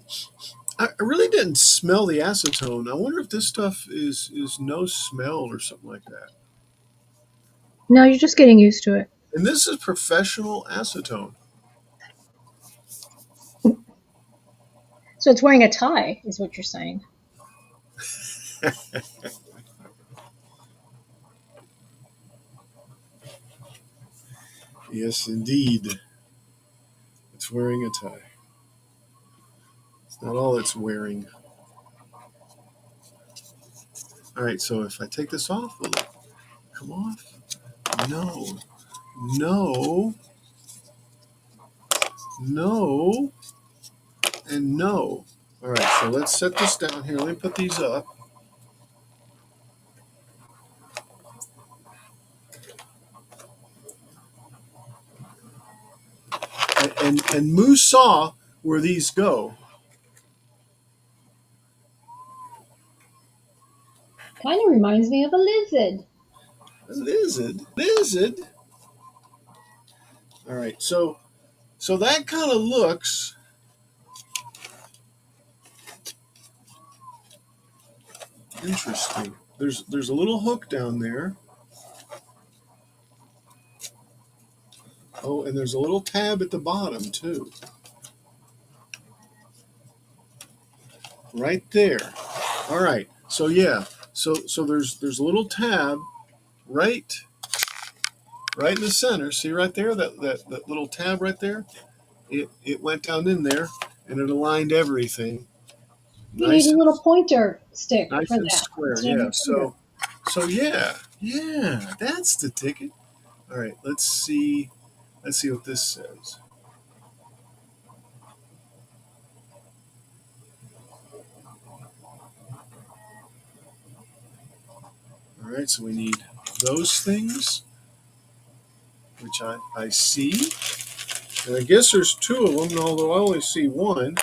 I really didn't smell the acetone. I wonder if this stuff is no smell or something like that. No, you're just getting used to it. And this is professional acetone. So it's wearing a tie, is what you're saying. Yes, indeed. It's wearing a tie. It's not all it's wearing. All right, so if I take this off, will it come off? No, no, no, and no. All right, so let's set this down here. Let me put these up. And Moose saw where these go. Kind of reminds me of a lizard. A lizard, lizard. All right, so that kind of looks interesting. There's a little hook down there. Oh, and there's a little tab at the bottom too. Right there. All right. So yeah. So there's a little tab right in the center. See right there that little tab right there. It went down in there and it aligned everything You need nice a little pointer stick nice for and that square. instead of Yeah. your finger. So yeah. That's the ticket. All right. Let's see. Let's see what this says. All right. So we need those things, which I see. And I guess there's two of them, although I only see one.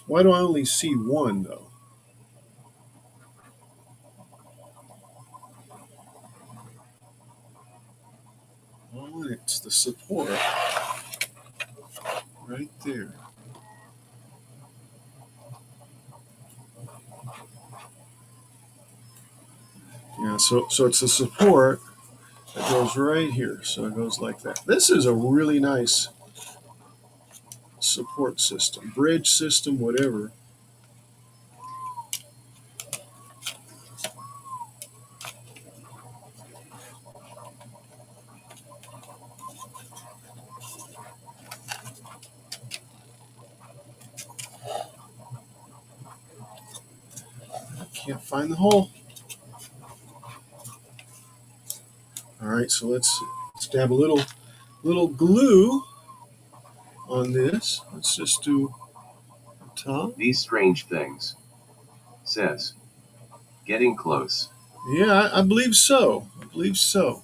Why do I only see one, though? Oh, it's the support right there. Yeah, so it's the support that goes right here. So it goes like that. This is a really nice support system, bridge system, whatever. I can't find the hole. All right, so let's dab a little glue on this. Let's just do the top. These strange things. Says. Getting close. Yeah, I believe so. I believe so.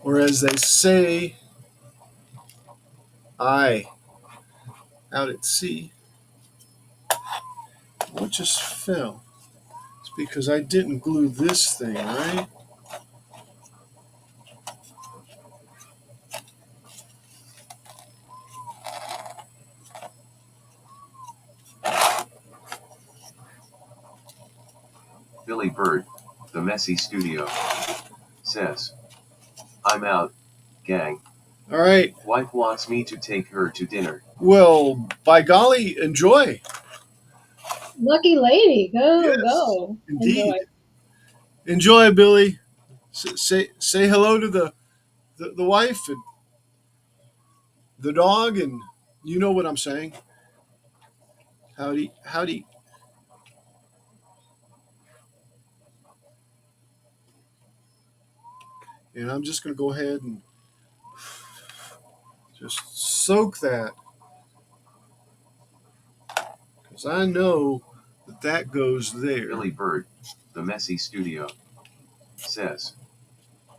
Or as they say, I out at sea. What just fell? It's because I didn't glue this thing, right? Billy Bird, the messy studio. Says. I'm out, gang. All right. Wife wants me to take her to dinner. Well, by golly, enjoy. Lucky lady, go, Yes, go. Enjoy. indeed. Enjoy, Billy. Say hello to the wife and the dog, and you know what I'm saying. Howdy. And I'm just going to go ahead and just soak that, because I know that that goes there. Billy Bird, the Messy Studio, says,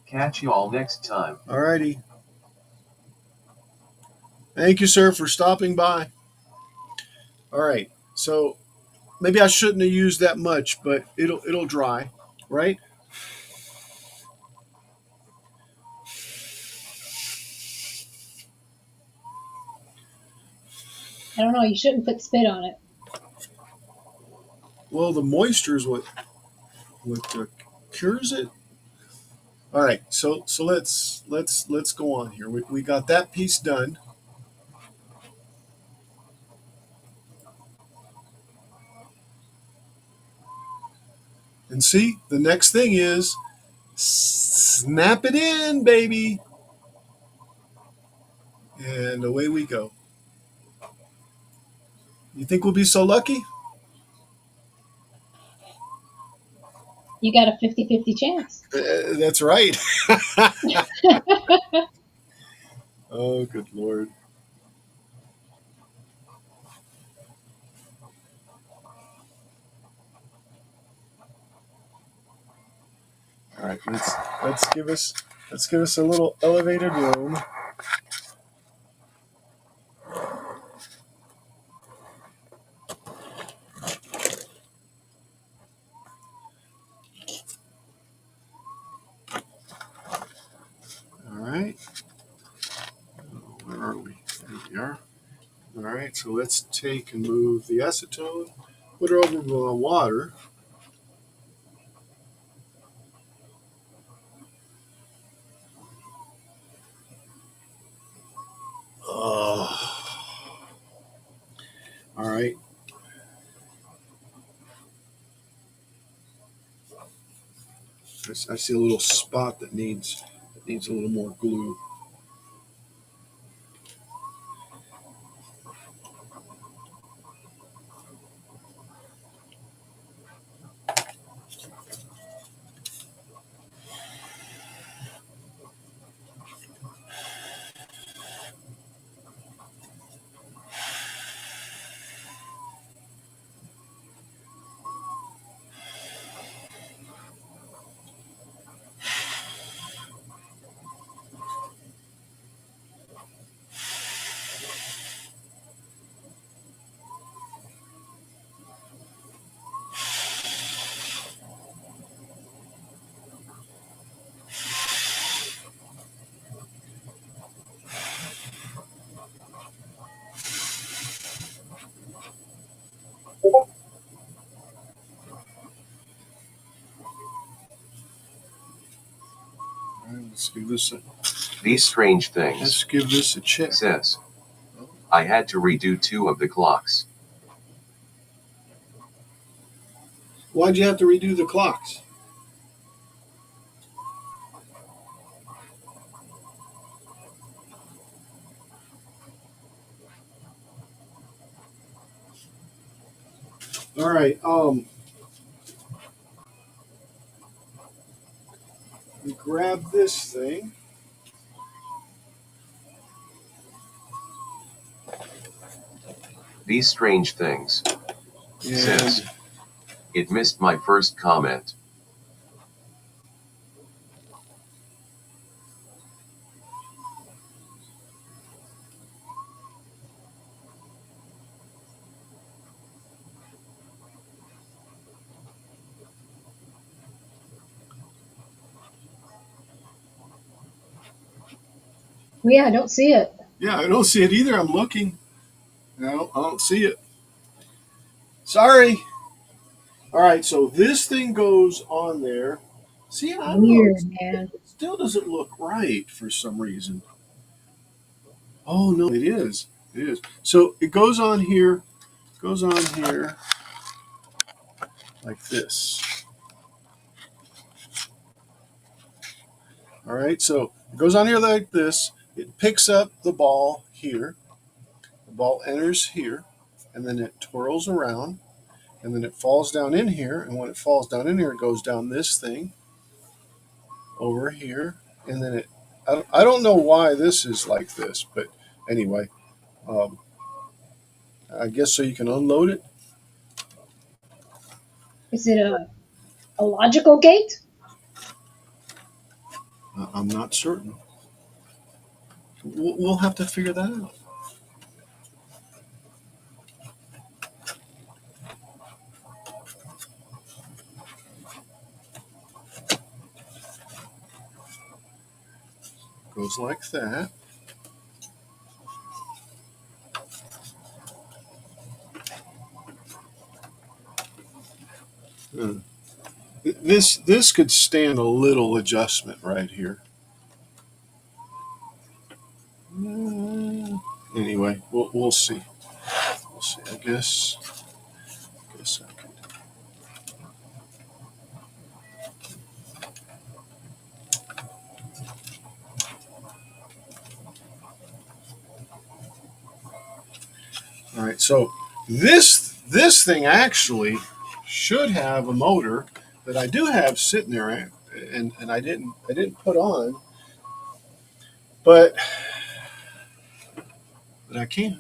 catch you all next time. Alrighty. Thank you, sir, for stopping by. All right. So maybe I shouldn't have used that much, but it'll dry, right? I don't know. You shouldn't put spit on it. Well, the moisture is what cures it. All right. So let's go on here. We got that piece done. And see, the next thing is snap it in, baby. And away we go. You think we'll be so lucky? You got a 50-50 chance. That's right. Oh, good Lord. All right, let's give us a little elevated room. All right. Where are we? There we are. All right, so let's take and move the acetone, put it over the water. Oh, all right. I see a little spot that needs a little more glue. All right, These strange things, let's give this a check. says, I had to redo 2 of the clocks. Why'd you have to redo the clocks? All right. Grab this thing. These strange things, And says, it missed my first comment. Yeah, I don't see it. yeah, I don't see it either. I'm looking. No, I don't see it. Sorry. All right, so this thing goes on there. See, I don't know. Weird, man. It still doesn't look right for some reason. Oh no, it is. It is. So it goes on here like this. All right, so it goes on here like this. It picks up the ball here. The ball enters here, and then it twirls around, and then it falls down in here. And when it falls down in here, it goes down this thing over here, and then I don't know why this is like this, but anyway, um, I guess so you can unload it. Is it a logical gate? I'm not certain. We'll have to figure that out. Goes like that. Uh, this could stand a little adjustment right here. Anyway, we'll see. We'll see. I guess I could. All right. So this thing actually should have a motor that I do have sitting there, and I didn't put on, but I can.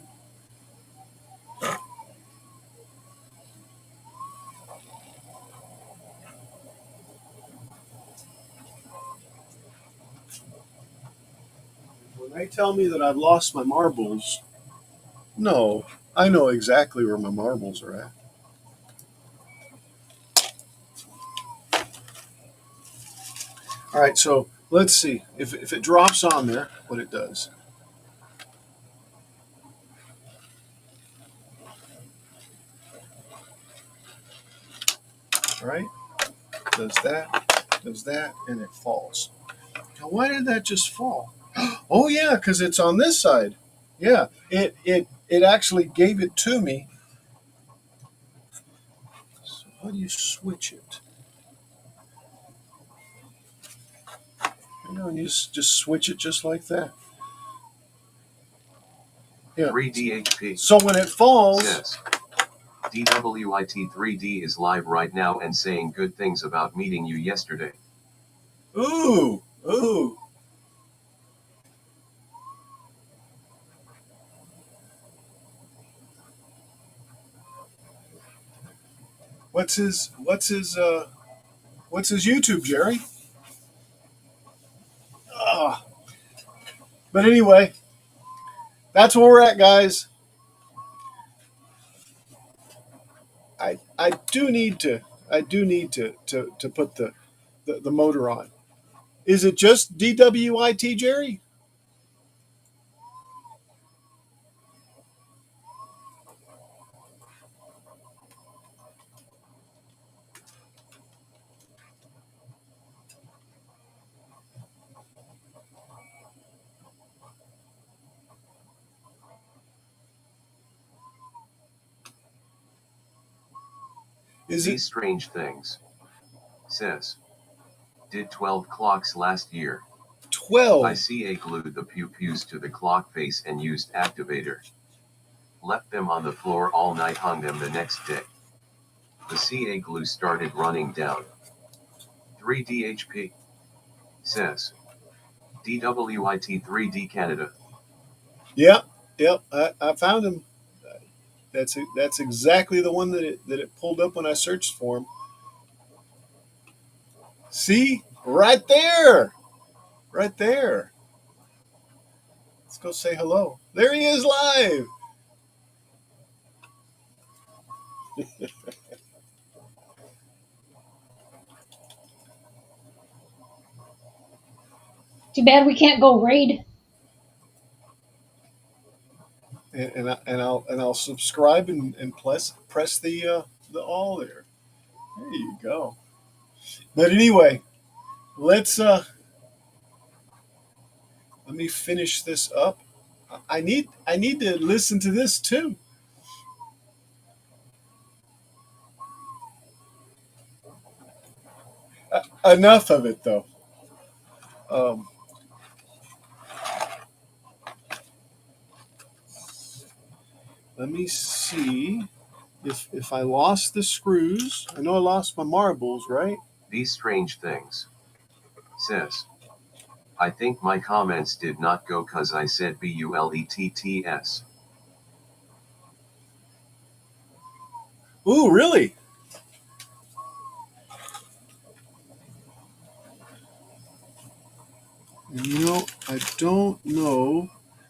When they tell me that I've lost my marbles, no, I know exactly where my marbles are at. All right, so let's see if it drops on there, what it does. All right, does that, and it falls. Now, why did that just fall? Oh yeah, because it's on this side. Yeah, it actually gave it to me. So how do you switch it? You know, and you just switch it just like that. Yeah. 3DHP So when it falls, says DWIT3D is live right now and saying good things about meeting you yesterday. ooh. What's his YouTube, Jerry? Ah, but anyway, that's where we're at, guys. I do need to to put the motor on. Is it just DWIT, Jerry? Is it These strange things says did 12 clocks last year. 12? ICA glued the pew-pews to the clock face and used activator. Left them on the floor all night, hung them the next day. The CA glue started running down. 3DHP says DWIT3D Canada. Yep, yep. I found him. That's exactly the one that it pulled up when I searched for him. See, right there, right there. Let's go say hello. There he is live. Too bad we can't go raid. And I'll subscribe and press the all there. There you go. But anyway, let's let me finish this up. I need to listen to this too. Enough of it though. Um, Let me see if I lost the screws. I know I lost my marbles, right? These strange things says I think my comments did not go cause I said bulletts. Ooh, really? You know, I don't know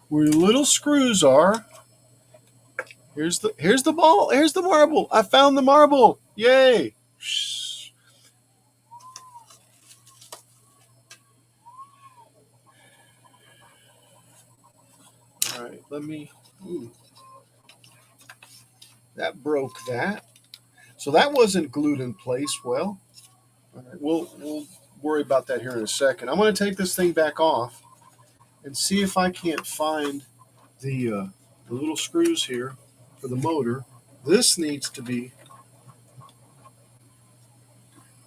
where the little screws are. Here's the ball. Here's the marble. I found the marble. Yay! All right, let me. Ooh, that broke that. So that wasn't glued in place well. All right, we'll worry about that here in a second. I'm going to take this thing back off and see if I can't find the little screws here for the motor. This needs to be,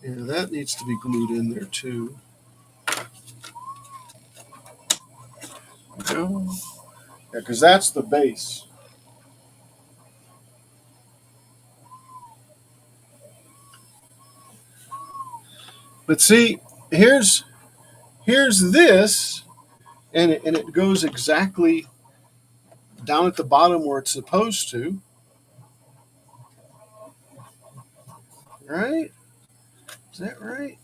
yeah, that needs to be glued in there too. Yeah, because that's the base. But see, here's this, and it goes exactly down at the bottom where it's supposed to, right? Is that right?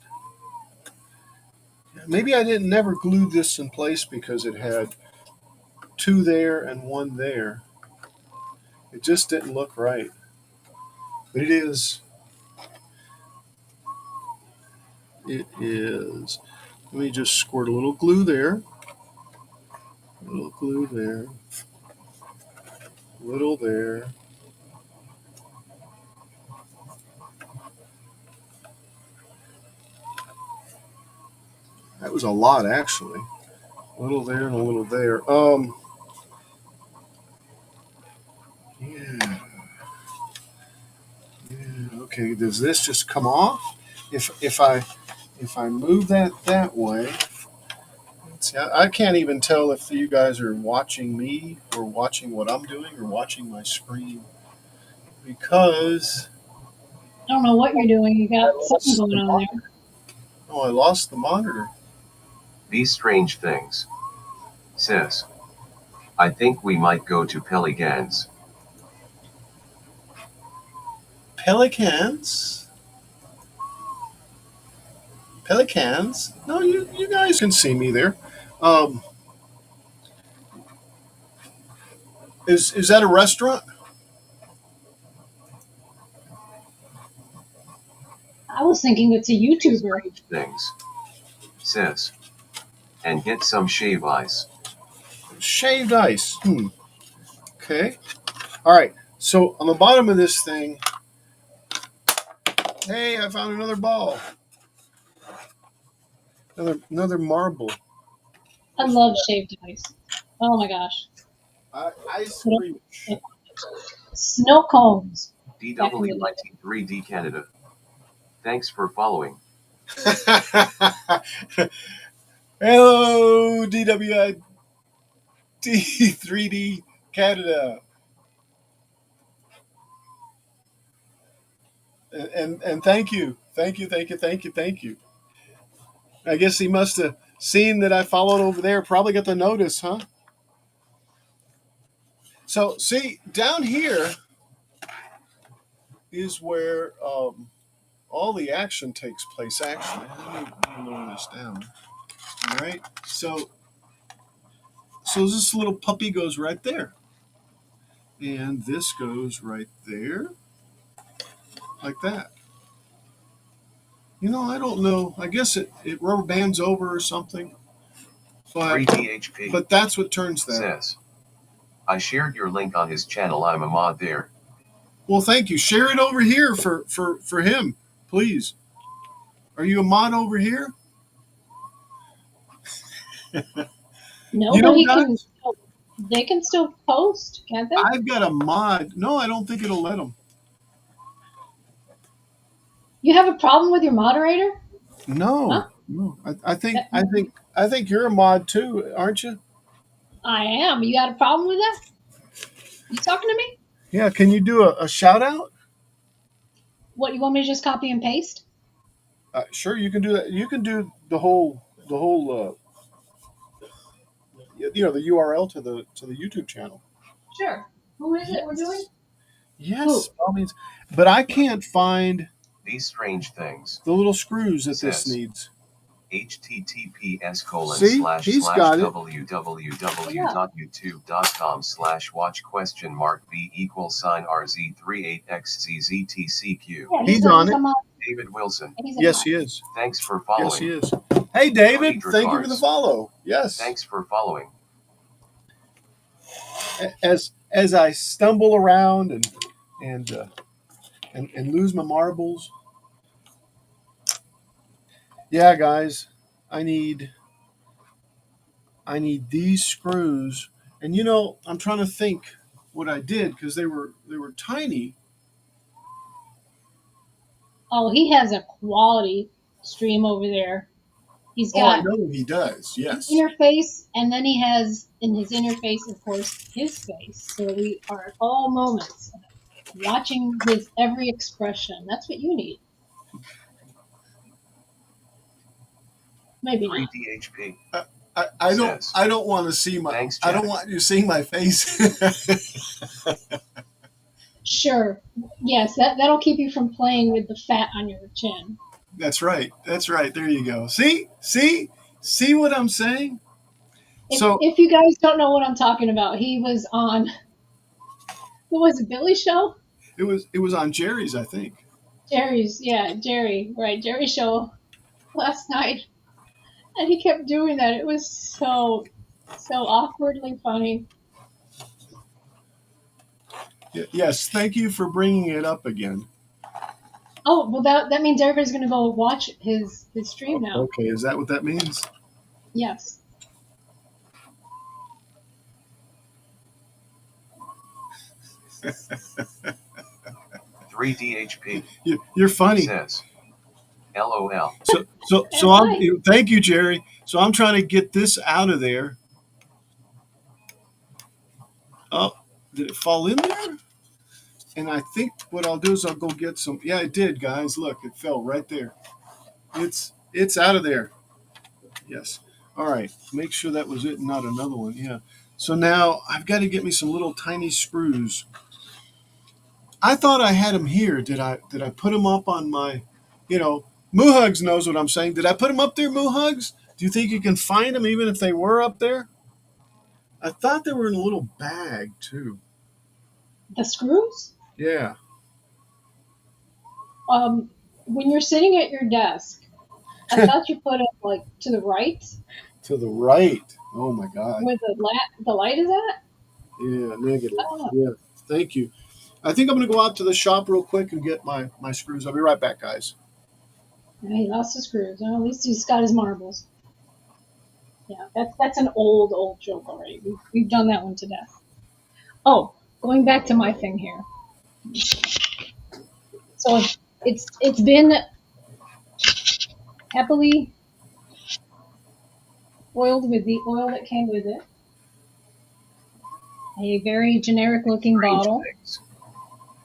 Maybe I didn't never glue this in place because it had two there and one there. It just didn't look right. But it is. It is. Let me just squirt a little glue there. A little glue there. A little there. That was a lot actually. A little there and a little there. Yeah. Yeah. Okay. Does this just come off? If I move that way, see, I can't even tell if you guys are watching me or watching what I'm doing or watching my screen because I don't know what you're doing. You I got something lost going the on monitor. there. Oh, I lost the monitor. These strange things. Sis. I think we might go to Pelicans. Pelicans. Pelicans. No, you guys can see me there. Um, is that a restaurant? I was thinking it's a YouTuber. Strange things. Sis. And get some shave ice. Shaved ice. Okay. All right. So on the bottom of this thing, hey, I found another ball. Another marble. I love shaved ice. Oh my gosh. Ice Snow, cream. snow cones back in the day. DWIT3D Canada. Thanks for following. Hello, DWIT 3D Canada. And thank you. I guess he must have seen that I followed over there. Probably got the notice, huh? So see, down here is where all the action takes place. Actually, let me lower this down. All right. So this little puppy goes right there, and this goes right there, like that. I don't know. I guess it rubber bands over or something. But 3DHP. but that's what turns that. Says. I shared your link on his channel. I'm a mod there. Well, thank you. Share it over here for him, please. Are you a mod over here? No, You but know, he guys, can. They can still post, can't they? I've got a mod. No, I don't think it'll let them. You have a problem with your moderator? No, Huh? no. I think That- I think I think you're a mod too, aren't you? I am. You got a problem with that? You talking to me? Yeah. Can you do a shout out? What, you want me to just copy and paste? Sure, you can do that. You can do the whole. the URL to the YouTube channel. Sure. Who is it we're doing? Yes, by all means. But I can't find These strange things. the little screws that this Says. needs. https colon See? slash He's slash got it. www.youtube.com/watch question mark b equals sign rz38xcztcq. Yeah, He's on it. David Wilson. Yes, he is. Thanks for following. Yes, he is. Hey, David, thank you for the follow. Yes. Thanks for following. As I stumble around and lose my marbles. Yeah, guys, I need these screws. And I'm trying to think what I did because they were tiny. Oh, he has a quality stream over there. He's Oh, I got know he does. Yes. interface, and then he has in his interface, of course, his face. So we are at all moments watching his every expression. That's what you need. Maybe not. 3DHP. I don't want to see my. Thanks, I don't want you seeing my face. Sure. Yes, that'll keep you from playing with the fat on your chin. That's right. That's right. There you go. See what I'm saying? If you guys don't know what I'm talking about, he was on. What was it, Billy's show? It was on Jerry's, I think. Jerry's, yeah, Jerry, right? Jerry's show last night, and he kept doing that. It was so awkwardly funny. Yes, thank you for bringing it up again. Oh, well, that means everybody's going to go watch his stream now. Okay, is that what that means? Yes. Three DHP. You're funny. Says. LOL. So I'm. Thank you, Jerry. So I'm trying to get this out of there. Oh, did it fall in there? And I think what I'll do is I'll go get some. Yeah, it did, guys. Look, it fell right there. It's out of there. Yes. All right. Make sure that was it, and not another one. Yeah. So now I've got to get me some little tiny screws. I thought I had them here. Did I put them up on my, Moohugs knows what I'm saying. Did I put them up there, Moohugs? Do you think you can find them even if they were up there? I thought they were in a little bag too. The screws? Yeah. When you're sitting at your desk, I thought you put it like to the right. To the right. Oh my God. Where the light is at? Yeah, negative. Oh. Yeah. Thank you. I think I'm going to go out to the shop real quick and get my screws. I'll be right back, guys. Yeah, he lost the screws. Well, at least he's got his marbles. Yeah, that's an old joke already. We've done that one to death. Oh, going back to my thing here. So it's been happily oiled with the oil that came with it. A very generic looking bottle.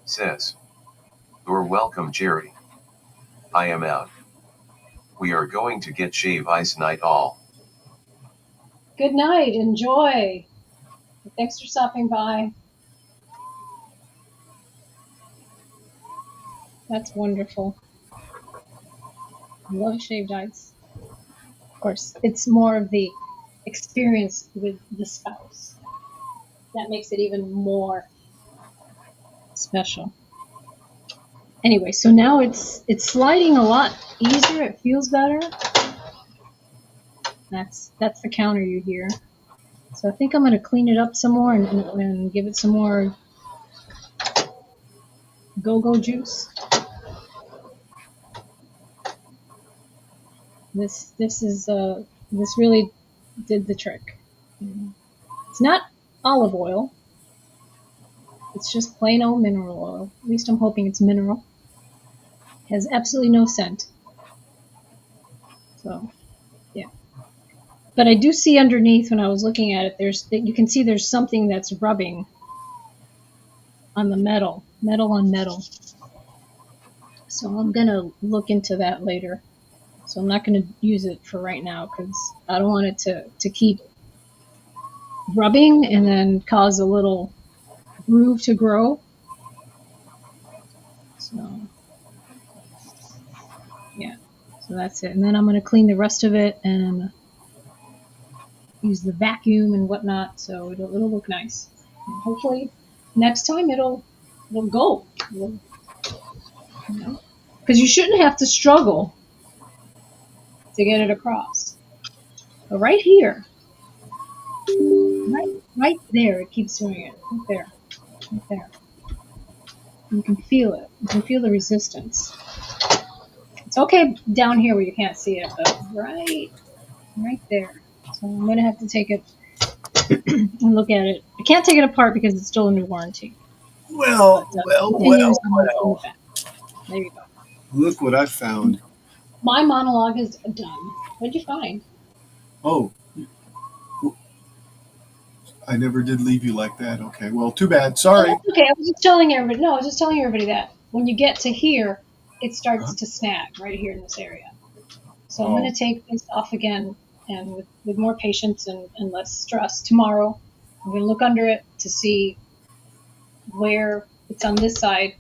Says. You're welcome, Jerry. I am out. We are going to get shave ice night all. Good night. Enjoy. Thanks for stopping by. That's wonderful. I love shaved ice. Of course, it's more of the experience with the spouse. That makes it even more special. Anyway, so now it's sliding a lot easier. It feels better. That's the counter you hear. So I think I'm going to clean it up some more and give it some more go-go juice. This really did the trick. It's not olive oil. It's just plain old mineral oil. At least I'm hoping it's mineral. It has absolutely no scent. So, yeah. But I do see underneath when I was looking at it, you can see there's something that's rubbing on the metal on metal. So I'm gonna look into that later. So I'm not gonna use it for right now because I don't want it to keep rubbing and then cause a little groove to grow. So yeah, so that's it. And then I'm going to clean the rest of it and use the vacuum and whatnot, so it'll look nice. And hopefully next time it'll go. It'll, you know, because you shouldn't have to struggle to get it across. But right here, right there, it keeps doing it. Right there, right there. You can feel it. You can feel the resistance. It's okay down here where you can't see it, but right there. So I'm gonna have to take it and look at it. I can't take it apart because it's still under warranty. Well, But well, continues well, on the well. back. There you go. Look what I found. My monologue is done. What'd you find? Oh, I never did leave you like that. Okay, well, too bad. Oh, Sorry. that's okay. I was just telling everybody. No, I was just telling everybody that when you get to here, it Huh? starts to snag right here in this area. So I'm going Oh, to take this off again and with more patience and less stress tomorrow. I'm going to look under it to see where it's on this side,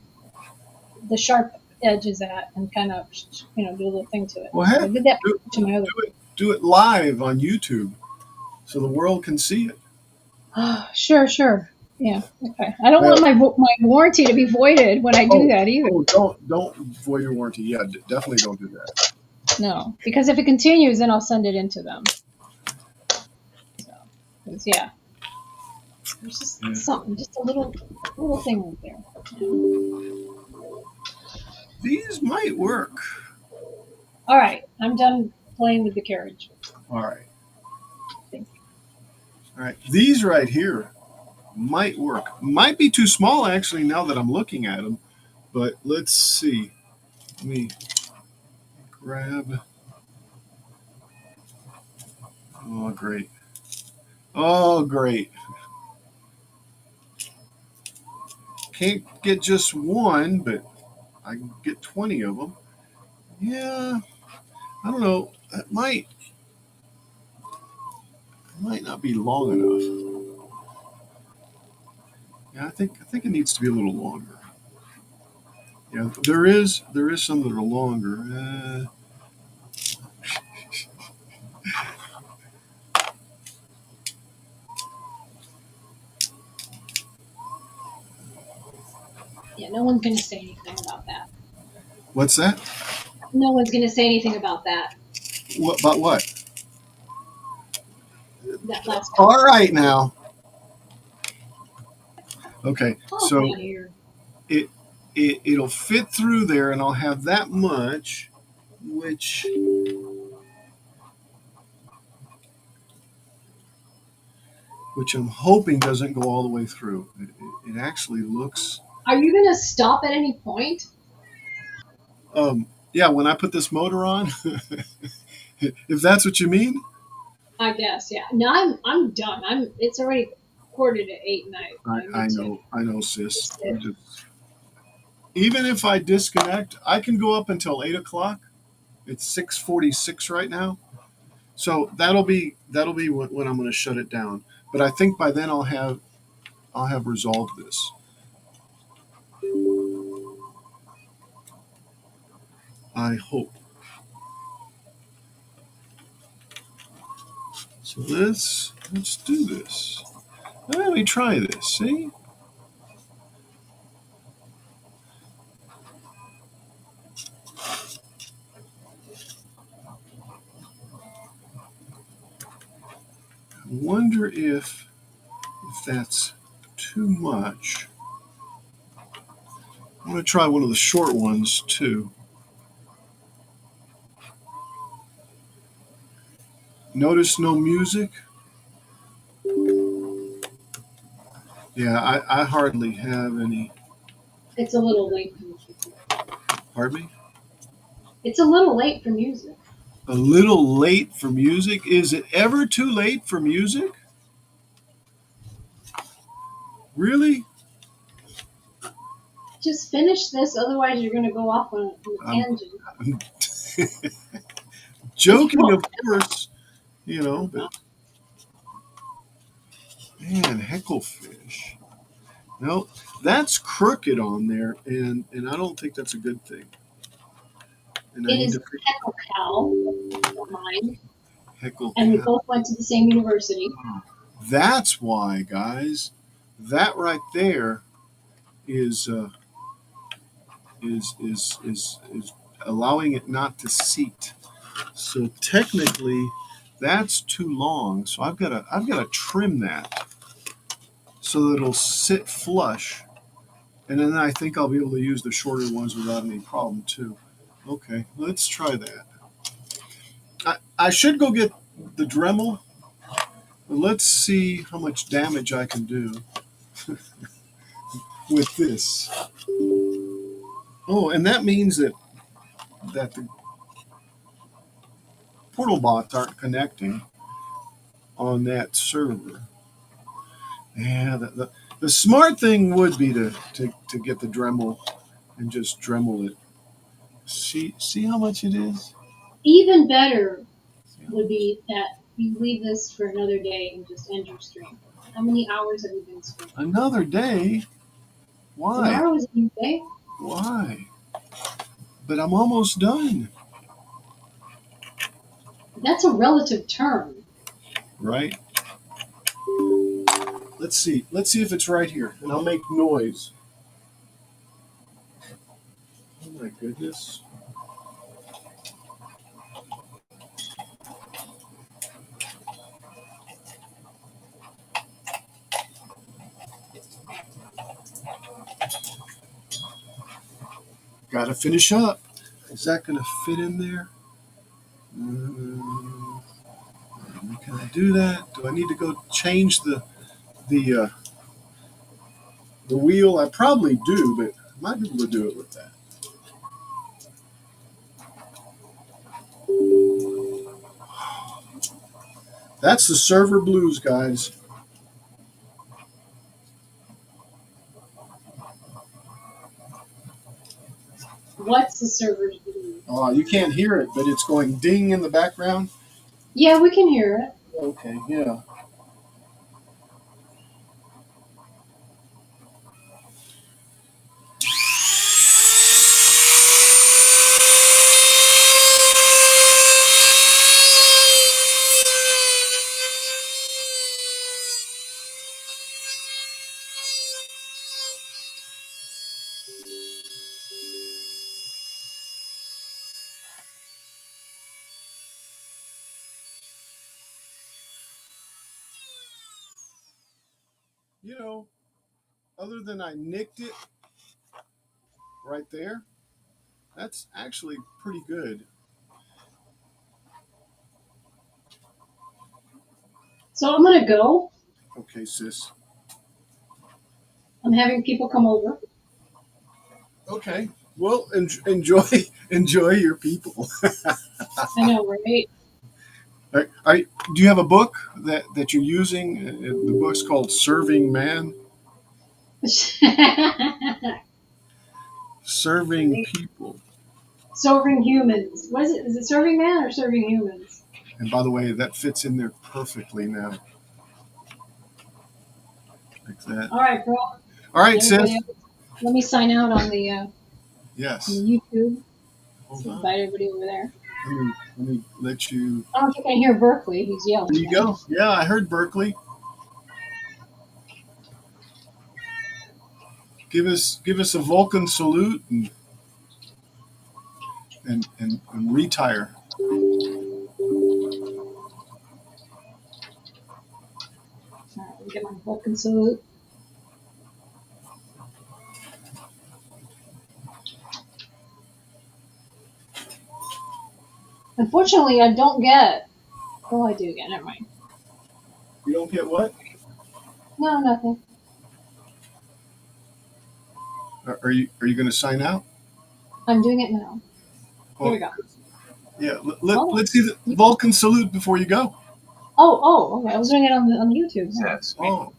the sharp edge is at, and kind of, do a little thing to it. well, Because I heck, did that do, to my other. do it live on YouTube so the world can see it. Sure, sure. Yeah, okay. I don't want Well, my warranty to be voided when I do oh, that either. don't void your warranty. Yeah, definitely don't do that. No, because if it continues, then I'll send it into them. So, 'cause, yeah, there's just Yeah. something, just a little thing right there. These might work. All right, I'm done playing with the carriage. All right. Thank you. All right. These right here might work. Might be too small actually now that I'm looking at them, but let's see. Let me grab. Oh, great. Oh, great. Can't get just one, but I can get 20 of them. Yeah, I don't know. It might not be long enough. Yeah, I think it needs to be a little longer. Yeah, there is some that are longer. Yeah, no one's gonna say anything about that. What's that? No one's gonna say anything about that. What about what? That last comment. All right now. Okay, Oh, so down here. it it'll fit through there, and I'll have that much, which I'm hoping doesn't go all the way through. It actually looks. Are you gonna stop at any point? Yeah, when I put this motor on, if that's what you mean. I guess. Yeah. No, I'm done. It's already quarter to 8, and I I need to know, I know, sis. sit. Even if I disconnect, I can go up until 8 o'clock. It's 6:46 right now, so that'll be when I'm going to shut it down. But I think by then I'll have resolved this. I hope. So let's do this. Let me try this. See? I wonder if that's too much. I'm going to try one of the short ones too. Notice no music. Yeah, I hardly have any. It's a little late for music. Pardon me? It's a little late for music. A little late for music? Is it ever too late for music? Really? Just finish this, otherwise you're gonna go off on a I'm, tangent. I'm joking, of course, but Man, hecklefish. No, that's crooked on there, and I don't think that's a good thing. And I It need is to fix Heckle Cow, mine, heckle and we cat. both went to the same university. That's why, guys. That right there is is allowing it not to seat. So technically, that's too long. So I've got to trim that so that it'll sit flush, and then I think I'll be able to use the shorter ones without any problem too. Okay, let's try that. I should go get the Dremel, but let's see how much damage I can do with this. Oh, and that means that the portal bots aren't connecting on that server. Yeah, the smart thing would be to get the Dremel and just Dremel it. See how much it is? Even better would be that you leave this for another day and just end your stream. How many hours have you been streaming? Another day? Why? Tomorrow is a new day. Why? But I'm almost done, That's a relative term. right? Let's see. Let's see if it's right here, and I'll make noise. Oh my goodness. Got to finish up. Is that going to fit in there? Can I do that? Do I need to go change the uh, the wheel? I probably do, but I might be able to do it with that. That's the server blues, guys. What's the server's blue? Oh, you can't hear it, but it's going ding in the background. Yeah, we can hear it. Okay, yeah. You know, other than I nicked it right there, that's actually pretty good. So I'm gonna go. Okay, sis. I'm having people come over. Okay. Well, enjoy enjoy your people. I know, right? Do you have a book that you're using? The book's called Serving Man, Serving People. Serving humans. What is it? Is it serving man or serving humans? And by the way, that fits in there perfectly now, like that. All right, bro. All right, Everybody sis. else, let me sign out on the Yes. YouTube. Hold So on. invite everybody over there. Let me let you. I don't think I hear Berkeley. He's yelling. There you go. Yeah, I heard Berkeley. Give us a Vulcan salute and retire. All right, get my Vulcan salute. Unfortunately, I don't get. Oh, I do get. Never mind. You don't get what? No, nothing. Are you going to sign out? I'm doing it now. Here we go. Yeah. Hold on. Let's see the Vulcan salute before you go. Oh, okay. I was doing it on the YouTube. Says. Oh,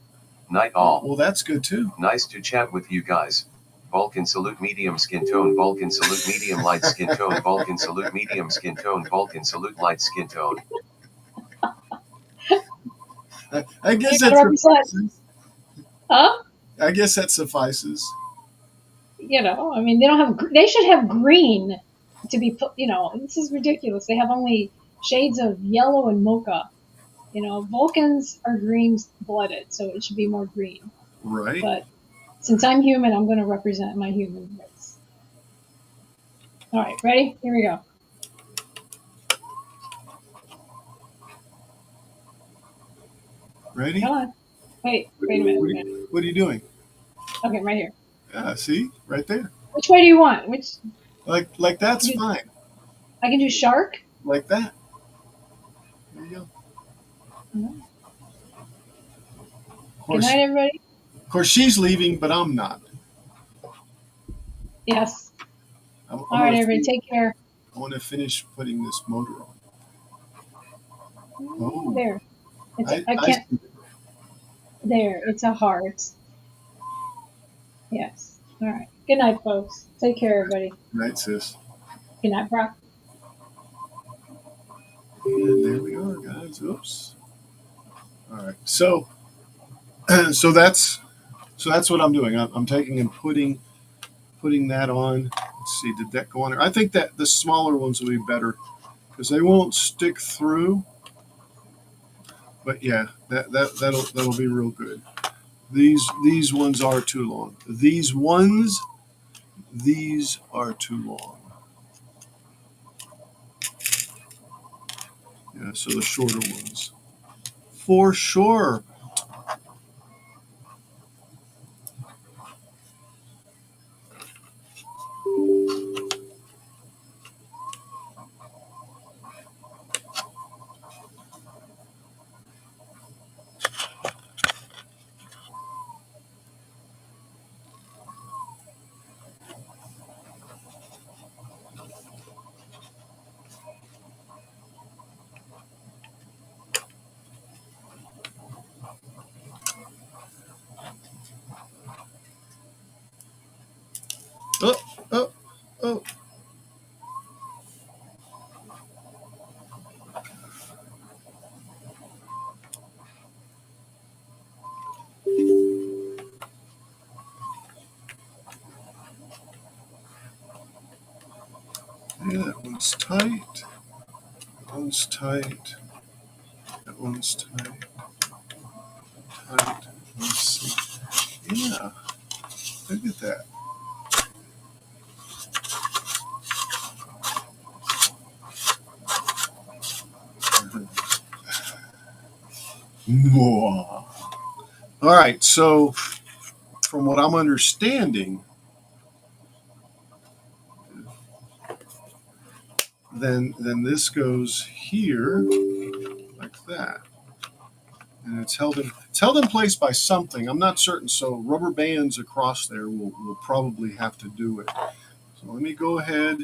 Night all. well, that's good too. Nice to chat with you guys. Vulcan salute medium skin tone. Vulcan salute medium light skin tone. Vulcan salute medium skin tone. Vulcan salute light skin tone. I You guess gotta that represent. suffices. Huh? I guess that suffices. You know, I mean, they don't have. They should have green to be put. You know, this is ridiculous. They have only shades of yellow and mocha. You know, Vulcans are green blooded, so it should be more green. Right. But since I'm human, I'm going to represent my human race. All right, ready? Here we go. Ready? Come on. Wait a minute. What are you doing? Okay, I'm right here. Yeah, see? Right there. Which way do you want? Which Like that's fine. I can do shark. Like that. There you go. Of Good course, night, everybody. of course she's leaving, but I'm not. Yes. I'm All right, gonna everybody. finish, Take care. I want to finish putting this motor on. Oh, There. It's. I I can't. see. There. It's a heart. Yes. All right. Good night, folks. Take care, everybody. Right, sis. Good night, Brock. And there we are, guys. Oops. All right. So, so that's what I'm doing. I'm taking and putting that on. Let's see. Did that go on there? I think that the smaller ones will be better because they won't stick through. But yeah, that'll be real good. These ones are too long. These are too long. Yeah, so the shorter ones. For sure. Oh, oh, oh. Yeah, that one's tight. That one's tight. That one's tight. Tight. Let's see. Yeah, look at that. Mwah. All right, so from what I'm understanding, then this goes here like that, and it's held in place by something. I'm not certain. So rubber bands across there will probably have to do it. So let me go ahead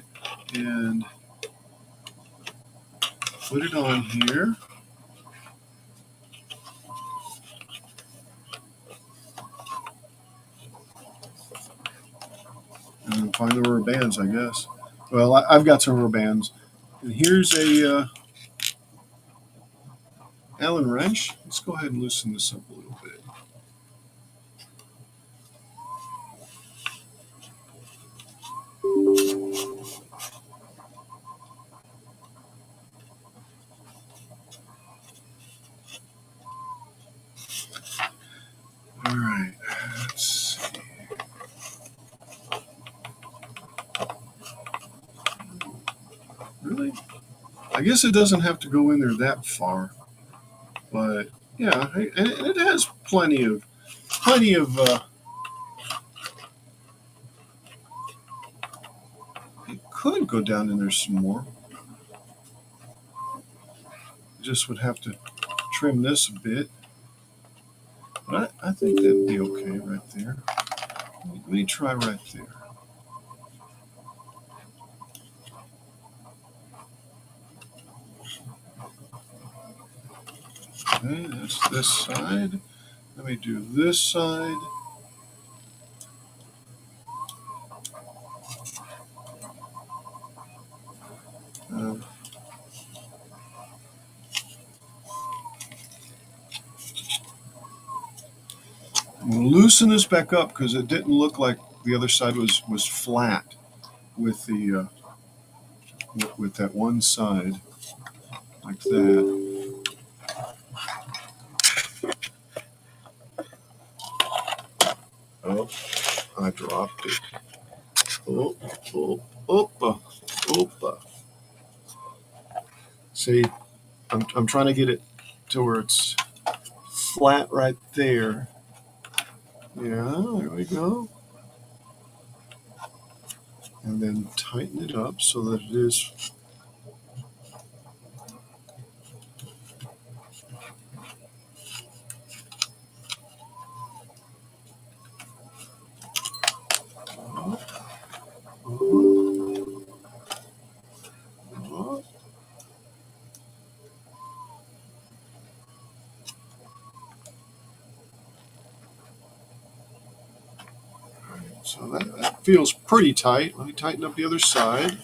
and put it on here. And find the rubber bands, I guess. Well, I've got some rubber bands. And here's a Allen wrench. Let's go ahead and loosen this up a little bit. All right. Let's see. Really? I guess it doesn't have to go in there that far, but yeah, and it has plenty of. It could go down in there some more. Just would have to trim this a bit, but I think that'd be okay right there. Let me try right there. Okay, that's this side. Let me do this side. Uh, I'm gonna loosen this back up because it didn't look like the other side was flat with the with that one side like that. Oh, I dropped it. Oh, oh, opa, opa. See, I'm trying to get it to where it's flat right there. Yeah, there we go. And then tighten it up so that it is. So that feels pretty tight. Let me tighten up the other side.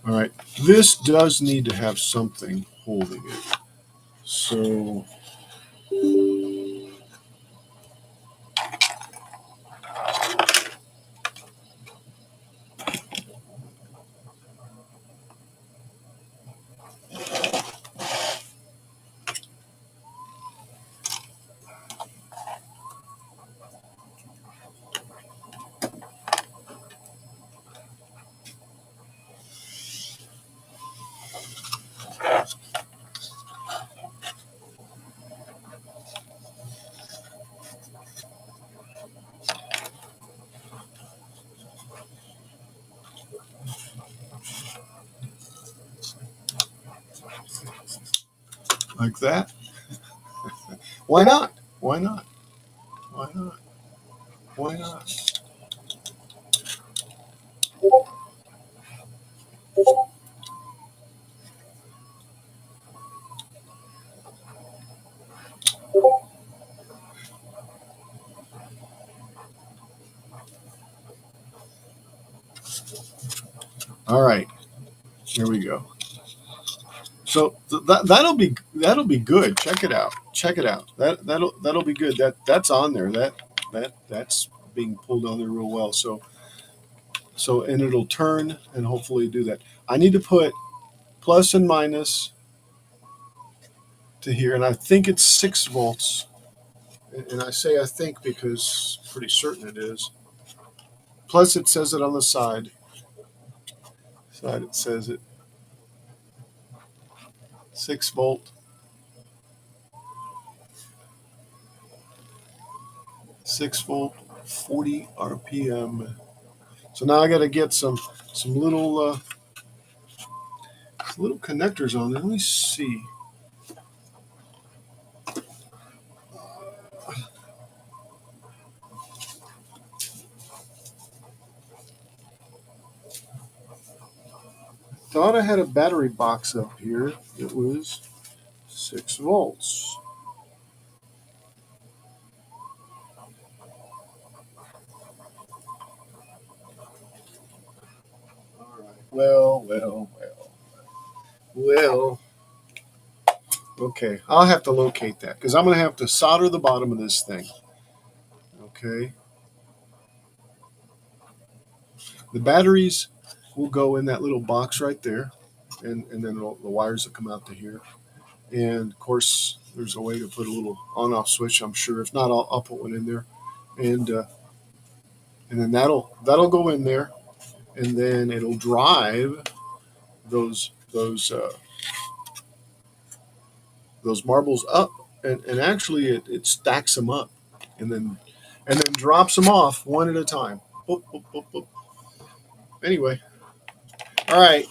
All right, this does need to have something holding it. So, like that. Why not? Why not? Why not? Why not? All right, here we go. So that'll be good. Check it out. Check it out. That'll be good. That's on there. That's being pulled on there real well. So and it'll turn and hopefully do that. I need to put plus and minus to here, and I think it's 6 volts. And I say I think because pretty certain it is. Plus, it says it on the side. Side it says it 6 volt, 6 volt, 40 RPM. So now I got to get some little connectors on there. Let me see. Thought I had a battery box up here. It was 6 volts. All right. Well. Okay, I'll have to locate that because I'm going to have to solder the bottom of this thing. Okay. The batteries will go in that little box right there, and then the wires will come out to here. And of course, there's a way to put a little on-off switch. I'm sure. If not, I'll put one in there, and and then that'll go in there, and then it'll drive those those marbles up, and actually it stacks them up, and then drops them off one at a time. Boop, boop, boop, boop. Anyway, all right.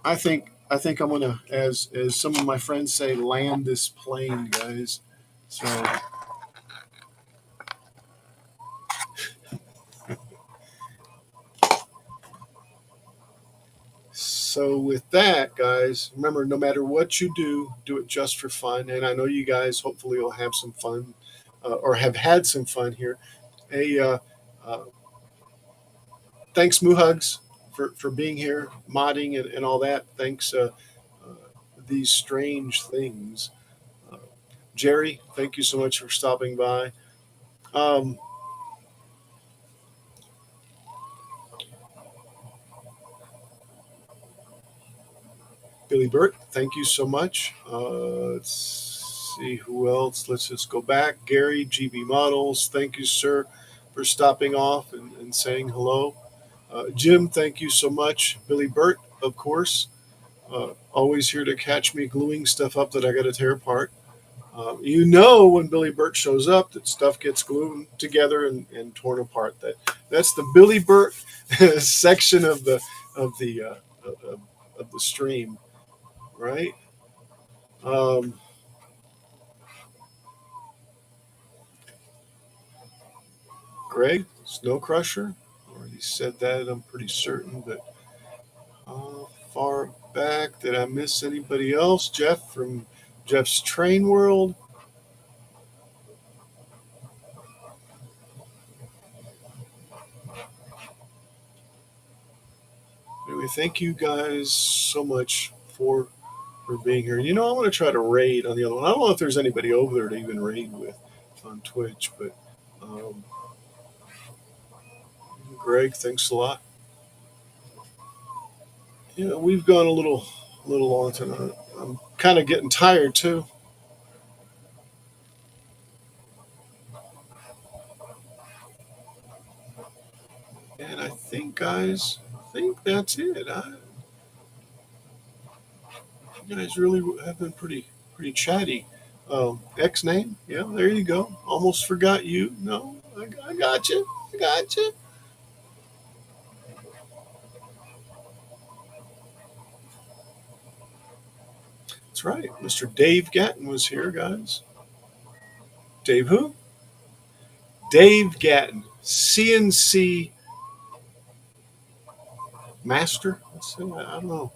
I think I'm gonna, as some of my friends say, land this plane, guys. So So with that, guys, remember, no matter what you do it just for fun. And I know you guys hopefully will have some fun, or have had some fun here. Hey, uh, thanks, Muhugs, for being here, modding and all that. Thanks, these strange things. Uh, Jerry, thank you so much for stopping by. Um, Billy Burt, thank you so much. Let's see who else. Let's just go back. Gary, GB Models, thank you, sir, for stopping off and saying hello. Jim, thank you so much. Billy Burt, of course, always here to catch me gluing stuff up that I got to tear apart. You know when Billy Burt shows up that stuff gets glued together and torn apart. That's the Billy Burt section of the of the stream, right? Um, Greg, Snow Crusher, already said that. I'm pretty certain, but far back. Did I miss anybody else? Jeff from Jeff's Train World. Anyway, thank you guys so much for being here. You know, I'm going to try to raid on the other one. I don't know if there's anybody over there to even raid with on Twitch, but um, Greg, thanks a lot. Yeah, we've gone a little long tonight. I'm kind of getting tired too, and I think, guys, I think that's it. You guys really have been pretty chatty. X name, yeah, there you go. Almost forgot you. No, I got you. I got you. That's right. Mr. Dave Gatton was here, guys. Dave who? Dave Gatton, CNC master. Let's say, I don't know.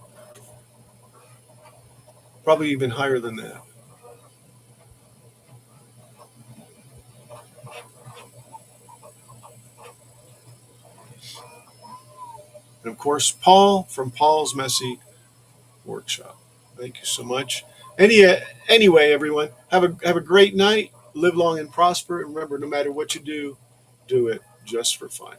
Probably even higher than that. And of course, Paul from Paul's Messy Workshop. Thank you so much. Anyway, everyone, have a great night. Live long and prosper. And remember, no matter what you do it just for fun.